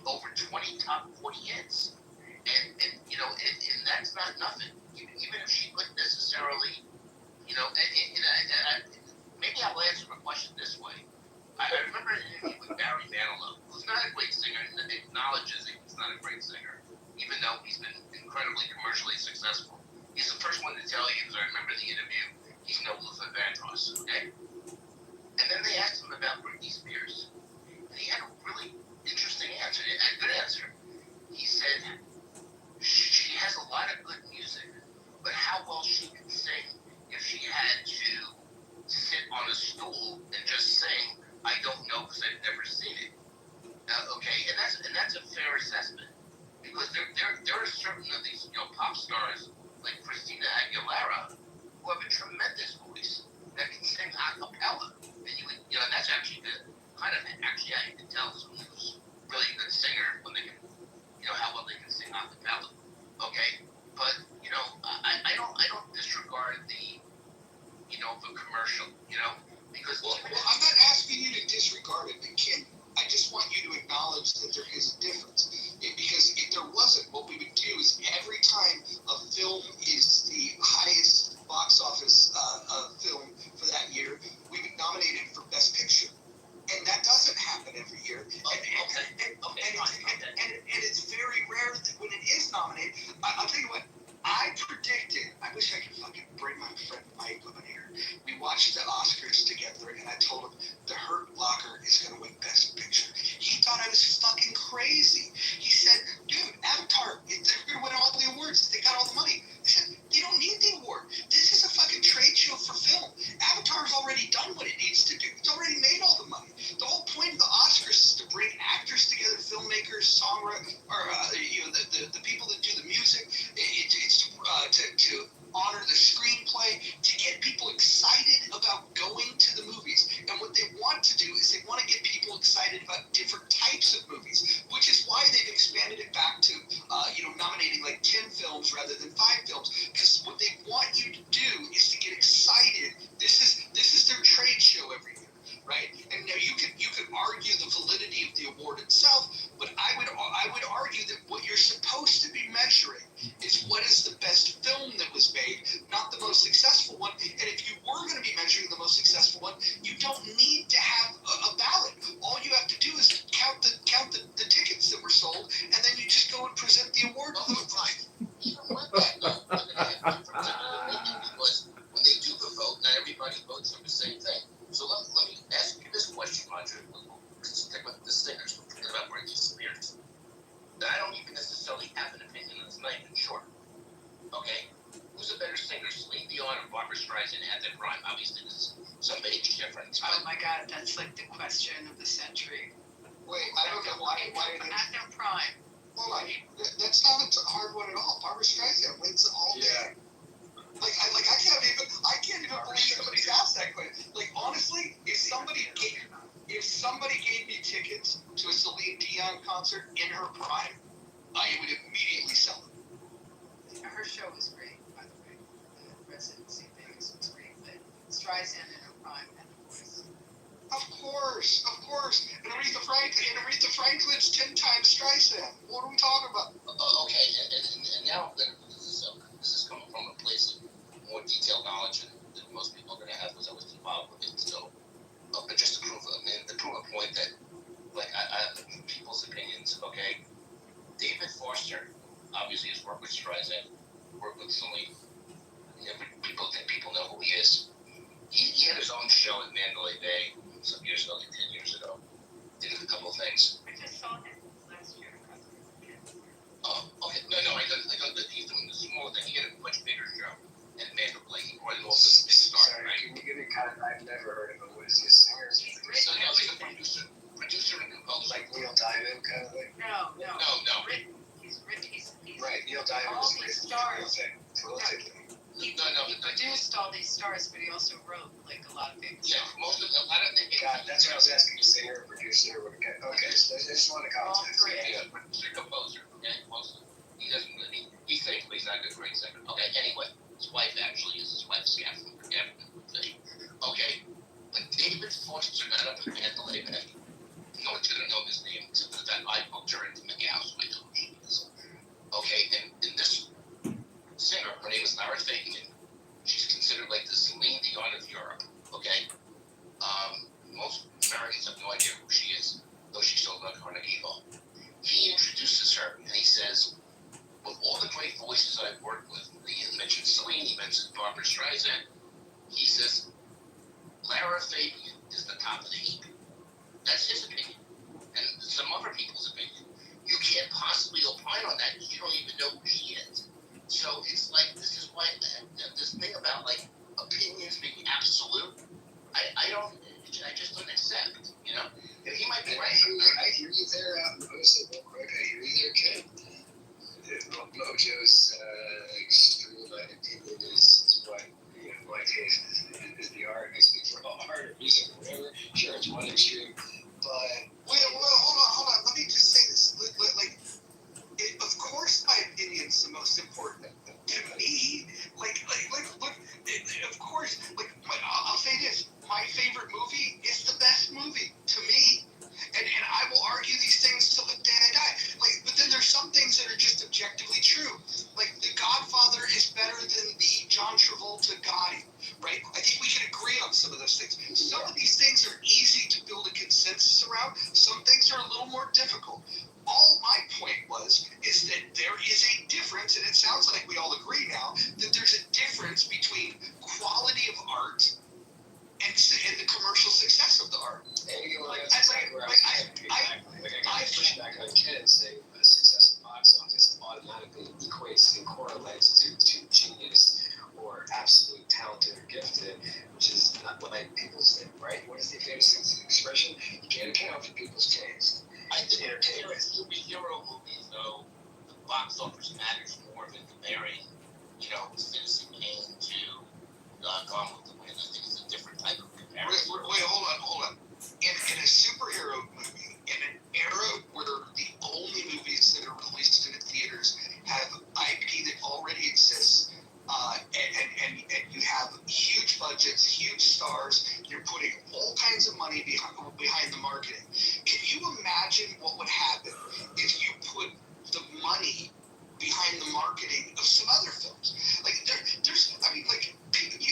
over 20 top 40 hits. And you know, and that's not nothing. Even if she couldn't necessarily, you know, maybe I'll answer the question this way. I remember an interview with Barry Manilow, who's not a great singer, and acknowledges he's not a great singer, even though he's been incredibly commercially successful. He's the first one to tell you, because I remember the interview, he's no Luther Vandross, okay? And then they asked him about Britney Spears. And he had a really interesting answer, a good answer. He said, she has a lot of good music, but how well she can sing if she had to sit on a stool and just sing, I don't know because I've never seen it. Okay, and that's a fair assessment. Because there are certain of these, you know, pop stars like Christina Aguilera who have a tremendous voice that can sing a cappella. And you know, that's actually the kind of actually how you can tell someone who's really a good singer when they can, you know, how well they can sing a cappella. Okay, but you know, I don't disregard the, you know, the commercial, you know, because well, I'm not asking you to disregard it, but Kim, I just want you to acknowledge that there is a difference. Because if there wasn't, what we would do is every time a film is the highest box office film for that year, we would nominate it for Best Picture. And that doesn't happen every year. And it's very rare that when it is nominated, I'll tell you what, I predicted, I wish I could fucking bring my friend Mike on here. We watched the Oscars together, and I told him The Hurt Locker is going to win Best Picture. He thought I was fucking crazy. He said, dude, Avatar, they're going to win all the awards. They got all the money. I said, they don't need the award. This is a fucking trade show for film. Avatar's already done what it needs to do. It's already made all the money. The whole point of the Oscars is to bring actors together, filmmakers, songwriters, or you know, the people that do the music. It's to honor the screenplay, to get people excited about going to the movies. And what they want to do is they want to get people excited about different types of movies, which is why they've expanded it back to, you know, nominating like 10 films rather than 5 films. Because what they want you to do is to get excited. This is their trade show every year, right? And now you could argue the validity of the award itself, but I would argue that what you're supposed to be measuring is what is the best film that was made, not the most successful one. And if you were going to be measuring the most successful one, you don't need to have a ballot. All you have to do is count the tickets that were sold, and then you just go and present the award. Oh, fine. Because when they do the vote, not everybody votes for the same thing. So let me ask you this question, Roger. Let's stick with the singers. We're talking about Britney Spears. I don't even necessarily have an opinion on this, not even sure. Okay? Who's a better singer, Celine Dion or Barbara Streisand at their prime? Obviously, there's some age difference. Oh my God, that's like the question of the century. Wait, I don't know why at their prime. Hold on, that's not a hard one at all. Barbara Streisand wins all day. Like I can't even believe somebody's asked that question. Like honestly, if somebody gave me tickets to a Celine Dion concert in her prime, I would immediately sell them. Her show was great, by the way. The residency Vegas was great, but Streisand in her prime had the voice. Of course. And Aretha Franklin's 10 times Streisand. What are we talking about? Okay, and now that this is coming from a place of more detailed knowledge that most people are going to have because I was involved with it. So, but just to prove a point that, like, people's opinions, okay? David Foster, obviously, has worked with Streisand, worked with Celine. People think people know who he is. He had his own show in Mandalay Bay some years ago, like 10 years ago. Did a couple things. I just saw him last year. Oh, okay. No, I know that he's doing the small thing. He had a much bigger show in Mandalay. He brought in all this big stars, Sorry, right? can you give me kind of, I've never heard of him. What is he, a singer? He's a producer and composer. Like Neil Diamond kind of thing? No. He's written. He's right, Neil Diamond all was these written stars. prolifically. He produced all these stars, but he also wrote like a lot of famous songs. Most of them. I don't think. God, that's what I was asking. A singer, producer. Okay, so I just want to context. Yeah, producer, composer. Okay, most of them. He doesn't really. He thankfully he's not a great singer. Okay, anyway, his wife actually is his wife's Catherine. Okay, but David Foster got up in Mandalay Bay. No one's gonna know his name except for that I booked her into Macau, so I know who she is. Okay, and this singer, her name is Lara Fabian. She's considered like the Celine Dion of Europe. Okay, most Americans have no idea who she is, though she's still at Carnegie Hall. He introduces her and he says, with all the great voices I've worked with, he mentioned Celine, he mentioned Barbara Streisand. He says, Lara Fabian is the top of the heap. That's his opinion, and some other people's opinion. You can't possibly opine on that because you don't even know who she is. So it's like, this is why this thing about like opinions being absolute, I just don't accept, you know? And he might be right. I hear you there. I'm going to say real quick, I hear you there, Ken. Mojo's extreme opinion is what, my taste is the art. I speak for art or music or whatever. Sure, it's one extreme, but... Wait, hold on. Let me just say this. Of course my opinion's the most important to me. Look, of course, I'll say this. My favorite movie is the best movie to me. And I will argue these things till the day I die. But then there's some things that are just objectively true. Like, The Godfather is better than the John Travolta Gotti, right? I think we can agree on some of those things. Some of these things are easy to build a consensus around. Some things are a little more difficult. All my point is that there is a difference, and it sounds like we all agree now, that there's a difference between quality of art and the commercial success of the art. I push back on Ken saying a success in box office automatically equates and correlates to genius or absolute talented or gifted, which is not what people say, right? What is the famous expression? You can't account for people's taste. I think superhero movies, though, the box office matters more than comparing, Citizen Kane to Gone with the Wind. I think it's a different type of comparison. Wait, hold on. In a superhero movie, in an era where the only movies that are released in the theaters have IP that already exists, and you have huge budgets, huge stars, you're putting all kinds of money behind the marketing. Can you imagine what would happen if you put the money behind the marketing of some other films?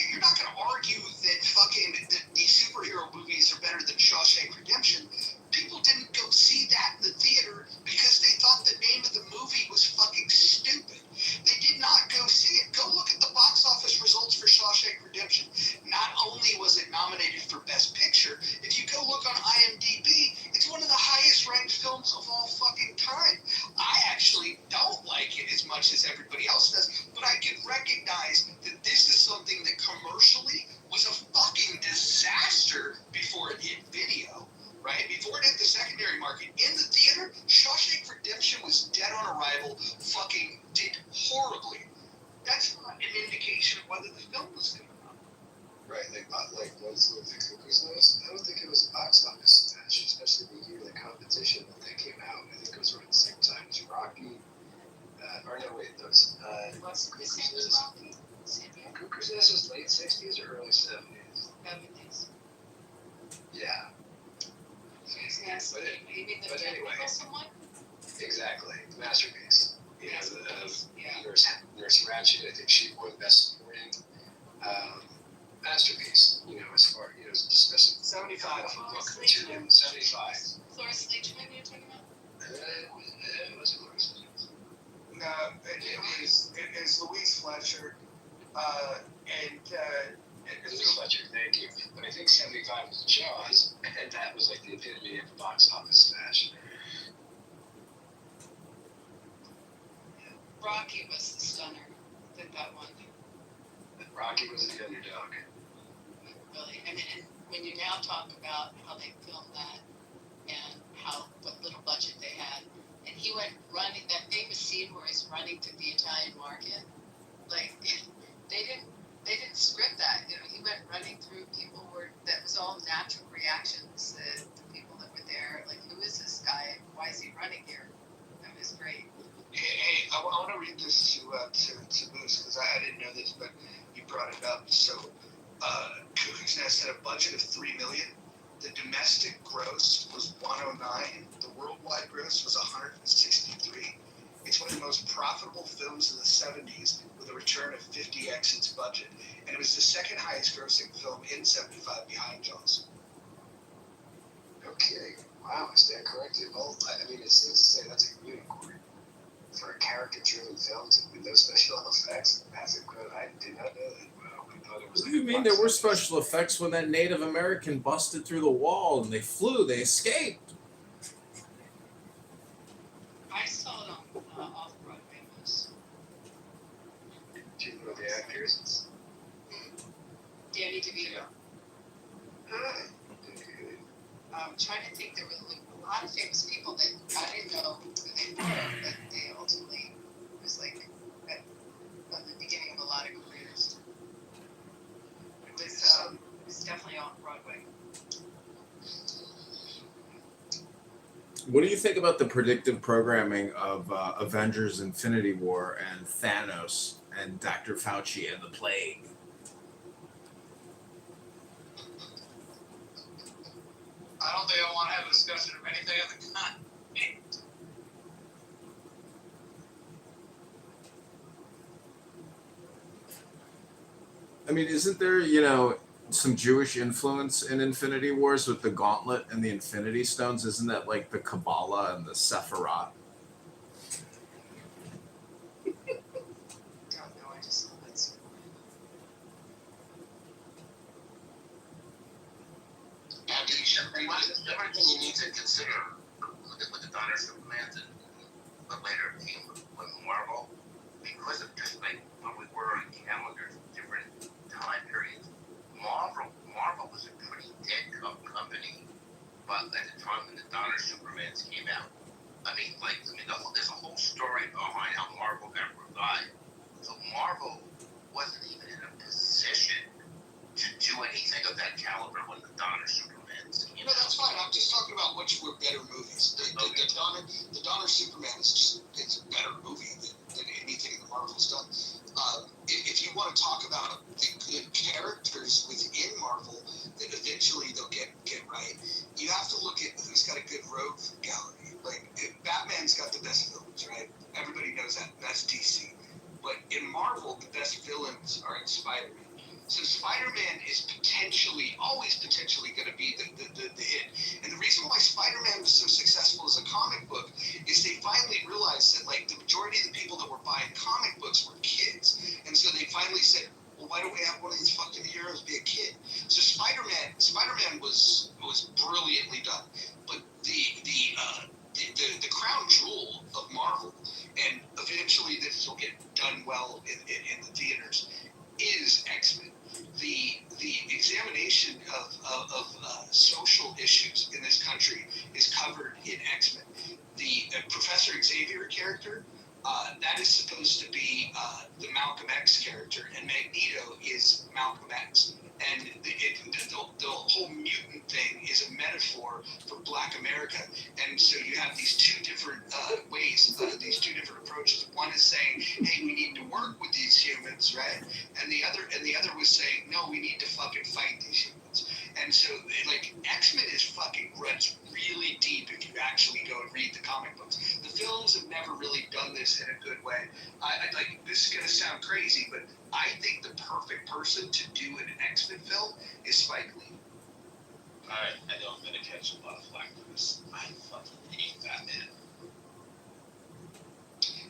You're not going to argue that these superhero movies are better than Shawshank Redemption. People didn't go see that in the theater because they thought the name of the movie was fucking stupid. They did not go see it. Go look at the box office results for Shawshank Redemption. Not only was it nominated for Best Picture, if you go look on IMDb, it's one of the highest ranked films of all fucking time. I actually don't like it as much as everybody else does, but I can recognize that this is something that commercially was a fucking disaster before it hit video. Right? Before it hit the secondary market, in the theater, Shawshank Redemption was dead on arrival, fucking did horribly. That's not an indication of whether the film was good or not. Right, like what's the Cuckoo's Nest? I don't think it was a box office smash, especially the year the competition that they came out. I think it was around the same time as Rocky. Cuckoo's Nest was late 60s or early 70s? 70s. Yeah. But anyway, exactly, the masterpiece. Nurse Ratched, I think she won Best Supporting. 75. Look, 75. Cloris Leachman you're talking about? It was Cloris Leachman. No, it was Louise Fletcher, and Louise Fletcher, thank you. But I think 75 was Jaws, and that was like the epitome of a box office smash. Rocky was the stunner. I think that one. Rocky was the underdog. Really, I mean, and when you now talk about how they filmed that and what little budget they had, and he went running that famous scene where he's running to the Italian market, like they didn't script that. You know, he went running through people that was all natural reactions to people that were there. Like, who is this guy? Why is he running here? That was great. Hey, I want to read this to Moose because I didn't know this, but you brought it up. So, Cuckoo's Nest had a budget of $3 million. The domestic gross was 109. The worldwide gross was 163. It's one of the most profitable films of the 70s with a return of 50x its budget, and it was the second highest grossing film in 75 behind Jaws. No kidding. Wow, is that corrected? Well, I mean, it seems to say that's a unicorn. For a character-driven film with no special effects, massive growth. I did not know that. Wow, I thought it was. What do you mean there were special effects when that Native American busted through the wall and they they escaped? I saw it on Off-Broadway. Do you know the actors? Danny DeVito. I'm trying to think. There were a lot of famous people that I didn't know who they were, but they ultimately was like at the beginning of a lot of careers. It was definitely off Broadway. What do you think about the predictive programming of Avengers: Infinity War and Thanos and Dr. Fauci and the Plague? I don't think I want to have a discussion of anything of the kind. I mean, isn't there, some Jewish influence in Infinity Wars with the Gauntlet and the Infinity Stones? Isn't that like the Kabbalah and the Sephiroth? Don't know. I just love it. Everything you need to consider with the Donner Supermans and what later came with Marvel, because of just like where we were on calendars, different time periods. Marvel was a pretty dead company, but at the time when the Donner Supermans came out, there's a whole story behind how Marvel got revived. So Marvel wasn't even in a position to do anything of that caliber when the Donner Supermans came out. No, that's fine. I'm just talking about which were better movies. The Donner Superman it's a better movie than anything the Marvel's done. If you want to talk about the good characters within Marvel that eventually they'll get right, you have to look at who's got a good rogue gallery. Like, Batman's got the best villains, right? Everybody knows that. That's DC. But in Marvel, the best villains are in Spider-Man. So Spider-Man is always potentially going to be the hit. And the reason why Spider-Man was so successful as a comic book is they finally realized that, like, the majority of the people that were buying comic books were kids. And so they finally said, well, why don't we have one of these fucking heroes be a kid? So Spider-Man was brilliantly done. But the crown jewel of Marvel, and eventually this will get done well in the theaters, is X-Men. The examination of social issues in this country is covered in X-Men. The Professor Xavier character, that is supposed to be the Malcolm X character, and Magneto is Malcolm X. And the whole mutant thing is a metaphor for Black America. And so you have these two different ways, these two different approaches. One is saying, hey, we need to work with these humans, right? And the other was saying, no, we need to fucking fight these humans. And so, like, X-Men runs really deep if you actually go and read the comic books. The films have never really done this in a good way. This is going to sound crazy, but I think the perfect person to do an X-Men film is Spike Lee. I know I'm gonna catch a lot of flack for this. I fucking hate Batman.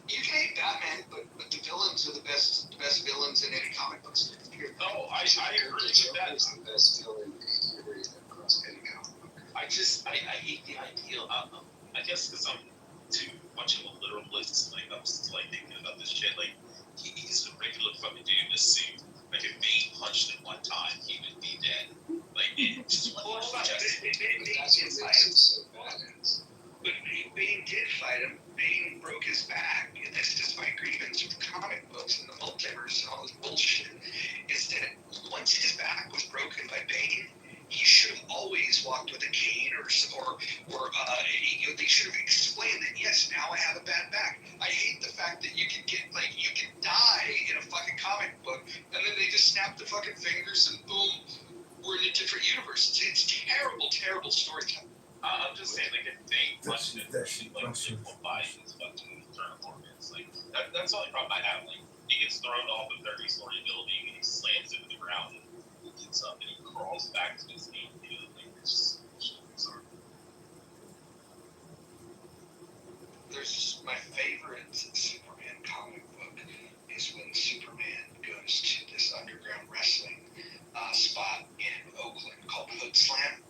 You can hate Batman, but the villains are the best villains in any comic books. No, I agree with that. Is the best villain period across any comic book. I hate the idea of I guess because I'm too much of a literalist. Like I'm just like thinking about this shit. Like he's a regular fucking dude in a suit. Like if Bane punched him one time, he would be dead. Like it just one punch. Bane did fight him. So badass. But Bane did fight him. Bane broke his back. And that's just my grievance with comic books and the multiverse and all this bullshit. Is that once his back was broken by Bane, he should have always walked with a cane or they should have explained that, yes, now I have a bad back. I hate the fact that you can die in a fucking comic book and then they just snap the fucking fingers and boom, we're in a different universe. It's terrible storytelling. I'm just saying, like, if they punched it, like, people buy his fucking internal organs. Like, that's the only problem I have. Like, he gets thrown off a 30-story building and he slams into the ground and he gets up and he crawls back to his feet. You know, like, it's just bizarre. There's my favorite Superman comic book is when Superman goes to this underground wrestling spot in Oakland called Hood Slam.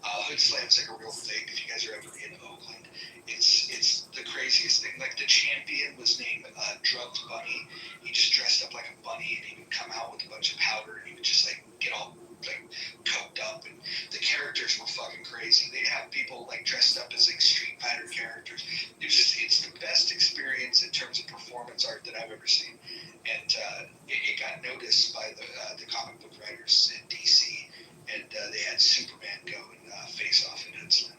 Hood Slam's like a real thing. If you guys are ever in Oakland, it's the craziest thing. Like the champion was named Drugged Bunny. He just dressed up like a bunny and he would come out with a bunch of powder and he would just like get all like coked up, and the characters were fucking crazy. They'd have people like dressed up as like Street Fighter characters. It's the best experience in terms of performance art that I've ever seen, and it got noticed by the comic book writers in DC, and they had Superman go and face off in Hood Slam.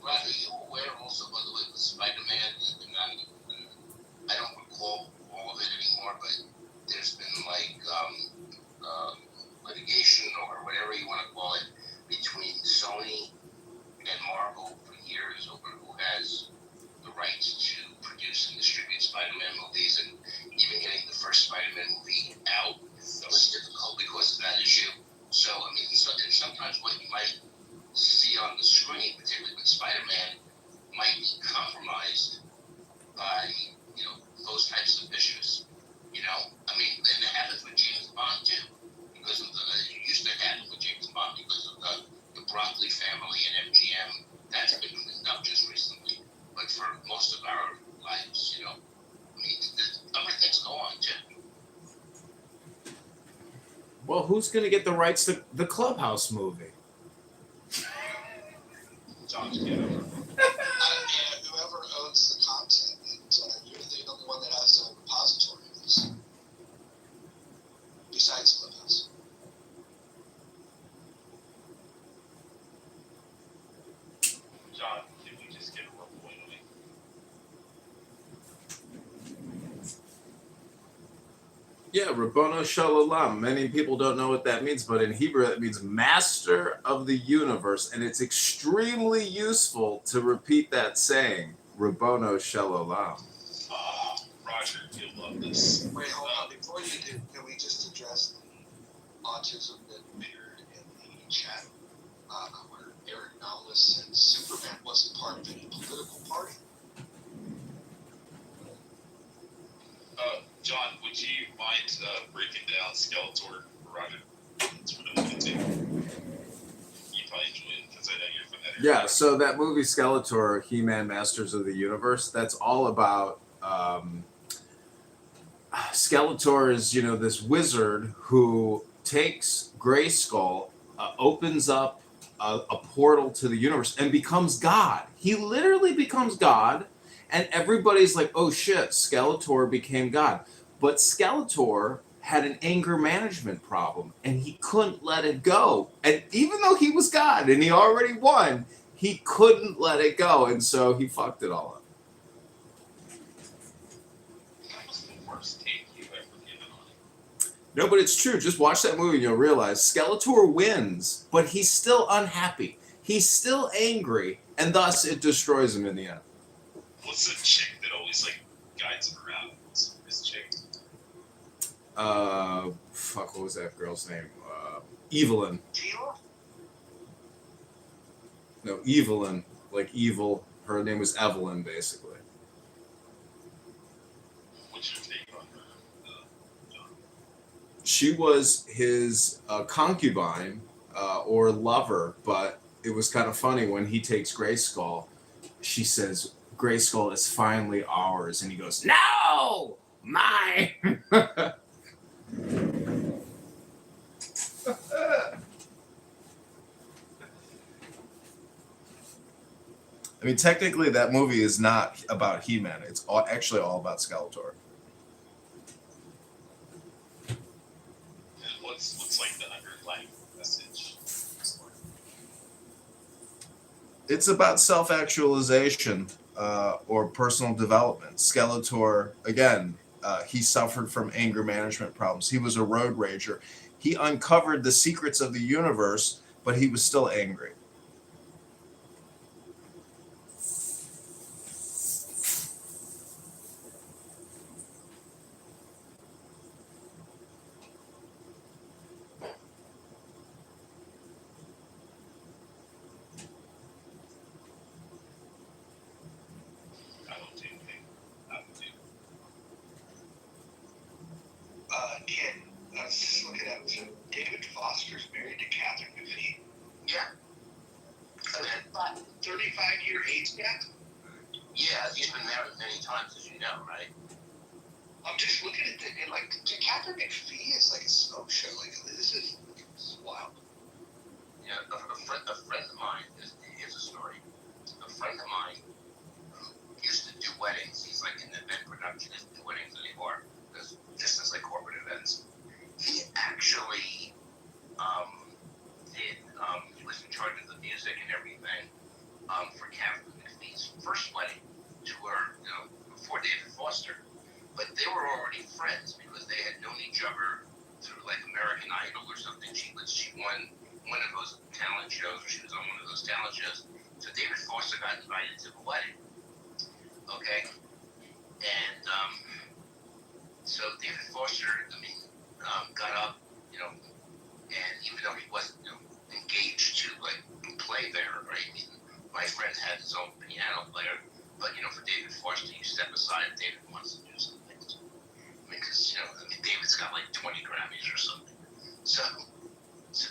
Roger, are you aware also, by the way, with Spider-Man, I don't recall all of it anymore, but there's been like litigation or whatever you want to call it between Sony and Marvel for years over who has the rights to produce and distribute Spider-Man movies, and even getting the first Spider-Man movie out was difficult because of that issue. So, I mean, sometimes what you might see on the screen, particularly with Spider-Man, might be compromised by, you know, those types of issues. You know, I mean, and it happens with James Bond too, because of it used to happen with James Bond because of the Broccoli family and MGM. That's been cleaned up just recently. But for most of our lives, you know, I mean, other things go on too. Well, who's going to get the rights to the Clubhouse movie? John Kitover. Whoever owns the content, and you're the only one that has a repository of this, besides Clubhouse. John, can we just get a report on it? Yeah, Rabbono Shalom. Many people don't know what that means, but in Hebrew it means master of the universe, and it's extremely useful to repeat that saying, Rabbono Shalom. Roger, you'll love this. Wait, hold on. Before you do, can we just address the autism that appeared in the chat where Eric Nowlis said Superman wasn't part of any political party? John, would you mind breaking down Skeletor for Roger? It's really good too. You probably enjoy it because I know you're from that area. Yeah, so that movie Skeletor, He-Man Masters of the Universe, that's all about Skeletor is, you know, this wizard who takes Grayskull, opens up a portal to the universe and becomes God. He literally becomes God, and everybody's like, oh shit, Skeletor became God. But Skeletor had an anger management problem, and he couldn't let it go. And even though he was God and he already won, he couldn't let it go, and so he fucked it all up. That was the worst take you've ever given on it. No, but it's true. Just watch that movie and you'll realize Skeletor wins, but he's still unhappy. He's still angry, and thus it destroys him in the end. What's the chick that always like guides him around? What's this chick? Fuck, what was that girl's name? Evelyn. No, Evelyn, like evil. Her name was Evelyn, basically. What's your take on She was his concubine or lover, but it was kind of funny when he takes Grayskull. She says, "Grayskull is finally ours," and he goes, "No, mine." I mean, technically, that movie is not about He-Man. It's actually all about Skeletor. what's like the underlying message? It's about self-actualization or personal development. Skeletor, again, he suffered from anger management problems. He was a road rager. He uncovered the secrets of the universe, but he was still angry. Ken, I was just looking at so David Foster's married to Catherine McPhee. Yeah. But 35-year age gap? Yeah, he's been married many times, as you know, right? I'm just looking at it, and like, Catherine McPhee is like a smoke show. Like, this is wild. Yeah, a friend of mine, here's a story. A friend of mine who used to do weddings, he's like in the event production, doesn't do weddings anymore, because this is like corporate events. He actually he was in charge of the music and everything for Catherine McPhee's first wedding to her, before David Foster. But they were already friends because they had known each other through like American Idol or something. She won one of those talent shows, or she was on one of those talent shows. So David Foster got invited to the wedding. Okay? And so David Foster, got up, and even though he wasn't, engaged to like play there, right? I mean, my friend had his own piano player, but for David Foster, you step aside if David wants to do something. Because David's got like 20 Grammys or something. So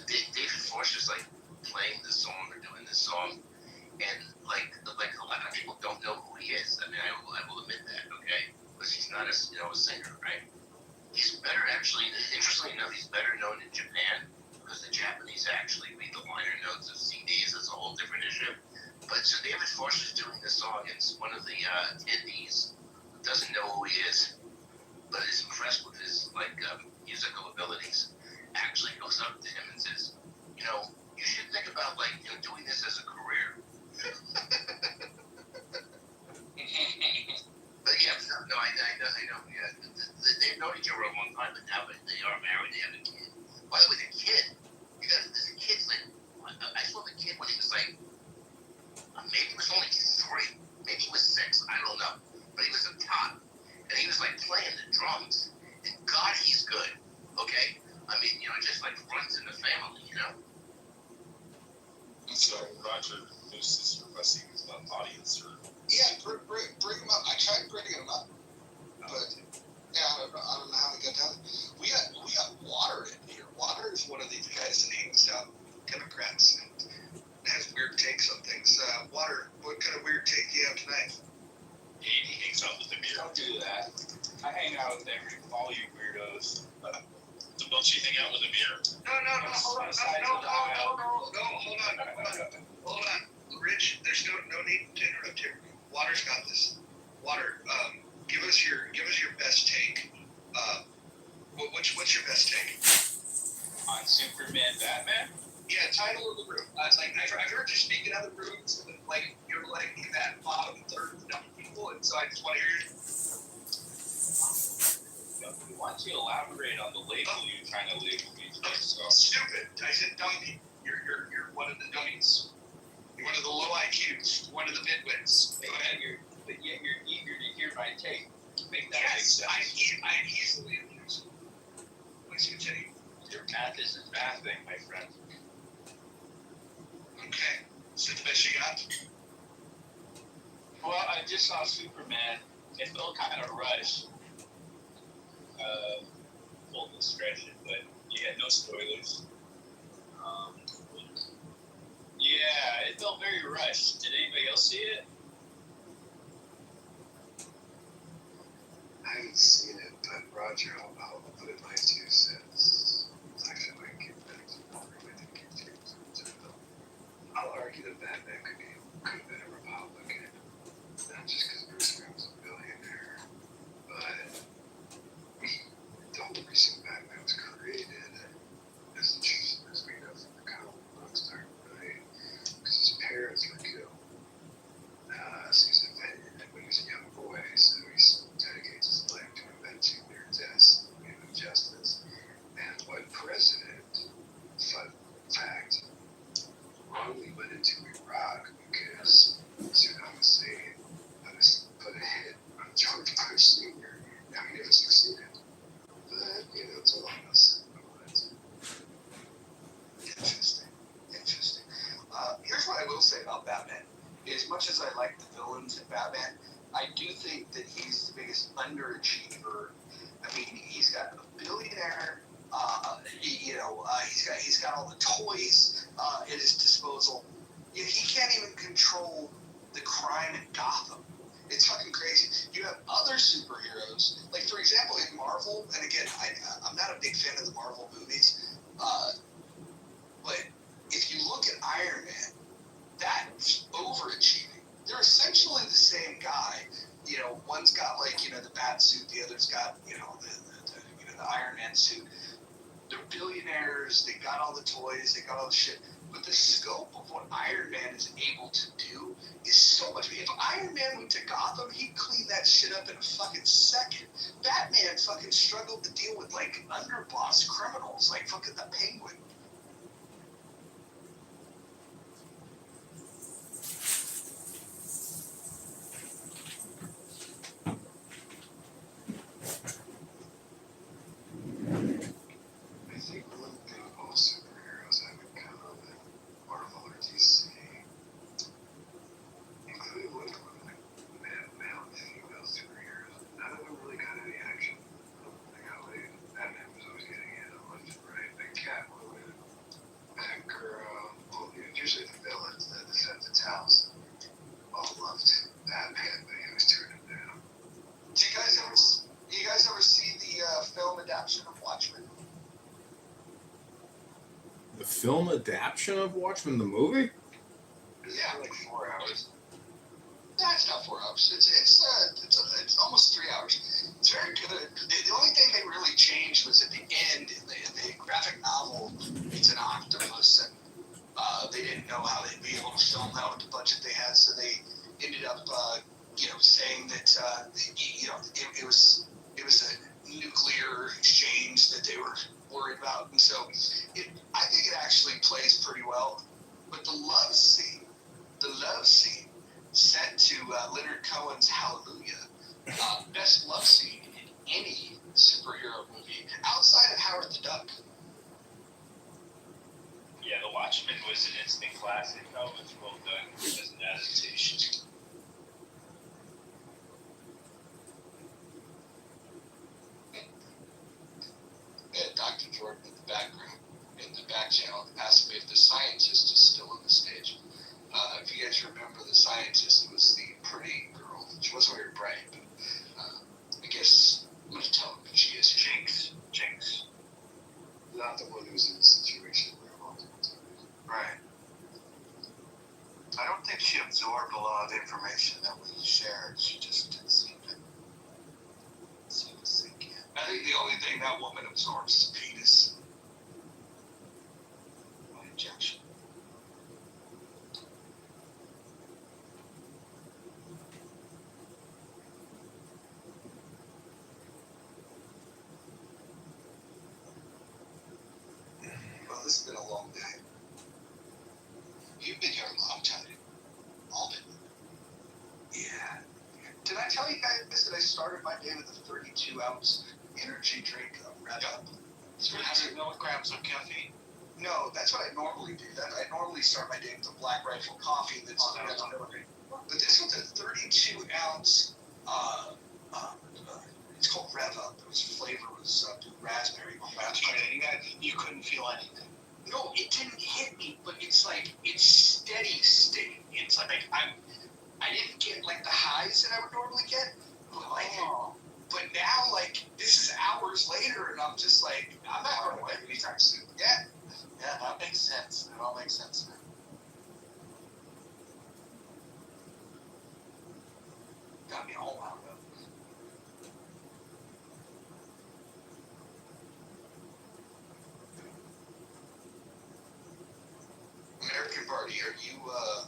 David Foster's like playing this song or doing this song, and like a lot of people don't know who he is. I mean, I will admit that, okay? Because he's not a singer, right? He's better actually. Interestingly enough, he's better known in Japan because the Japanese actually read the liner notes of CDs. It's a whole different issue. But so David Foster's doing this song, and one of the attendees who doesn't know who he is, but is impressed with his musical abilities, actually goes up to him and says, you should think about doing this as a career. But yeah, no, I know. Yeah, they've known each other a long time, but now they are married. They have a kid. By the way, the kid, the kid's like, I saw the kid when he was like, maybe he was only 3, maybe he was 6, I don't know, but he was a tot, and he was like playing the drums, and God, he's good. Okay, I mean, just like runs in the family, So Roger, this is requesting an audience or. Yeah, bring him up. I tried bringing him up, but yeah, I don't know how he got down. We got Water in here. Water is one of these guys that hangs out Democrats and has weird takes on things. Water, what kind of weird take do you have tonight? He hangs out with the beer. Don't do that. I hang out with all you weirdos. So don't you hang out with a beer? No, hold on. Rich, there's no need to interrupt here. Water's got this. Water, give us your best take. What's your best take? On Superman, Batman? Yeah, title of the room. I've heard you speak in other rooms, like you're like that bottom third of dumb people, and so I just want to hear you. Why don't you elaborate on the label you're trying to label me? Stupid. I said dumb people. You're one of the dummies. You're one of the low IQs. One of the midwits. Go ahead. But yet you're eager to hear my take. Make that yes, make sense. I'm easily amused. suits anymore. Your math isn't mathing, my friend. Okay. Is it the best you got? Well, I just saw Superman. It felt kind of rushed. Full discretion, but yeah, no spoilers. Yeah, it felt very rushed. Did anybody else see it? I haven't seen it, but Roger, I'll put in my 2 cents. It's actually my kid back to the romantic kid. I'll argue that Batman could have been a Republican, not just because Bruce Wayne was a billionaire, but the whole reason Batman was created, as interesting as we know from the comic books, Dark Knight, because his parents were killed. So he's invented when he was a young boy, so he dedicates his life to inventing their deaths and justice. And what president, fun fact, wrongly went into Iraq because Saddam Hussein put a hit on George Bush Sr. Now he never succeeded. But, it's all about sentiments. Interesting. Here's what I will say about Batman. As much as I like the villains in Batman, I do think that he's the biggest underachiever. I mean, he's got a billionaire. He's got all the toys at his disposal. He can't even control the crime in Gotham. It's fucking crazy. You have other superheroes, like for example in Marvel. And again, I'm not a big fan of the Marvel movies, but if you look at Iron Man, that's overachieving. They're essentially the same guy. One's got the bat suit, the other's got the Iron Man suit. They're billionaires. They got all the toys. They got all the shit. But the scope of what Iron Man is able to do is so much. If Iron Man went to Gotham, he'd clean that shit up in a fucking second. Batman fucking struggled to deal with underboss criminals like fucking the Penguin. I think one thing all superheroes have in common, Marvel or DC, including Wonder Woman, male and female superheroes, none of them really got any action. Batman was always getting hit on left and right. Big Catwoman, Batgirl, usually the villains, the defensive house, all loved Batman, but he was turning down. Do you guys ever see the film adaptation of Watchmen? The film adaptation of Watchmen, the movie? Yeah, like 4 hours. That's not 4 hours. It's almost 3 hours. It's very good. The only thing they really changed was at the end in the graphic novel. It's an octopus, and they didn't know how they'd be able to film that with the budget they had, so they ended up, saying that it was a nuclear exchange that they were worried about, and so I think it actually plays pretty well. But the love scene set to Leonard Cohen's Hallelujah, best love scene in any superhero movie outside of Howard the Duck. Yeah, The Watchmen was an instant classic. Oh, it's well done as an adaptation. Dr. Jordan in the background, in the back channel, asked me if the scientist is still on the stage. If you guys remember, the scientist was the pretty girl. She wasn't very bright, but I guess I'm going to tell him that she is Jinx. Not the one who's in the situation where multiple times. Right. I don't think she absorbed a lot of the information that we shared. She just didn't seem to sink in. I think the only thing that woman absorbs is penis. One injection. Well, this has been a long day. You've been here a long time. All been. Yeah. Did I tell you guys that I started my day with a 32-ounce energy drink of Red Up? 300 milligrams of caffeine? No, that's what I normally do. I normally start my day with a Black Rifle coffee that's 300 milligrams. But this one's a 32 ounce. It's called Rev Up. Its flavor was raspberry. You couldn't feel anything. No, it didn't hit me, but it's like it's steady state. It's like I didn't get like the highs that I would normally get, but now like this is hours later, and I'm just like I'm not going away anytime soon. Yeah, that makes sense. It all makes sense now. Got me all wound up. American Party, are you a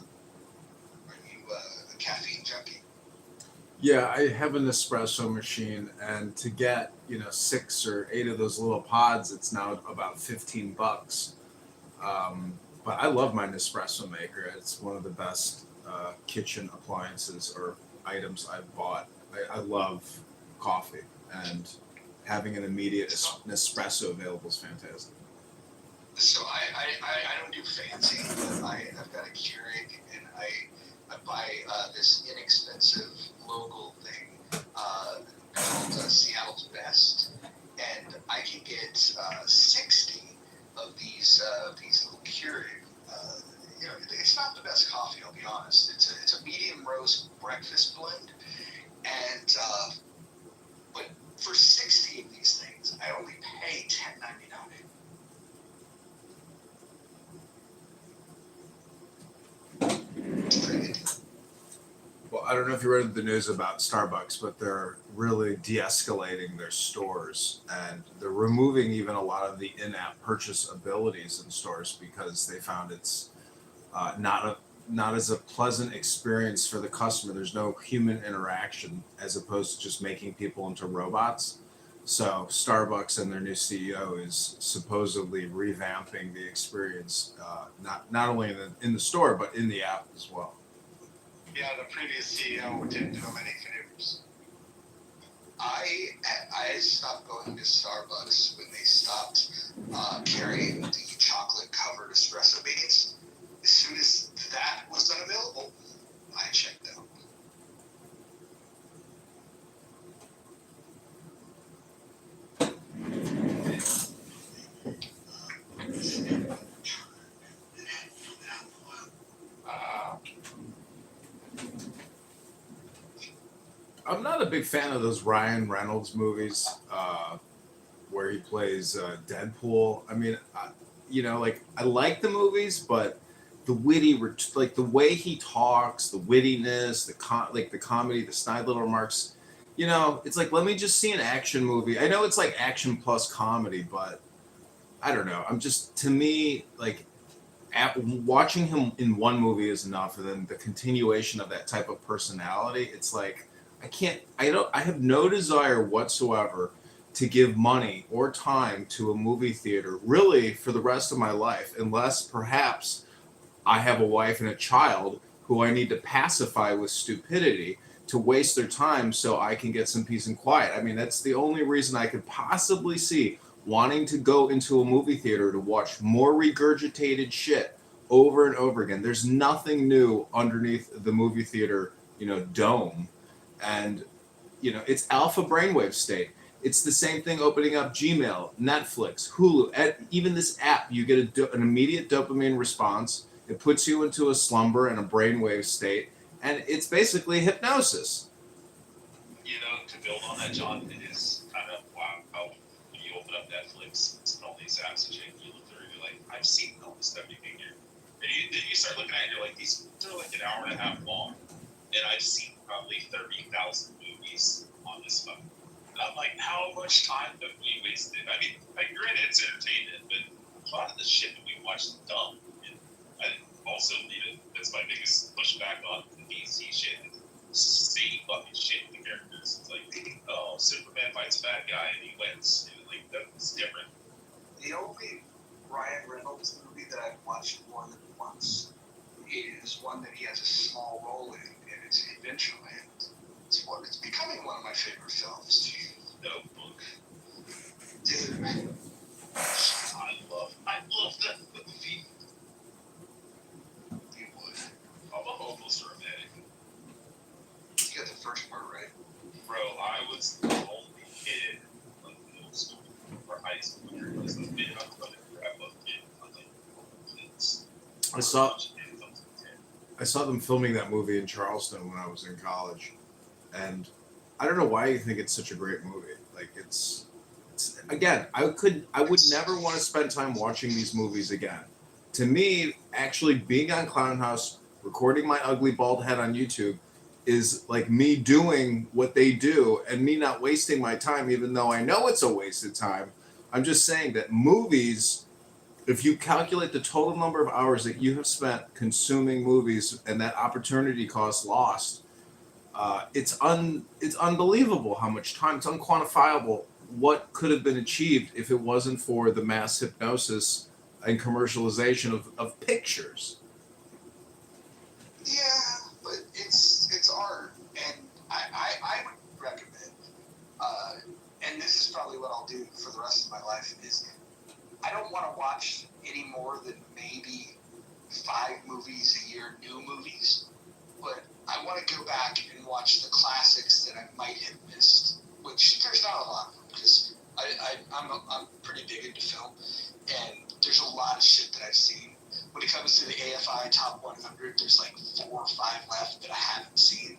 caffeine junkie? Yeah, I have an espresso machine, and to get 6 or 8 of those little pods, it's now about $15. But I love my Nespresso maker. It's one of the best kitchen appliances or items I've bought. I love coffee, and having an immediate Nespresso available is fantastic. So I don't do fancy, but I've got a Keurig, and I buy this inexpensive local thing called Seattle's Best, and I can get 60 of these little Keurig. It's not the best coffee, I'll be honest. It's a medium roast breakfast blend, and but for 60 of these things, I only pay $10.99. Well, I don't know if you read the news about Starbucks, but they're really de-escalating their stores, and they're removing even a lot of the in-app purchase abilities in stores because they found it's not as a pleasant experience for the customer. There's no human interaction as opposed to just making people into robots. So Starbucks and their new CEO is supposedly revamping the experience, not only in the store but in the app as well. Yeah, the previous CEO didn't do him any favors. I stopped going to Starbucks when they stopped carrying the chocolate-covered espresso beans. As soon as that was unavailable, I checked out. I'm not a big fan of those Ryan Reynolds movies where he plays Deadpool. I mean, I like the movies, but the witty, like the way he talks, the wittiness, the comedy, the snide little remarks. It's like, let me just see an action movie. I know it's like action plus comedy, but I don't know. To me, like, watching him in one movie is enough, and then the continuation of that type of personality, it's like, I have no desire whatsoever to give money or time to a movie theater really for the rest of my life, unless perhaps I have a wife and a child who I need to pacify with stupidity to waste their time so I can get some peace and quiet. I mean, that's the only reason I could possibly see wanting to go into a movie theater to watch more regurgitated shit over and over again. There's nothing new underneath the movie theater, dome. And, it's alpha brainwave state. It's the same thing opening up Gmail, Netflix, Hulu, even this app. You get an immediate dopamine response. It puts you into a slumber and a brainwave state. And it's basically hypnosis. To build on that, John, it is kind of wow how when you open up Netflix and all these apps and shit, you look through, you're like, I've seen all this stuff you can do. And then you start looking at it, you're like, these are like an hour and a half long, and I've seen probably 30,000 movies on this phone. And I'm like, how much time have we wasted? I mean, granted, it's entertainment, but a lot of the shit that we watch is dumb. And I also that's my biggest pushback on the DC shit. See fucking shit with the characters. It's like, oh, Superman fights a bad guy and he wins. And like, that's different. The only Ryan Reynolds movie that I've watched more than once is one that he has a small role in, and it's Adventureland. It's becoming one of my favorite films. Notebook. Dude, I saw them filming that movie in Charleston when I was in college, and I don't know why you think it's such a great movie. Like it's again, I would never want to spend time watching these movies again. To me, actually being on Clown House, recording my ugly bald head on YouTube, is like me doing what they do and me not wasting my time, even though I know it's a waste of time. I'm just saying that movies, if you calculate the total number of hours that you have spent consuming movies and that opportunity cost lost, it's unbelievable how much time, it's unquantifiable what could have been achieved if it wasn't for the mass hypnosis and commercialization of pictures. Yeah, but it's art, and I would recommend, and this is probably what I'll do for the rest of my life, is I don't want to watch any more than maybe 5 movies a year, new movies, but I want to go back and watch the classics that I might have missed, which there's not a lot of them, because I'm pretty big into film, and there's a lot of shit that I've seen. When it comes to the AFI Top 100, there's like 4 or 5 left that I haven't seen.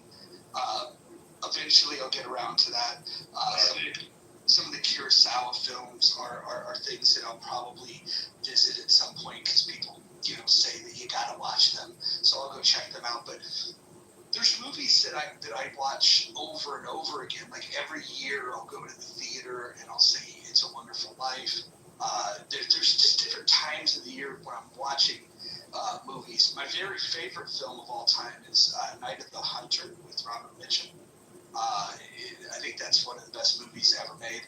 Eventually, I'll get around to that. Some of the Kurosawa films are things that I'll probably visit at some point because people, say that you gotta watch them. So I'll go check them out. But there's movies that I watch over and over again. Like every year, I'll go to the theater and I'll say "It's a Wonderful Life." There's just different times of the year when I'm watching movies. My very favorite film of all time is Night of the Hunter with Robert Mitchum. I think that's one of the best movies ever made.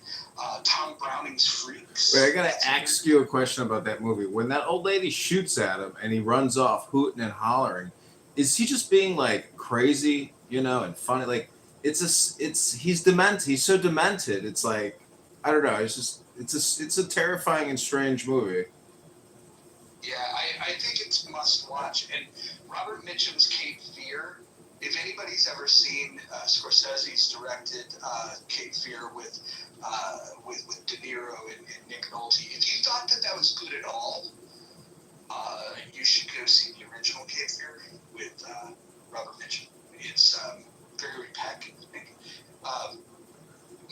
Tom Browning's Freaks. Wait, I gotta ask you a question about that movie. When that old lady shoots at him and he runs off hooting and hollering, is he just being like crazy, and funny? Like he's demented. He's so demented. It's like, I don't know. It's a terrifying and strange movie. Yeah, I think it's must watch. And Robert Mitchum's Cape Fear. If anybody's ever seen Scorsese's directed Cape Fear with De Niro and Nick Nolte, if you thought that was good at all, you should go see the original Cape Fear with Robert Mitchum. It's Gregory Peck, I think.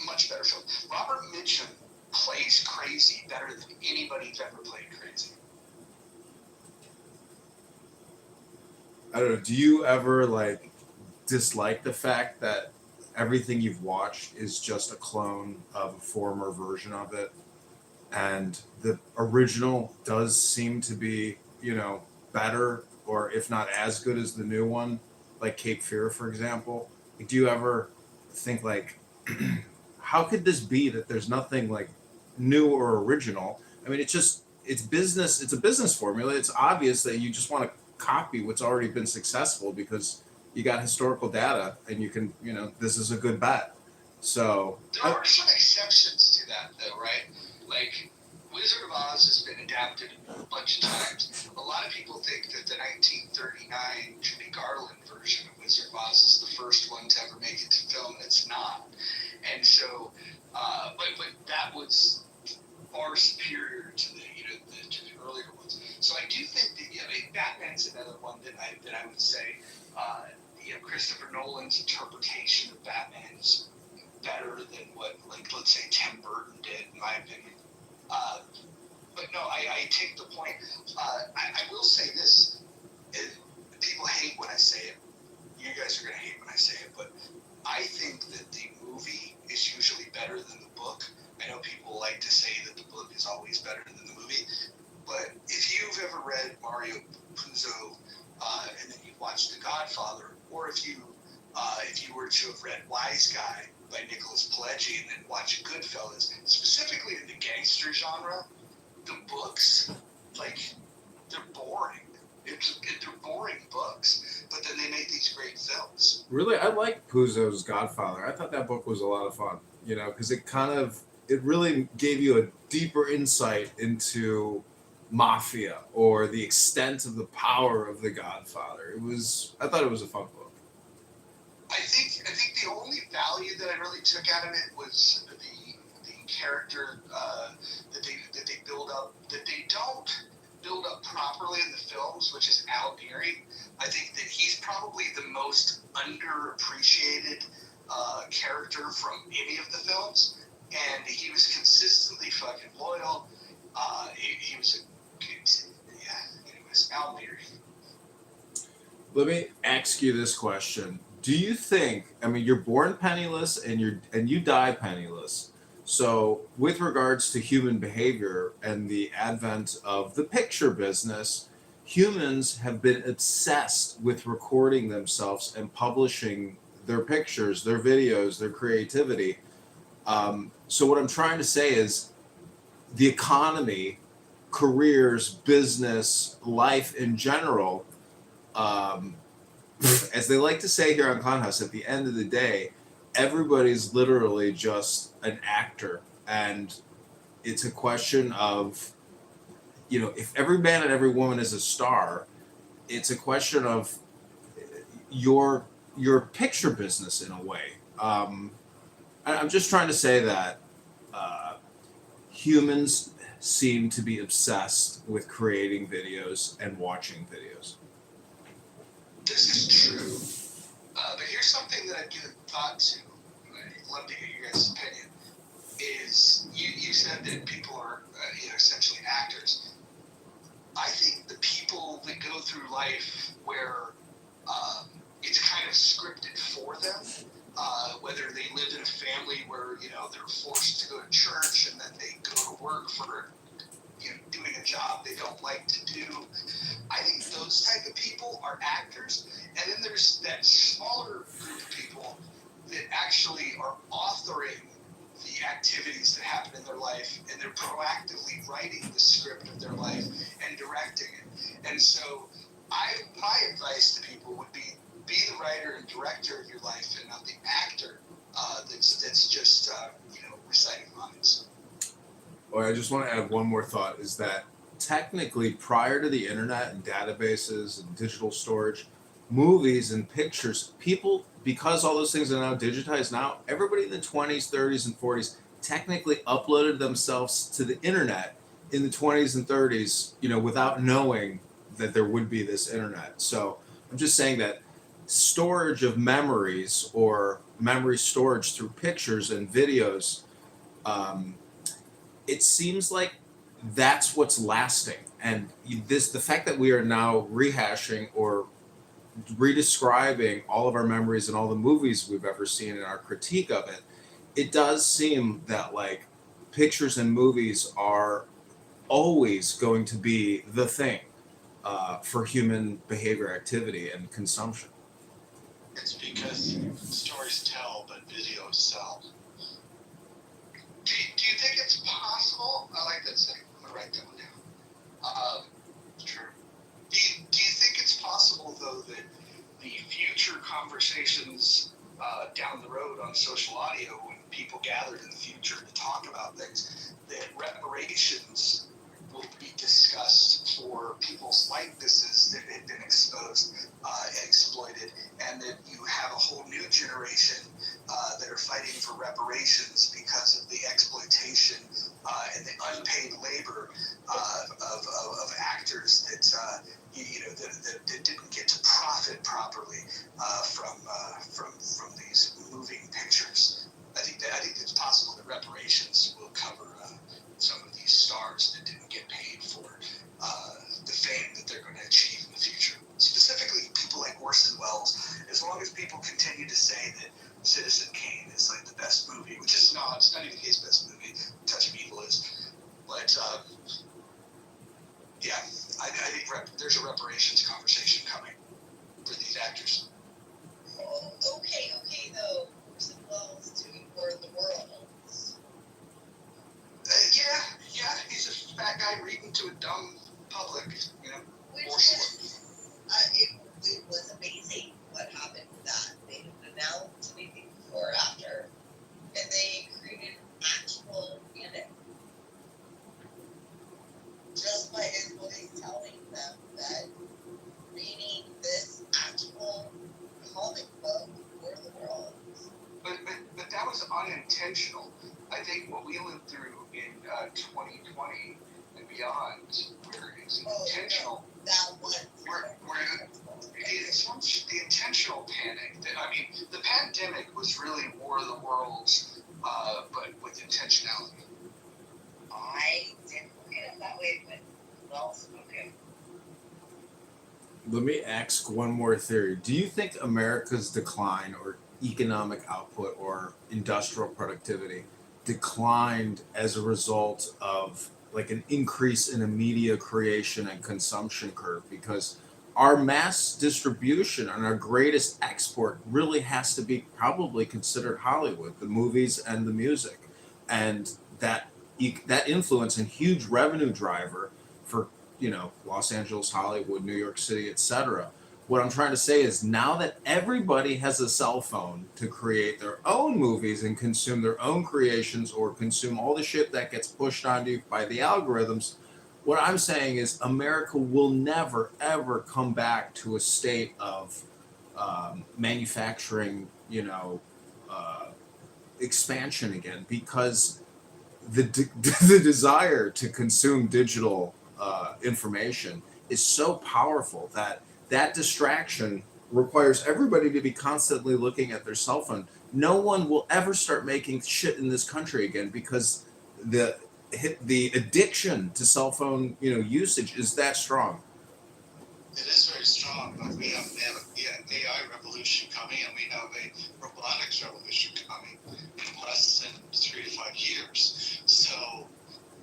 Much better film. Robert Mitchum plays crazy better than anybody's ever played crazy. I don't know. Do you ever dislike the fact that everything you've watched is just a clone of a former version of it, and the original does seem to be, better, or if not as good as the new one, like Cape Fear, for example? Do you ever think how could this be that there's nothing new or original? I mean, it's business. It's a business formula. It's obvious that you just want to copy what's already been successful because you got historical data and you can, this is a good bet. So there are some exceptions to that, though, right? Like Wizard of Oz has been adapted a bunch of times. A lot of people think that the 1939 Judy Garland version of Wizard of Oz is the first one to ever make it to film. It's not. And so, but that was far superior to the earlier ones. So I do think that Batman's another one that I would say, Christopher Nolan's interpretation of Batman is better than what, let's say Tim Burton did, in my opinion. But no, I take the point. I will say this. People hate when I say it. You guys are going to hate when I say it, but I think that the movie is usually better than the book. I know people like to say that the book is always better than the movie, but if you've ever read Mario Puzo and then you've watched The Godfather, or if you were to have read Wise Guy by Nicholas Pileggi and then watch Goodfellas, specifically in the gangster genre, the books, they're boring. They're boring books, but then they make these great films. Really, I like Puzo's Godfather. I thought that book was a lot of fun, because it really gave you a deeper insight into mafia or the extent of the power of the Godfather. I thought it was a fun book. I think the only value that I really took out of it was the character that they build up, that they don't build up properly in the films, which is Al Beery. I think that he's probably the most underappreciated character from any of the films, and he was consistently fucking loyal. He was a good, yeah. Anyways, Al Beery. Let me ask you this question. Do you think, I mean, you're born penniless and you die penniless. So with regards to human behavior and the advent of the picture business, humans have been obsessed with recording themselves and publishing their pictures, their videos, their creativity. So what I'm trying to say is the economy, careers, business, life in general, as they like to say here on Clownhouse, at the end of the day, everybody's literally just an actor. And it's a question of, if every man and every woman is a star, it's a question of your picture business in a way. I'm just trying to say that humans seem to be obsessed with creating videos and watching videos. This is true. But here's something that I've given thought to. I'd love to hear your guys' opinion. Is you said that people are essentially actors. I think the people that go through life where it's kind of scripted for them, whether they live in a family where they're forced to go to church and then they go to work for doing a job they don't like to do. I think those type of people are actors, and then there's that smaller group of people that actually are authoring the activities that happen in their life, and they're proactively writing the script of their life and directing it. And so my advice to people would be the writer and director of your life and not the actor that's just reciting lines. Well, I just want to add one more thought, is that technically prior to the internet and databases and digital storage, movies and pictures, people, because all those things are now digitized now, everybody in the 20s, 30s, and 40s technically uploaded themselves to the internet in the 20s and 30s, without knowing that there would be this internet. So I'm just saying that storage of memories or memory storage through pictures and videos, it seems like that's what's lasting. And the fact that we are now rehashing or redescribing all of our memories and all the movies we've ever seen in our critique of it, it does seem that like pictures and movies are always going to be the thing for human behavior, activity, and consumption. It's because stories tell, but videos sell. Do you think it's possible? I like that saying. I'm gonna write that one down. Sure. Do you think it's possible though that the future conversations down the road on social audio, when people gathered in the future to talk about things, that reparations will be discussed for people's likenesses that had been exposed and exploited, and that you have a whole new generation that are fighting for reparations because of the exploitation and the unpaid labor of actors that that didn't get to profit properly from these moving pictures. I think it's possible that reparations will cover some of these stars that didn't get paid for the fame that they're going to achieve in the future. Specifically, people like Orson Welles. As long as people continue to say that Citizen Kane is like the best movie, which is not. It's not even his best movie. Touch of Evil is. But yeah, I think there's a reparations conversation coming for these actors. Oh, okay, though. Orson Welles doing For the World. Yeah, he's a fat guy reading to a dumb public, Which it was amazing what happened with that. They didn't announce anything before or after, and they created actual panic just by his voice telling them that reading this actual comic book For the World. But that was unintentional. I think what we lived through in 2020 and beyond where it's intentional. That one. The intentional panic. The pandemic was really War of the Worlds, but with intentionality. I didn't look at it that way, but well spoken. Let me ask one more theory. Do you think America's decline or economic output or industrial productivity declined as a result of like an increase in a media creation and consumption curve? Because our mass distribution and our greatest export really has to be probably considered Hollywood, the movies and the music, and that influence and huge revenue driver for Los Angeles, Hollywood, New York City, etc. What I'm trying to say is now that everybody has a cell phone to create their own movies and consume their own creations or consume all the shit that gets pushed onto you by the algorithms, what I'm saying is America will never, ever come back to a state of manufacturing, expansion again, because the desire to consume digital information is so powerful that distraction requires everybody to be constantly looking at their cell phone. No one will ever start making shit in this country again because the addiction to cell phone usage is that strong. It is very strong, but we have an AI revolution coming, and we have a robotics revolution coming in less than 3 to 5 years. So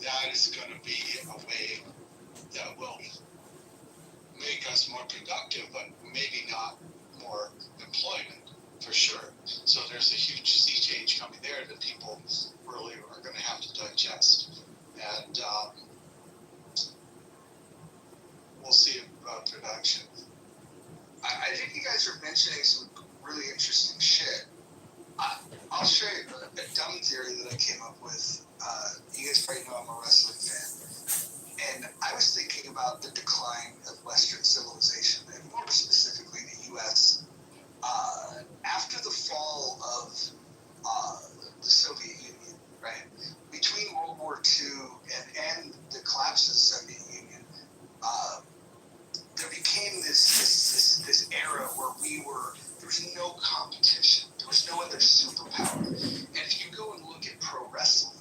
that is going to be a wave that will make us more productive, but maybe not more employment, for sure. So there's a huge sea change coming there that people really are going to have to digest. And we'll see about production. I think you guys are mentioning some really interesting shit. I'll show you a dumb theory that I came up with. You guys probably know I'm a wrestling fan. And I was thinking about the decline of Western civilization, and more specifically the U.S. After the fall of the Soviet Union, right? Between World War II and the collapse of the Soviet Union, there became this era where there was no competition. There was no other superpower. And if you go and look at pro wrestling,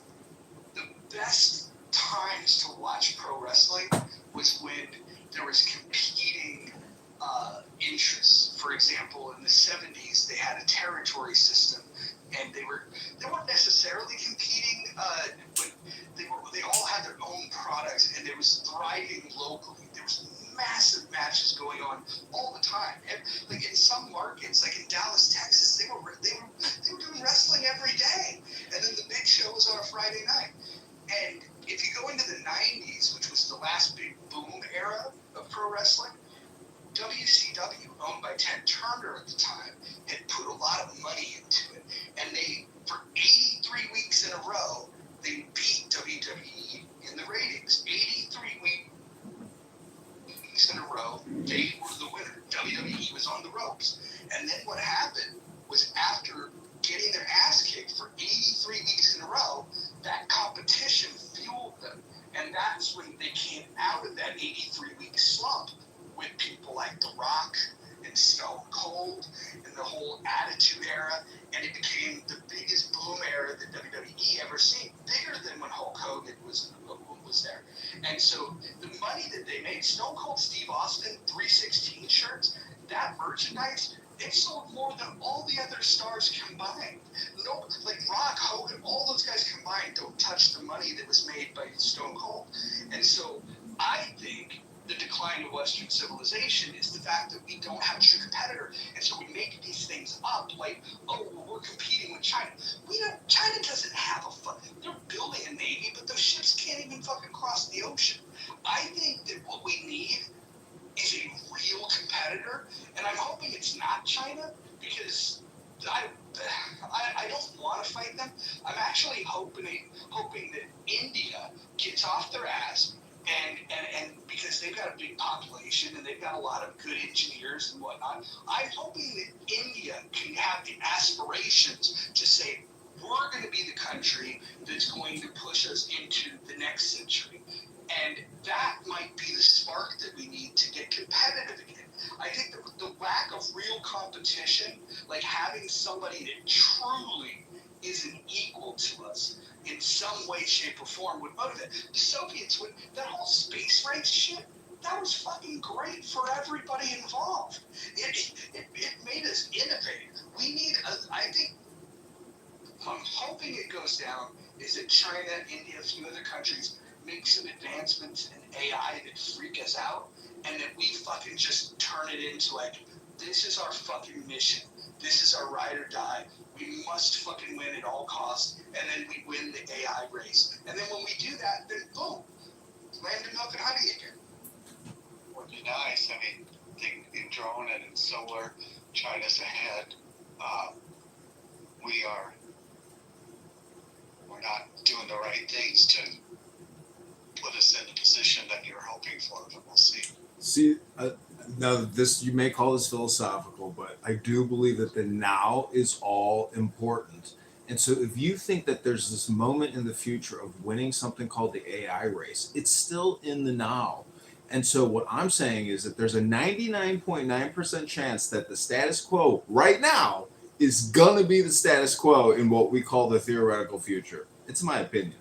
the best times to watch pro wrestling was when there was competing interests. For example, in the 70s, they had a territory system, and they weren't necessarily competing, but they all had their own products, and it was thriving locally. There was massive matches going on all the time. And, like in some markets, like in Dallas, Texas, they were doing wrestling every day, and then the big show was on a Friday night. And if you go into the 90s, which was the last big boom era of pro wrestling, WCW, owned by Ted Turner at the time, had put a lot of money into it. And they, for 83 weeks in a row, they beat WWE in the ratings. 83 weeks in a row, they were the winner. WWE was on the ropes. And then what happened was, after getting their ass kicked for 83 weeks in a row, that competition fueled them. And that's when they came out of that 83-week slump with people like The Rock and Stone Cold and the whole Attitude Era. And it became the biggest boom era that WWE ever seen, bigger than when Hulk Hogan was there. And so the money that they made, Stone Cold Steve Austin 316 shirts, that merchandise, it sold more than all the other stars combined. No, like Rock, Hogan, all those guys combined don't touch the money that was made by Stone Cold. And so I think the decline of Western civilization is the fact that we don't have a true competitor, and so we make these things up like, oh, well, we're competing with China. China doesn't have they're building a navy, but those ships can't even fucking cross the ocean. I think that what we need is a real competitor, and I'm hoping it's not China, because I don't want to fight them. I'm actually hoping that India gets off their ass, and because they've got a big population and they've got a lot of good engineers and whatnot, I'm hoping that India can have the aspirations to say, we're going to be the country that's going to push us into the next century. And that might be the spark that we need to get competitive again. I think the lack of real competition, like having somebody that truly is an equal to us in some way, shape, or form would motivate. The Soviets would, that whole space race shit, that was fucking great for everybody involved. It made us innovate. We need, I think, I'm hoping it goes down is that China, India, a few other countries make some advancements in AI that freak us out, and that we fucking just turn it into like, this is our fucking mission. This is our ride or die. We must fucking win at all costs, and then we win the AI race. And then when we do that, then boom, land of milk and honey again. Would be nice. I mean, in drone and in solar, China's ahead. We're not doing the right things to put us in the position that you're hoping for, but we'll see. See, now this, you may call this philosophical, but I do believe that the now is all important. And so if you think that there's this moment in the future of winning something called the AI race, it's still in the now. And so what I'm saying is that there's a 99.9% chance that the status quo right now is gonna be the status quo in what we call the theoretical future. It's my opinion.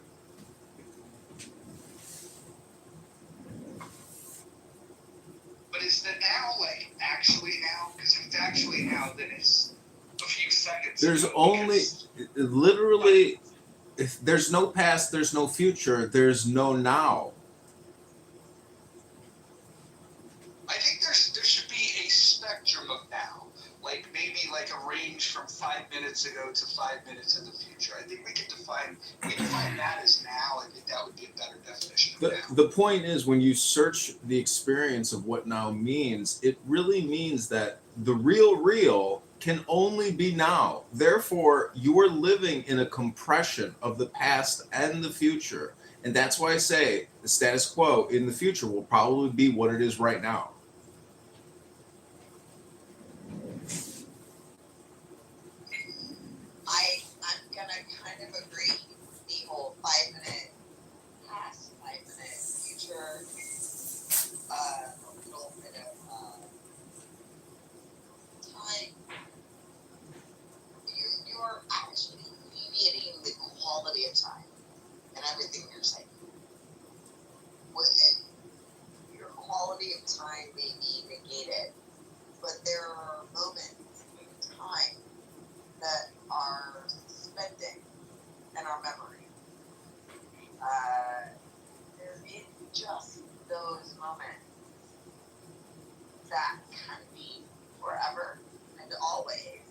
But is the now like actually now? Because if it's actually now, then it's a few seconds. There's only literally, if there's no past, there's no future, there's no now. I think there should be a spectrum of now, like maybe like a range from 5 minutes ago to 5 minutes in the future. I think we define that as now. I think that would be a better definition of now. The point is, when you search the experience of what now means, it really means that the real can only be now. Therefore, you are living in a compression of the past and the future. And that's why I say the status quo in the future will probably be what it is right now. I'm gonna kind of agree. The whole 5 minute past, 5 minute future, a little bit of time. You're actually alleviating the quality of time and everything you're saying. Your quality of time may be negated, but there are moments in time that are suspended in our memory. There is just those moments that can be forever and always.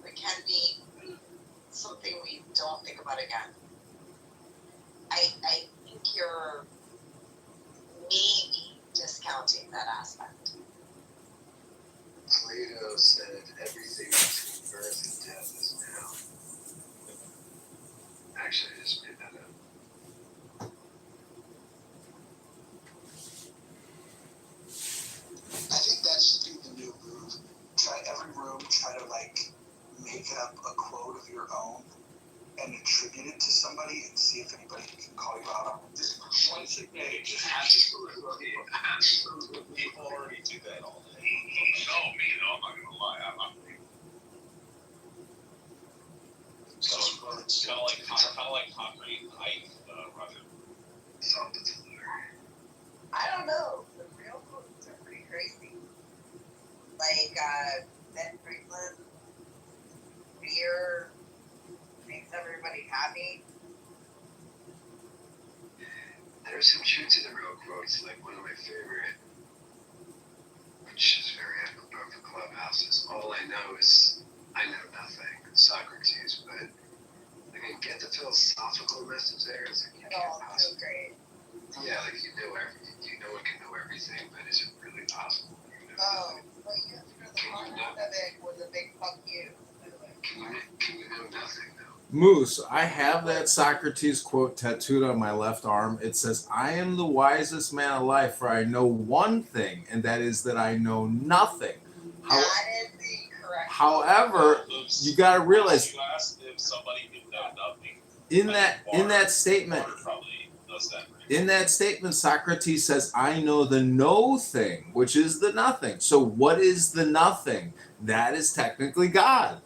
It can be something we don't think about again. I think you're maybe discounting that aspect. Plato said everything between birth and death is now. Actually, I just made that up. I think that should be the new move. Try every room, try to like make up a quote of your own and attribute it to somebody and see if anybody can call you out on it. Just once a day, just absolutely. People already do that all day. No, me, no, I'm not gonna lie. I'm So it's kind of like concrete height, Roger. Something's I don't know. The real quotes are pretty crazy. Like Ben Franklin, beer makes everybody happy. There's some truth to the real quotes. Like one of my favorite, which is very apropos for Clubhouse, is all I know is I know nothing. Socrates, but I can get the philosophical message there. It's like you can't So great. Yeah, like no one can know everything, but is it really possible? Oh, but you have to know the front of it was a big fuck you. Can you know nothing though? Moose, I have that Socrates quote tattooed on my left arm. It says, "I am the wisest man alive, for I know one thing, and that is that I know nothing." That is the correct. However, you got to realize You asked if somebody could know nothing. in that statement, Water probably less than. In that statement, Socrates says, I know the no thing, which is the nothing. So what is the nothing? That is technically God.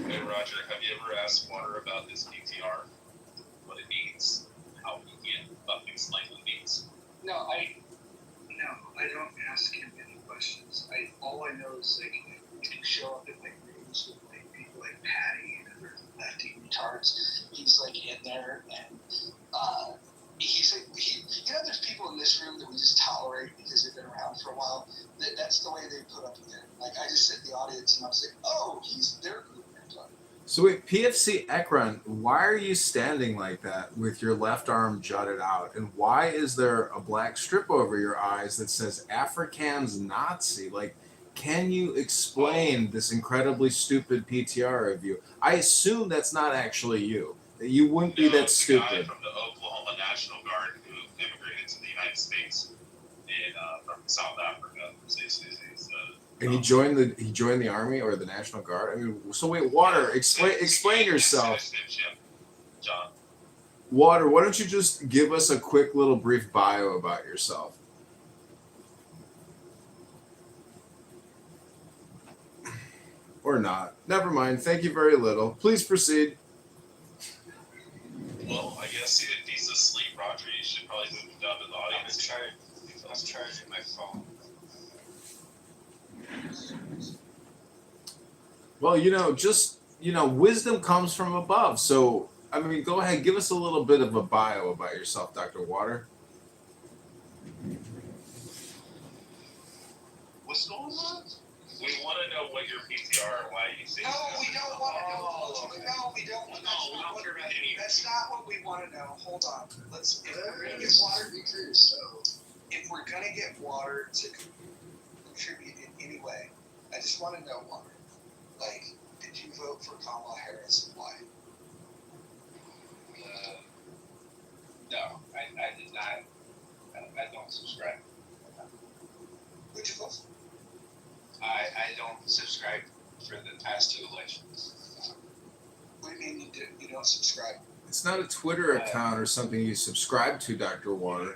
Hey Roger, have you ever asked Water about this PTR? What it means? How he can explain what it means? No, I don't ask him any questions. All I know is like if you show up at like rooms with like people like Patty and other lefty retards, he's like in there and he's like there's people in this room that we just tolerate because they've been around for a while. That's the way they put up with him. Like I just sit in the audience and I was like, oh, he's their group. So wait, PFC Ekron, why are you standing like that with your left arm jutted out? And why is there a black strip over your eyes that says Afrikaans Nazi? Like, can you explain this incredibly stupid PTR of you? I assume that's not actually you. That you wouldn't be that stupid. Guy from the Oklahoma National Guard who immigrated to the United States from South Africa. And he joined the army or the National Guard. I mean, so wait, Water, explain yourself. John. Water, why don't you just give us a quick little brief bio about yourself? Or not. Never mind. Thank you very little. Please proceed. Well, I guess if he's asleep, Roger, you should probably move him down to the audience. I'm charging my phone. Well, wisdom comes from above. So, I mean, go ahead, give us a little bit of a bio about yourself, Dr. Water. What's going on? We want to know what your PTR and why you say. No, we don't want to know. No, we don't. That's not what we want to know. Hold on. If we're gonna get Water, if we're gonna get Water to contribute in any way, I just want to know, Water. Like, did you vote for Kamala Harris and why? No, I did not. I don't subscribe. Who'd you vote for? I don't subscribe for the past two elections. What do you mean you don't subscribe? It's not a Twitter account or something you subscribe to, Dr. Water.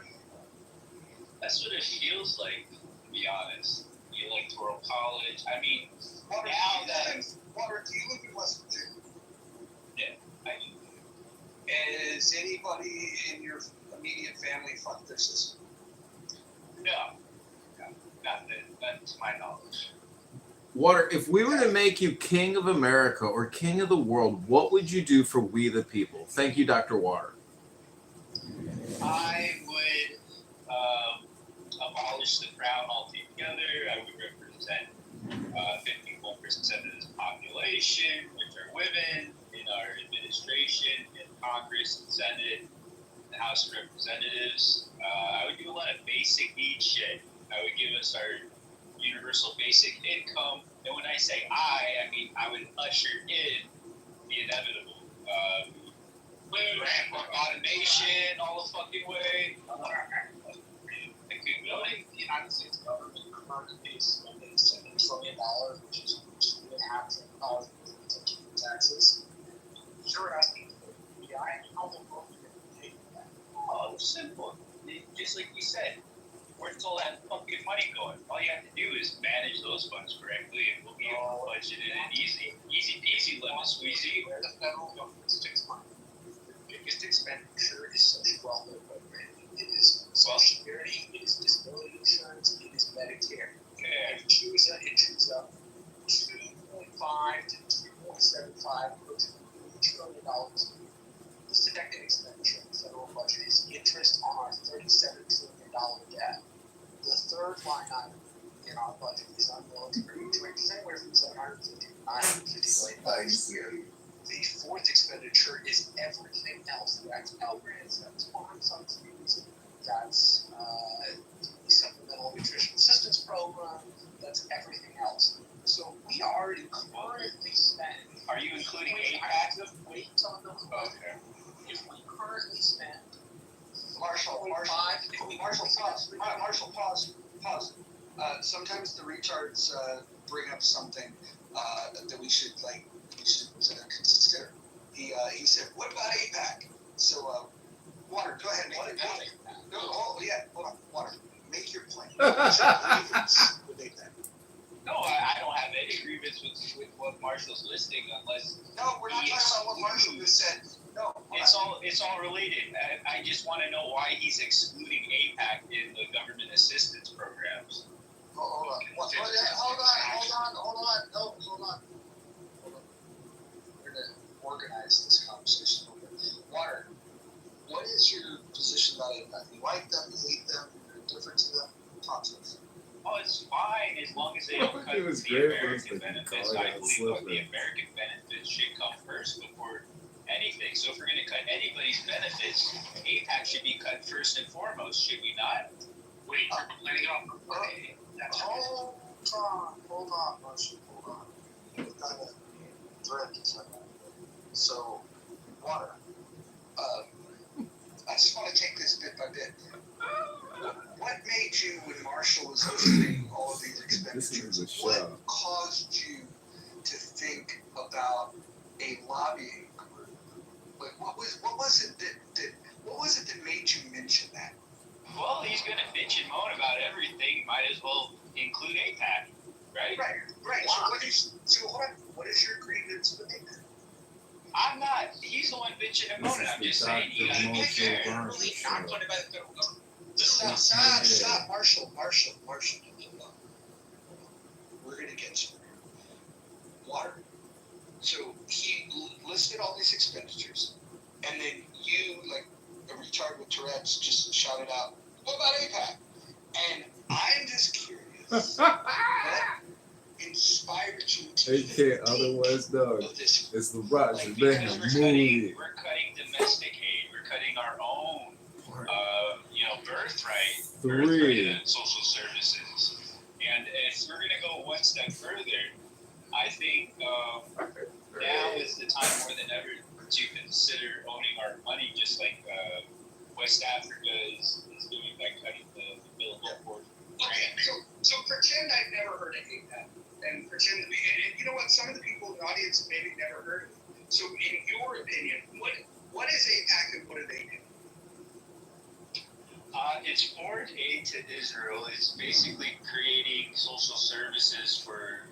That's what it feels like, to be honest. You electoral college. I mean, Water, do you live in West Virginia? Yeah, I do. Is anybody in your immediate family fuck their sister? No, not to my knowledge. Water, if we were to make you king of America or king of the world, what would you do for we the people? Thank you, Dr. Water. I would abolish the crown altogether. I would represent 51% of this population, which are women, in our administration, in Congress and Senate, the House of Representatives. I would do a lot of basic needs shit. I would give us our universal basic income. And when I say I mean I would usher in the inevitable. Automation all the fucking way. The United States government currently pays $7 trillion, which is $2.5 trillion in taxes. You're asking for the PI, how the fuck are you going to pay for that? Oh, it's simple. Just like you said, where's all that fucking money going? All you have to do is manage those funds correctly, and we'll be able to budget it in easy peasy, lemon squeezy. Where the federal government takes money. The biggest expenditure is social welfare program. It is Social Security, it is disability insurance, it is Medicare. Okay. If you choose it chooses up 2.5 to 2.75 trillion dollars. The second expenditure in the federal budget is interest on our $37 trillion debt. The third line item in our budget is on military, which is anywhere from $750 to $950 million a year. The fourth expenditure is everything else. That's Pell Grants, that's farm subsidies, that's the Supplemental Nutrition Assistance Program, that's everything else. So we already currently spend. Are you including APAC? Wait till the Okay. If we currently spend Marshall, pause. sometimes the retards bring up something that we should consider. He said, "What about APAC?" So, Water, go ahead. Hold on, Water. Make your point. What's your grievance with APAC? No, I don't have any grievance with what Marshall's listing unless. No, we're not talking about what Marshall just said. No, it's all related. I just want to know why he's excluding APAC in the government assistance programs. Hold on. No, hold on. We're gonna organize this conversation a little bit. Water, what is your position about APAC? You like them, you hate them, you're indifferent to them? Talk to us. Oh, it's fine as long as they don't cut the American benefits. I believe the American benefits should come first before anything. So if we're going to cut anybody's benefits, APAC should be cut first and foremost, should we not? Wait, we're complaining about Hold on, Marshall, hold on. We've got a thread to talk about. So, Water, I just want to take this bit by bit. What made you, when Marshall was listing all of these expenditures, what caused you to think about a lobbying group? Like, what was it that made you mention that? Well, he's going to bitch and moan about everything. Might as well include APAC, right? Right. So what is your grievance with APAC? I'm not. He's the one bitching and moaning. I'm just saying you got to be fair. Really not funded by the federal government. Stop, Marshall. We're going to get you. Water. So he listed all these expenditures, and then you, like a retard with Tourette's, just shouted out, "What about APAC?" And I'm just curious, what inspired you to AK, otherwise known as the Roger Mayhem movie. We're cutting domestic aid. We're cutting our own, birthright and social services. And if we're going to go one step further, I think now is the time more than ever to consider owning our money, just like West Africa is doing by cutting the billable portion. Okay, so pretend I've never heard of APAC, and pretend to be, and you know what? Some of the people in the audience have maybe never heard of it. So, in your opinion, what is APAC and what do they do? It's foreign aid to Israel. It's basically creating social services for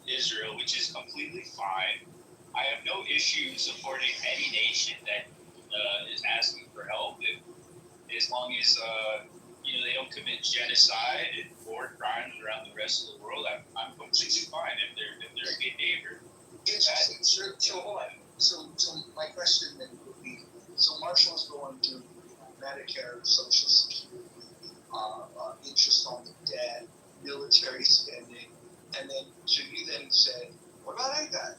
Israel, which is completely fine. I have no issue supporting any nation that is asking for help, as long as they don't commit genocide and war crimes around the rest of the world. I'm completely fine if they're a good neighbor. Interesting. So hold on. So my question then would be: so Marshall is going to Medicare, Social Security, interest on the debt, military spending, and then so you then said, "What about APAC?"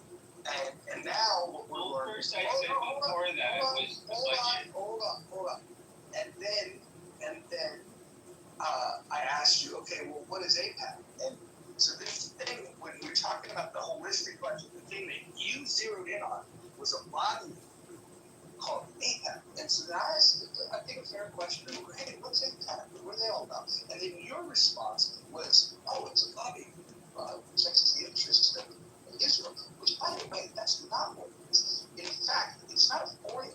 And now what we're learning. First, I said before that was the budget. Hold on. And then I asked you, okay, well, what is APAC? And so this thing, when we're talking about the holistic budget, the thing that you zeroed in on was a lobby called APAC. And so then I asked, I think a fair question, hey, what's APAC? What are they all about? And then your response was, oh, it's a lobby protects the interests of Israel, which, by the way, that's not what it is. In fact, it's not a foreign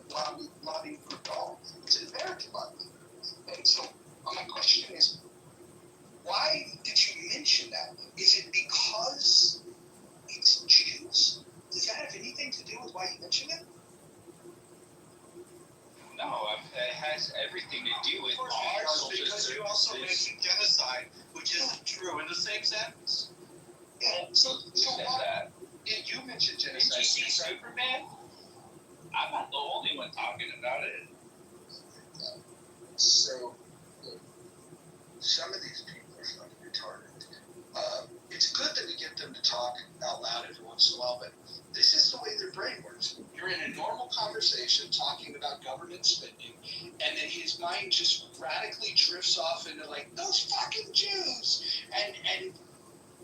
lobbying group at all. It's an American lobbying group. And so my question is, why did you mention that? Is it because it's Jews? Does that have anything to do with why you mentioned it? No, it has everything to do with our social because you also mentioned genocide, which isn't true in the same sentence. Yeah, so that. Yeah, you mentioned genocide. Did you see Superman? I'm not the only one talking about it. So, some of these people are fucking retarded. It's good that we get them to talk out loud every once in a while, but this is the way their brain works. You're in a normal conversation talking about government spending, and then his mind just radically drifts off into like, those fucking Jews! And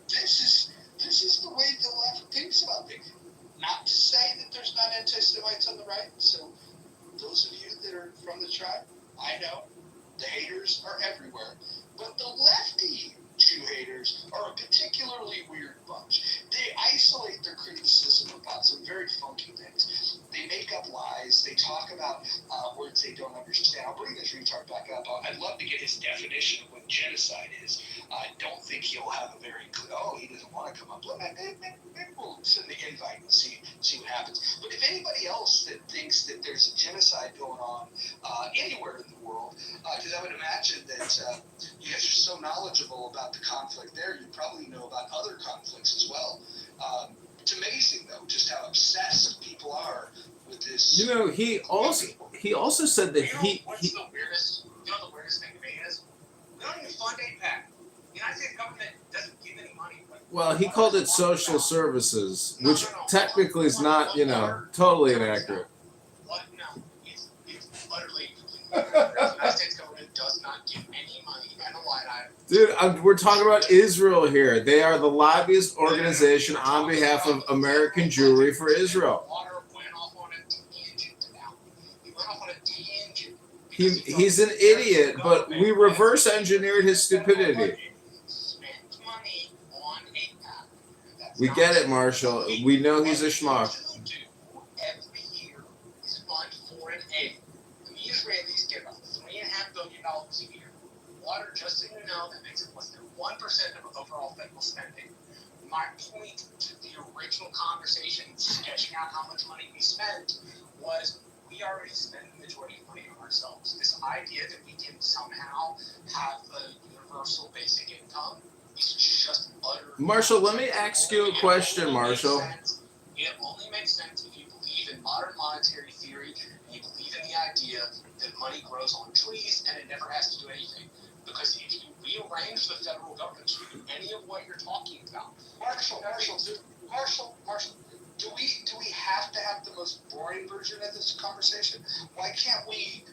this is the way the left thinks about things. Not to say that there's not anti-Semites on the right, so those of you that are from the tribe, I know, the haters are everywhere. But the lefty Jew haters Because I would imagine that you guys are so knowledgeable about the conflict there, you probably know about other conflicts as well. It's amazing, though, just how obsessed people are with this. You know, he also said that What's the weirdest? You know, the weirdest thing to me is we don't even fund APAC. The United States government doesn't give any money. Well, he called it social services, which technically is not, totally inaccurate. What? No, it's utterly completely inaccurate. The United States government does not give any money. I don't know why. Dude, we're talking about Israel here. They are the lobbyist organization on behalf of American Jewry for Israel. He's an idiot, but we reverse engineered his stupidity. We get it, Marshall. We know he's a schmuck. Every year is fund foreign aid. The Israelis get about $3.5 billion a year. Water, just so you know, that makes it less than 1% of overall federal spending. My point to the original conversation, sketching out how much money we spent, was we already spend the majority of money on ourselves. This idea that we can somehow have a universal basic income is just utter. Marshall, let me ask you a question, Marshall. It only makes sense if you believe in modern monetary theory and you believe in the idea that money grows on trees and it never has to do anything. Because if you rearrange the federal government to do any of what you're talking about, Marshall, do we have to have the most boring version of this conversation? Why can't we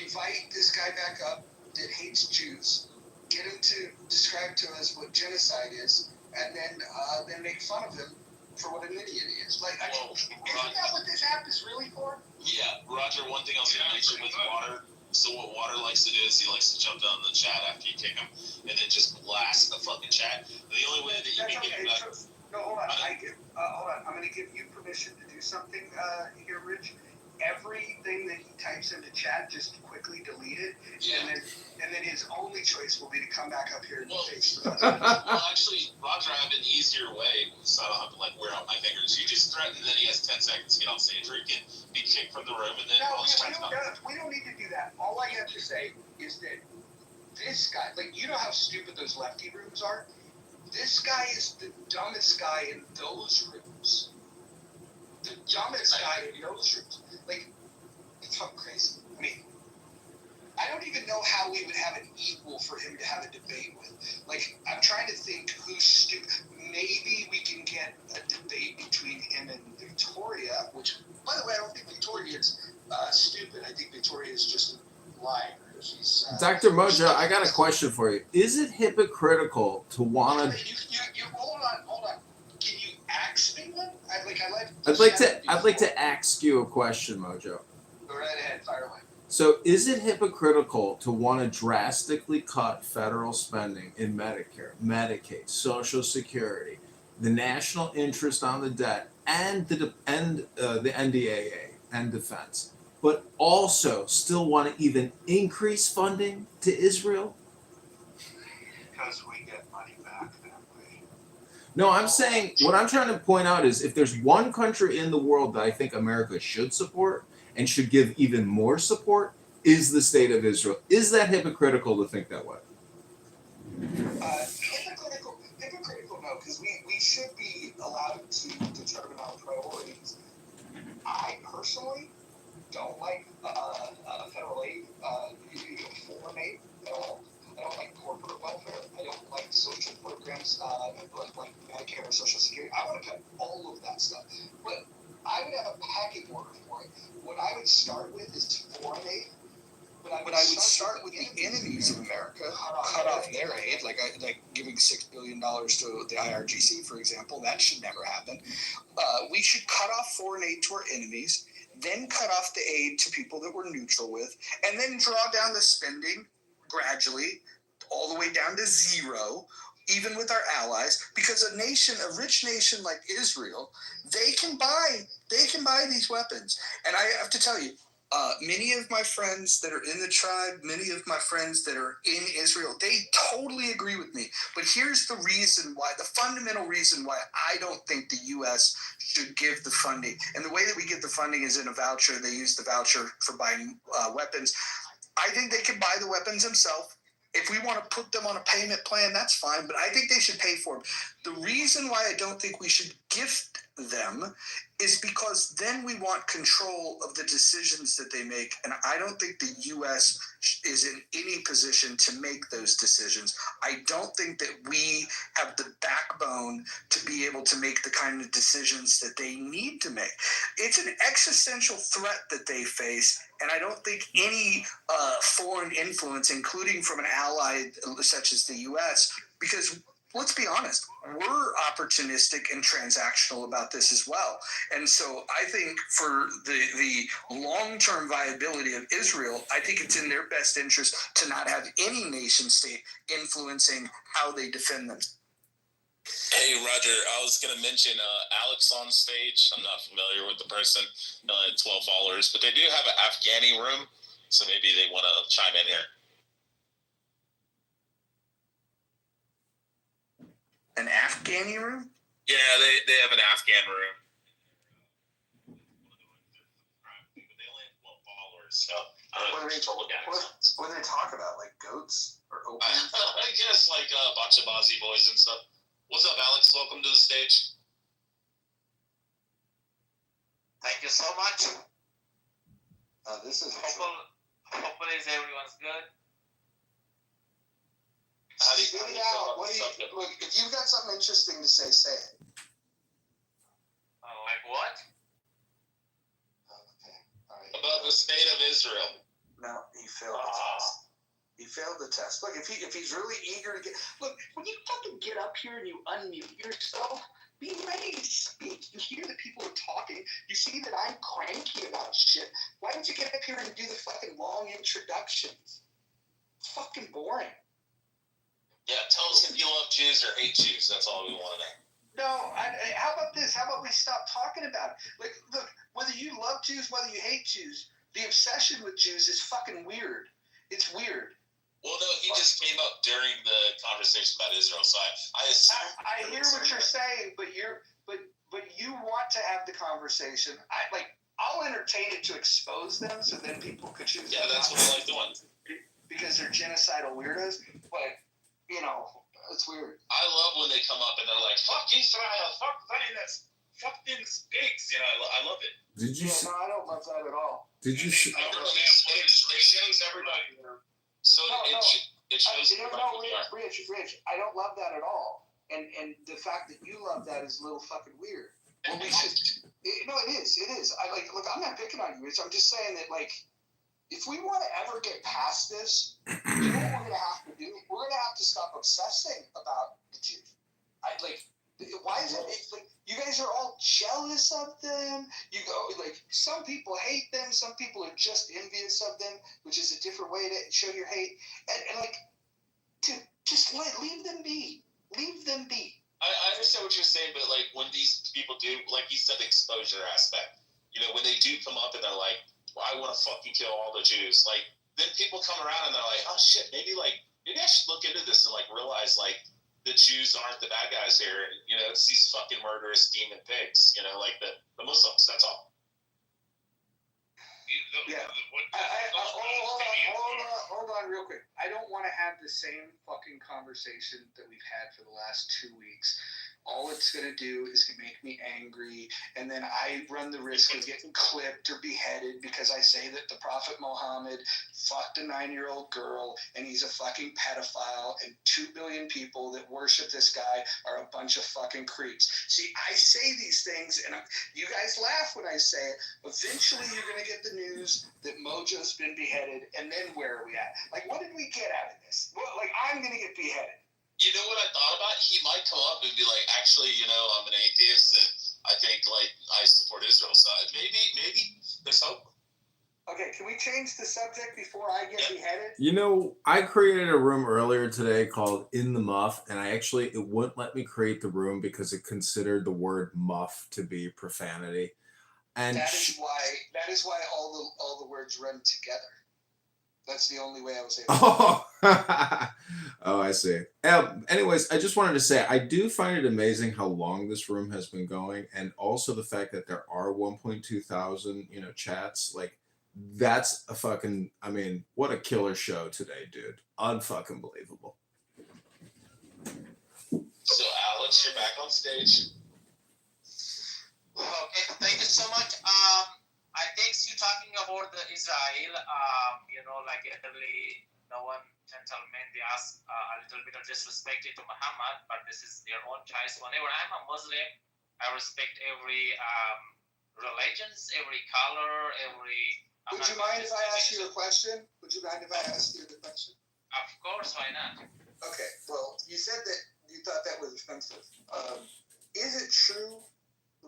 invite this guy back up that hates Jews, get him to describe to us what genocide is, and then make fun of him for what an idiot he is? Like, isn't that what this app is really for? Yeah, Roger, one thing I was going to mention with Water. So what Water likes to do is he likes to jump down the chat after you kick him and then just blast the fucking chat. The only way that you can get him back... No, hold on. Hold on. I'm going to give you permission to do something here, Rich. Everything that he types into chat, just quickly delete it, and then his only choice will be to come back up here and face the Well, actually, Roger, I have an easier way, so I don't have to wear out my fingers. You just threaten that he has 10 seconds to get on stage, or he can be kicked from the room, and then we don't need to do that. All I have to say is that this guy, you know how stupid those lefty rooms are? This guy is the dumbest guy in those rooms. The dumbest guy in those rooms. It's fucking crazy. I mean, I don't even know how we would have an equal for him to have a debate with. I'm trying to think who's stupid. Maybe we can get a debate between him and Victoria, which, by the way, I don't think Victoria is stupid. I think Victoria is just lying. She's, Dr. Mojo, I got a question for you. Is it hypocritical to want to... Hold on. Can you ask me one? I'd like to ask you a question, Mojo. Go right ahead, fire away. So is it hypocritical to want to drastically cut federal spending in Medicare, Medicaid, Social Security, the national interest on the debt, and the NDAA and defense, but also still want to even increase funding to Israel? Because we get money back that way. No, I'm saying, what I'm trying to point out is if there's one country in the world that I think America should support and should give even more support, is the state of Israel. Is that hypocritical to think that way? Hypocritical, no, because we should be allowed to determine our priorities. I personally don't like federal aid, foreign aid at all. I don't like corporate welfare. I don't like social programs like Medicare or Social Security. I want to cut all of that stuff. But I would have a packing order for it. What I would start with is foreign aid. But I would start with the enemies of America, cut off their aid, like giving $6 billion to the IRGC, for example. That should never happen. We should cut off foreign aid to our enemies, then cut off the aid to people that we're neutral with, and then draw down the spending gradually all the way down to zero, even with our allies, because a rich nation like Israel, they can buy these weapons. And I have to tell you, many of my friends that are in the tribe, many of my friends that are in Israel, they totally agree with me. But here's the reason why, the fundamental reason why I don't think the U.S. should give the funding. And the way that we get the funding is in a voucher. They use the voucher for buying weapons. I think they can buy the weapons themselves. If we want to put them on a payment plan, that's fine, but I think they should pay for them. The reason why I don't think we should gift them is because then we want control of the decisions that they make, and I don't think the U.S. is in any position to make those decisions. I don't think that we have the backbone to be able to make the kind of decisions that they need to make. It's an existential threat that they face, and I don't think any foreign influence, including from an ally such as the U.S., because let's be honest, we're opportunistic and transactional about this as well. And so I think for the long-term viability of Israel, I think it's in their best interest to not have any nation state influencing how they defend them. Hey, Roger, I was going to mention Alex on stage. I'm not familiar with the person at $12, but they do have an Afghani room, so maybe they want to chime in here. An Afghani room? Yeah, they have an Afghan room. But they only have 12 followers, so what do they talk about? Like goats or opium? I guess like a bunch of Aussie boys and stuff. What's up, Alex? Welcome to the stage. Thank you so much. This is hopefully everyone's good. How do you look, if you've got something interesting to say, say it. Like what? Okay. All right. About the state of Israel. No, he failed the test. He failed the test. Look, if he's really eager to get... Look, when you fucking get up here and you unmute yourself, be ready to speak. You hear that people are talking. You see that I'm cranky about shit. Why don't you get up here and do the fucking long introductions? It's fucking boring. Yeah, tell us if you love Jews or hate Jews. That's all we want to know. No, how about this? How about we stop talking about it? Like, look, whether you love Jews, whether you hate Jews, the obsession with Jews is fucking weird. It's weird. Well, no, he just came up during the conversation about Israel, so I assume. I hear what you're saying, but you want to have the conversation. I'll entertain it to expose them, so then people could choose. Yeah, that's what I like doing. Because they're genocidal weirdos, but. You know, it's weird. I love when they come up and they're like, "Fuck Israel, fuck Zionist, fuck these pigs." You know, I love it. Did you? No, I don't love that at all. Did you? It shows everybody. So it shows. Rich, I don't love that at all. And the fact that you love that is a little fucking weird. Well, we should. No, it is. It is. Look, I'm not picking on you, Rich. I'm just saying that, like, if we want to ever get past this, you know what we're going to have to do? We're going to have to stop obsessing about the Jews. Why is it? It's like you guys are all jealous of them. You go like some people hate them. Some people are just envious of them, which is a different way to show your hate. And like, to just leave them be. Leave them be. I understand what you're saying, but like when these people do, like you said, the exposure aspect. You know, when they do come up and they're like, well, I want to fucking kill all the Jews. Like, then people come around and they're like, oh shit, maybe I should look into this and like realize like the Jews aren't the bad guys here. And, you know, it's these fucking murderous demon pigs. You know, like the Muslims. That's all. Yeah. Hold on, real quick. I don't want to have the same fucking conversation that we've had for the last 2 weeks. All it's going to do is make me angry, and then I run the risk of getting clipped or beheaded because I say that the Prophet Muhammad fucked a 9-year-old girl, and he's a fucking pedophile, and 2 billion people that worship this guy are a bunch of fucking creeps. See, I say these things, and you guys laugh when I say it. Eventually, you're going to get the news that Mojo's been beheaded, and then where are we at? Like, what did we get out of this? Well, like, I'm going to get beheaded. You know what I thought about? He might come up and be like, actually, you know, I'm an atheist and I think, like, I support Israel. So maybe there's hope. Okay, can we change the subject before I get beheaded? You know, I created a room earlier today called In the Muff, and it wouldn't let me create the room because it considered the word muff to be profanity. And that is why all the words run together. That's the only way I was able to. Oh, I see. Anyways, I just wanted to say I do find it amazing how long this room has been going, and also the fact that there are 1.2 thousand, chats. Like, That's a fucking, I mean, what a killer show today, dude. Unfucking believable. So Alex, you're back on stage. Okay, thank you so much. I think you're talking about the Israel. Like early, the one gentleman they asked a little bit of disrespect to Muhammad, but this is their own choice. Whenever I'm a Muslim, I respect every religions, every color, every. Would you mind if I ask you a question? Would you mind if I ask you the question? Of course, why not? Okay, well, you said that you thought that was offensive. Is it true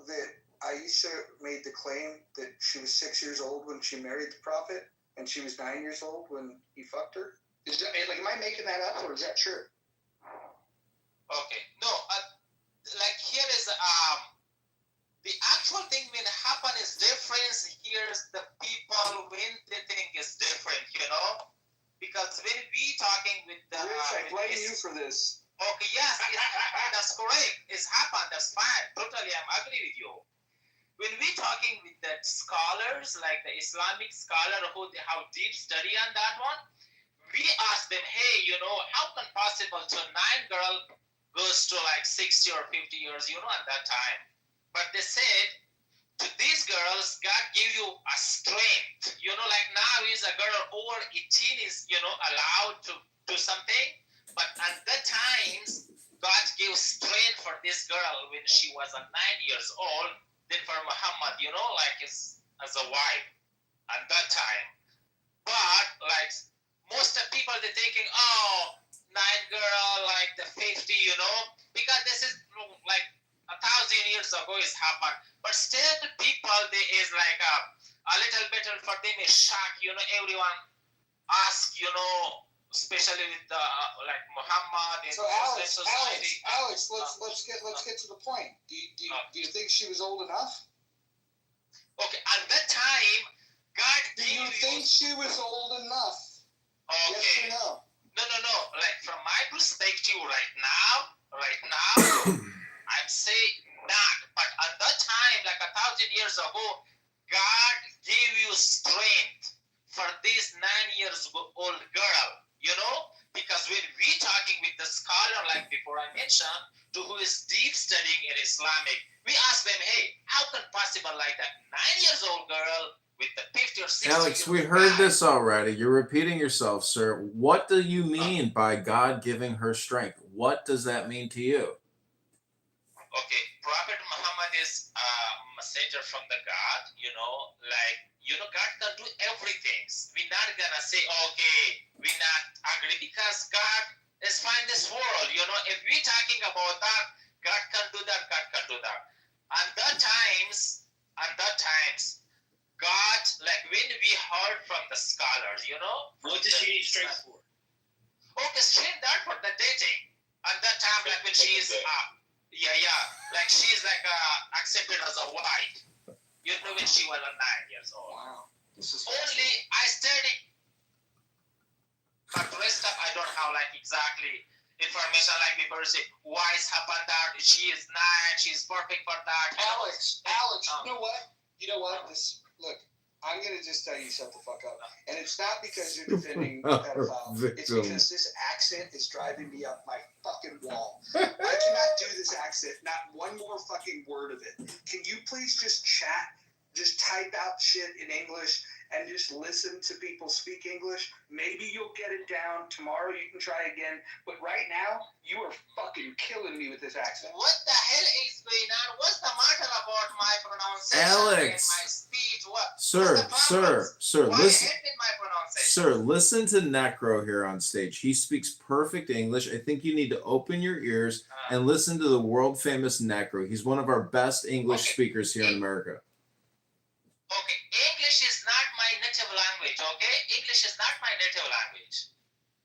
that Aisha made the claim that she was 6 years old when she married the Prophet, and she was 9 years old when he fucked her? Is that, like, am I making that up, or is that true? Okay, no, like here is the actual thing when happen is different. Here's the people when they think is different, because when we talking with the Rich, I blame you for this. Okay, yes, that's correct. It's happened. That's fine. Totally, I'm agree with you. When we talking with the scholars, like the Islamic scholar who have deep study on that one, we ask them, hey, how can possible to 9 girl goes to like 60 or 50 years, at that time. But they said, to these girls, God give you a strength. Like now is a girl over 18 is, allowed to do something. But at that times, God gave strength for this girl when she was 9 years old, then for Muhammad, like as a wife at that time. But like most of people, they're thinking, 9 girl, like the 50, because this is like 1,000 years ago it's happened. But still the people, there is like a little bit for them is shock, everyone ask, especially with like Muhammad and so Muslim society. Alex, let's get to the point. Do you think she was old enough? Okay, at that time, God do you think she was old enough? Okay. Yes or no? No. Like from my perspective, right now, I'm saying not. But at that time, like 1,000 years ago, God gave you strength for this 9 years old girl. Because when we talking with the scholar, like before I mentioned, who is deep studying in Islamic, we ask them, hey, how can possible like that 9 years old girl with the 50 or 60 Alex, we heard this already. You're repeating yourself, sir. What do you mean by God giving her strength? What does that mean to you? Okay, Prophet Muhammad is a messenger from the God, God can do everything. We're not gonna say, okay, we're not agree because God is fine this world, if we're talking about that, God can do that, God can do that. At that times, God, like when we heard from the scholars, what does she need strength for? Okay, strength that for the dating. At that time, like when she is like she's like accepted as a wife. When she was 9 years old. Wow. This is only I studied, but the rest of I don't have like exactly information like people say why is happened that she is 9, she's perfect for that. Alex, you know what? Look, I'm gonna just tell you shut the fuck up. And it's not because you're defending pedophile. It's because this accent is driving me up my fucking wall. I cannot do this accent. Not one more fucking word of it. Can you please just chat? Just type out shit in English and just listen to people speak English. Maybe you'll get it down. Tomorrow you can try again. But right now, you are fucking killing me with this accent. What the hell is going on? What's the matter about my pronunciation Alex. and my speech? What? Sir, Why listen. hate with my pronunciation? Sir, listen to Necro here on stage. He speaks perfect English. I think you need to open your ears and listen to the world famous Necro. He's one of our best English speakers here in America. Okay, English is not my native language, okay? English is not my native language.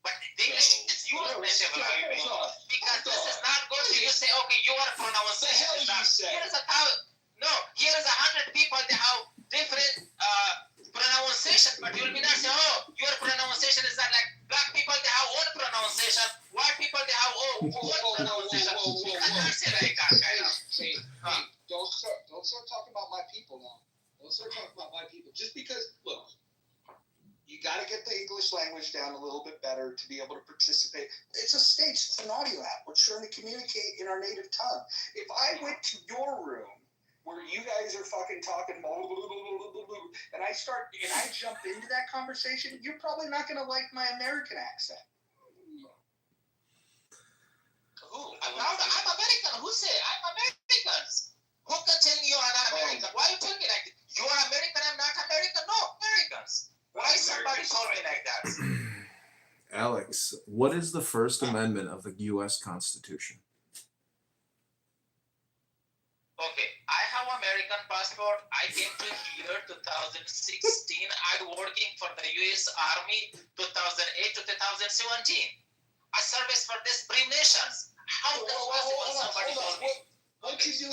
But English is your native language. Because this is not going to, you say, okay, your pronunciation is not. Here's 100 people, they have different pronunciation, but you will be not say, your pronunciation is not like black people, they have own pronunciation, white people, they have own pronunciation. You cannot say like that, kind of. Hey, don't start talking about my people now. Don't start talking about my people. Just because, look, able to participate. It's a stage, it's an audio app. We're trying to communicate in our native tongue. If I went to your room where you guys are fucking talking blah, blah, blah, blah, blah, blah, and I jump into that conversation, you're probably not going to like my American accent. I'm American. Who say I'm Americans? Who can tell me you're not American? Why you tell me like that? You're American, I'm not American? No, Americans. Why somebody told me like that? Alex, what is the First Amendment of the U.S. Constitution? Okay, I have American passport. I came to here 2016. I'm working for the U.S. Army 2008 to 2017. I service for these three nations. How is possible somebody told me? What did you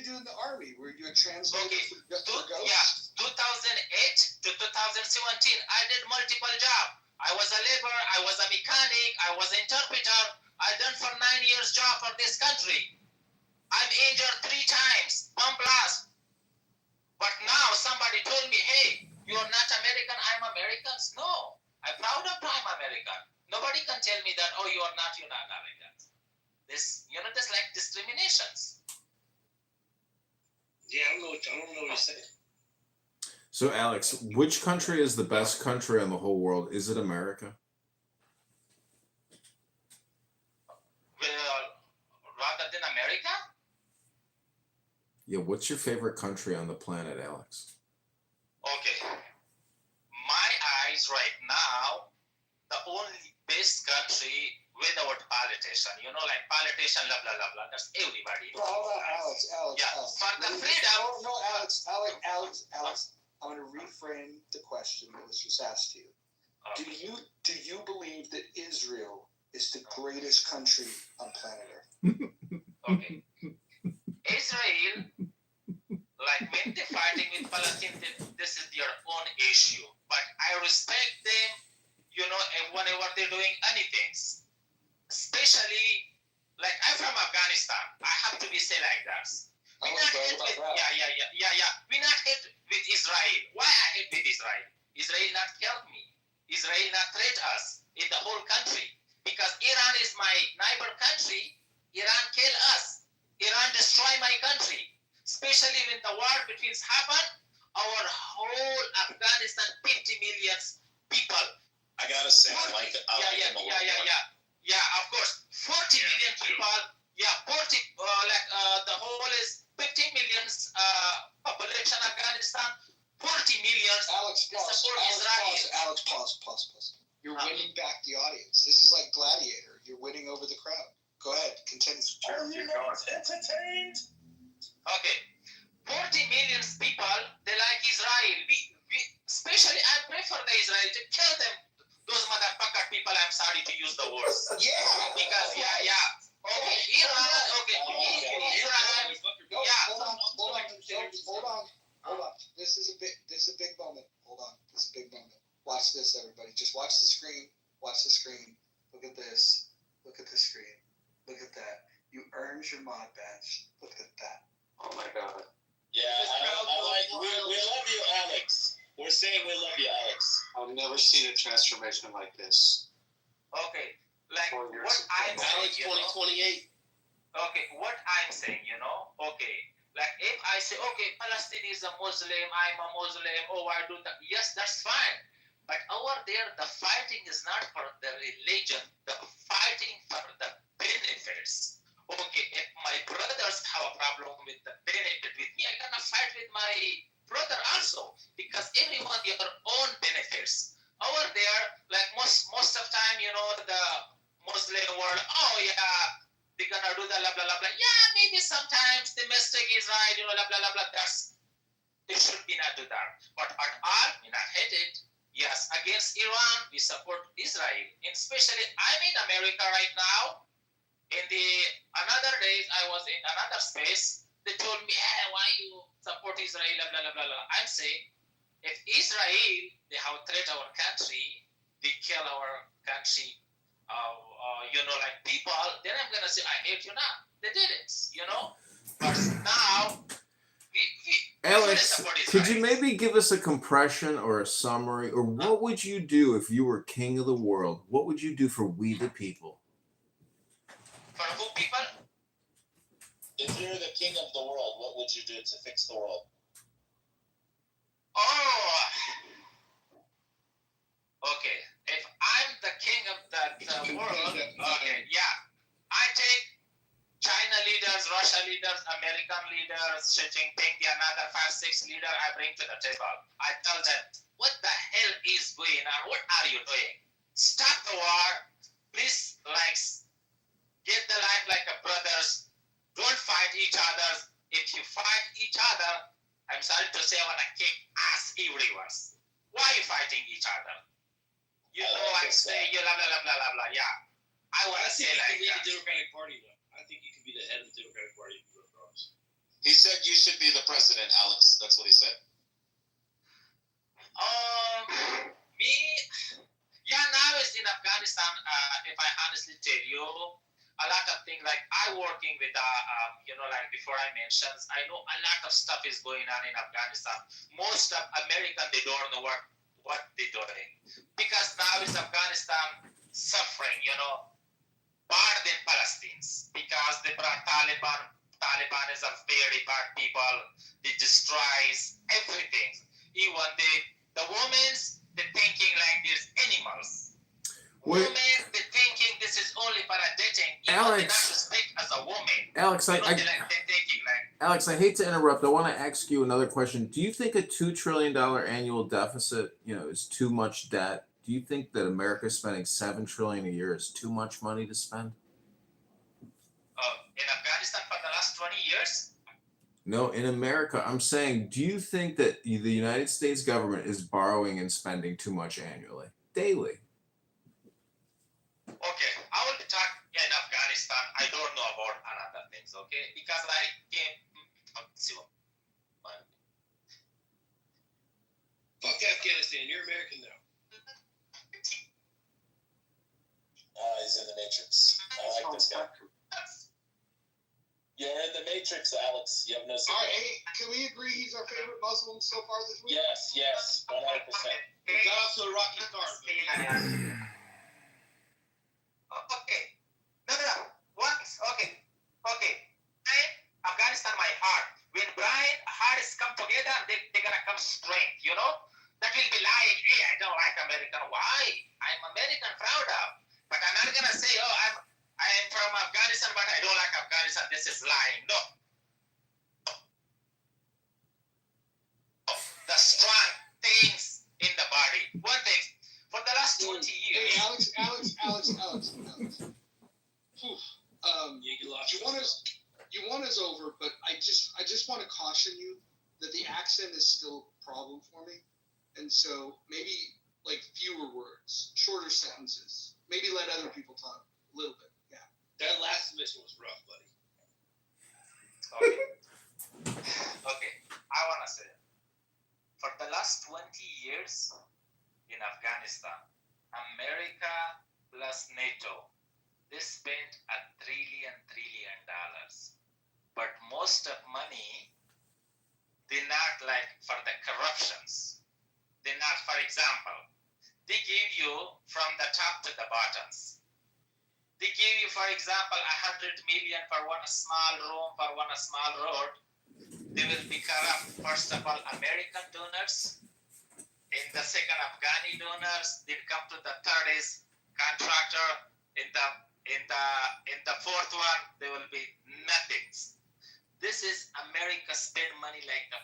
do in the Army? Were you a translator for Ghost? Yeah, 2008 to 2017. I did multiple jobs. I was a laborer, I was a mechanic, I was an interpreter. I done for 9 years job for this country. I'm injured 3 times, bomb blast. But now somebody told me, hey, you're not American, I'm American. No, I'm proud of I'm American. Nobody can tell me that, oh, you're not American. This, there's like discriminations. Yeah, I don't know what you're saying. So, Alex, which country is the best country in the whole world? Is it America? Well, rather than America? Yeah, what's your favorite country on the planet, Alex? Okay. My eyes right now, the only best country without politician, like politician, blah, blah, blah, blah. That's everybody. Well, hold on, Alex. Yeah, Alex. for the freedom. No, Alex. I'm going to reframe the question that was just asked to you. Okay. Do you believe that Israel is the greatest country on planet Earth? Okay. Israel, like when they're fighting with Palestine, this is their own issue. But I respect them, whenever they're doing anything. Especially, like I'm from Afghanistan. I have to be say like that. We not hate with, we not hate with Israel. Why I hate with Israel? Israel not help me. Israel not threat us in the whole country. Because Iran is my neighbor country. Iran kill us. Iran destroy my country. Especially when the war between happened, our whole Afghanistan, 50 million people. I gotta say, I like it. Yeah, of course. 40 million people. Yeah, 40, the whole is 50 million population Afghanistan. 40 million support Israel. Alex, pause. You're winning back the audience. This is like Gladiator. You're winning over the crowd. Go ahead, continue. Entertained. Okay. 40 million people, they like Israel. We especially, I pray for the Israel to kill them. Those motherfucker people, I'm sorry to use the words. Yeah. Because, Okay, Iran, Hold on. This is a big moment. Hold on. This is a big moment. Watch this, everybody. Just watch the screen. Look at this. Look at the screen. Look at that. You earned your mod badge. Look at that. Oh my God. Yeah, we love you, Alex. We're saying we love you, Alex. I've never seen a transformation like this. Okay, like what I'm Alex saying, 2028. Okay, what I'm saying, okay, like if I say, okay, Palestine is a Muslim, I'm a Muslim, I do that. Yes, that's fine. But over there, the fighting is not for the religion. The fighting for the benefits. Okay, if my brothers have a problem with the benefit with me, I cannot fight with my brother also, because everyone their own benefits. Over there, like most of time, the Muslim world, they're gonna do the blah blah blah blah. Yeah, maybe sometimes the mistake is right, blah blah blah blah. It should be not do that. But at all, we not hate it. Yes, against Iran, we support Israel. And especially, I'm in America right now. In the another days, I was in another space. They told me, hey, why you support Israel, blah, blah, blah, blah. I'm saying, if Israel, they have threat our country, they kill our country, like people, then I'm going to say, I hate you now. They did it, But now, Alex, could you maybe give us a compression or a summary, or what would you do if you were king of the world? What would you do for we the people? For who people? If you're the king of the world, what would you do to fix the world? Oh, okay. If I'm the king of the world, okay, yeah. I take China leaders, Russia leaders, American leaders, Xi Jinping, the another 5-6 leader I bring to the table. I tell them, what the hell is going on? What are you doing? Stop the war. Please, get the life like a brothers. Don't fight each other. If you fight each other, I'm sorry to say I want to kick ass everywhere. Why are you fighting each other? You know I'm saying, you blah, blah, blah, blah, blah, blah. Yeah. I want to say like lead that. the Democratic Party, though. I think you can be the head of the Democratic Party if you go across. He said you should be the president, Alex. That's what he said. Me? Yeah, now it's in Afghanistan, if I honestly tell you, a lot of things like I working with, before I mentioned, I know a lot of stuff is going on in Afghanistan. Most of American, they don't know what they're doing. Because now is Afghanistan suffering, bad than Palestinians. Because they brought Taliban. Taliban is a very bad people. They destroys everything. Even the women's, they're thinking like these animals. Women, they're thinking this is only for a dating. Alex, they not to speak as a woman. Alex, they're thinking like. Alex, I hate to interrupt. I want to ask you another question. Do you think a $2 trillion annual deficit, is too much debt? Do you think that America spending $7 trillion a year is too much money to spend? In Afghanistan for the last 20 years? No, in America. I'm saying, do you think that the United States government is borrowing and spending too much annually, daily? Okay, I will talk in Afghanistan. I don't know about another things, okay? Because I came. Fuck Afghanistan. You're American now. He's in the Matrix. I like this guy. You're in the Matrix, Alex. You have no signal. All right, hey, can we agree he's our favorite Muslim so far this week? Yes, 100%. We got off to a rocky start. Okay. No. Okay. Afghanistan, my heart. When Brian hearts come together, they're gonna come straight, That will be lying. Hey, I don't like American. Why? I'm American proud of. But I'm not gonna say, I am from Afghanistan, but I don't like Afghanistan. This is lying. No. The strong things in the body. One thing. For the last 20 years. Hey, Alex. You want us over, but I just want to caution you that the accent is still a problem for me, and so maybe fewer words, shorter sentences. Maybe let other people talk a little bit. Yeah. That last submission was rough, buddy. Okay. I want to say, for the last 20 years in Afghanistan, America plus NATO, they spent $1 trillion. But most of money, they not for the corruptions. They not, for example, they give you from the top to the bottoms. They give you, for example, $100 million for one small room, for one small road. They will be corrupt. First of all, American donors. In the second, Afghani donors. They come to the third is contractor. In the fourth one, there will be nothing. This is America spend money like a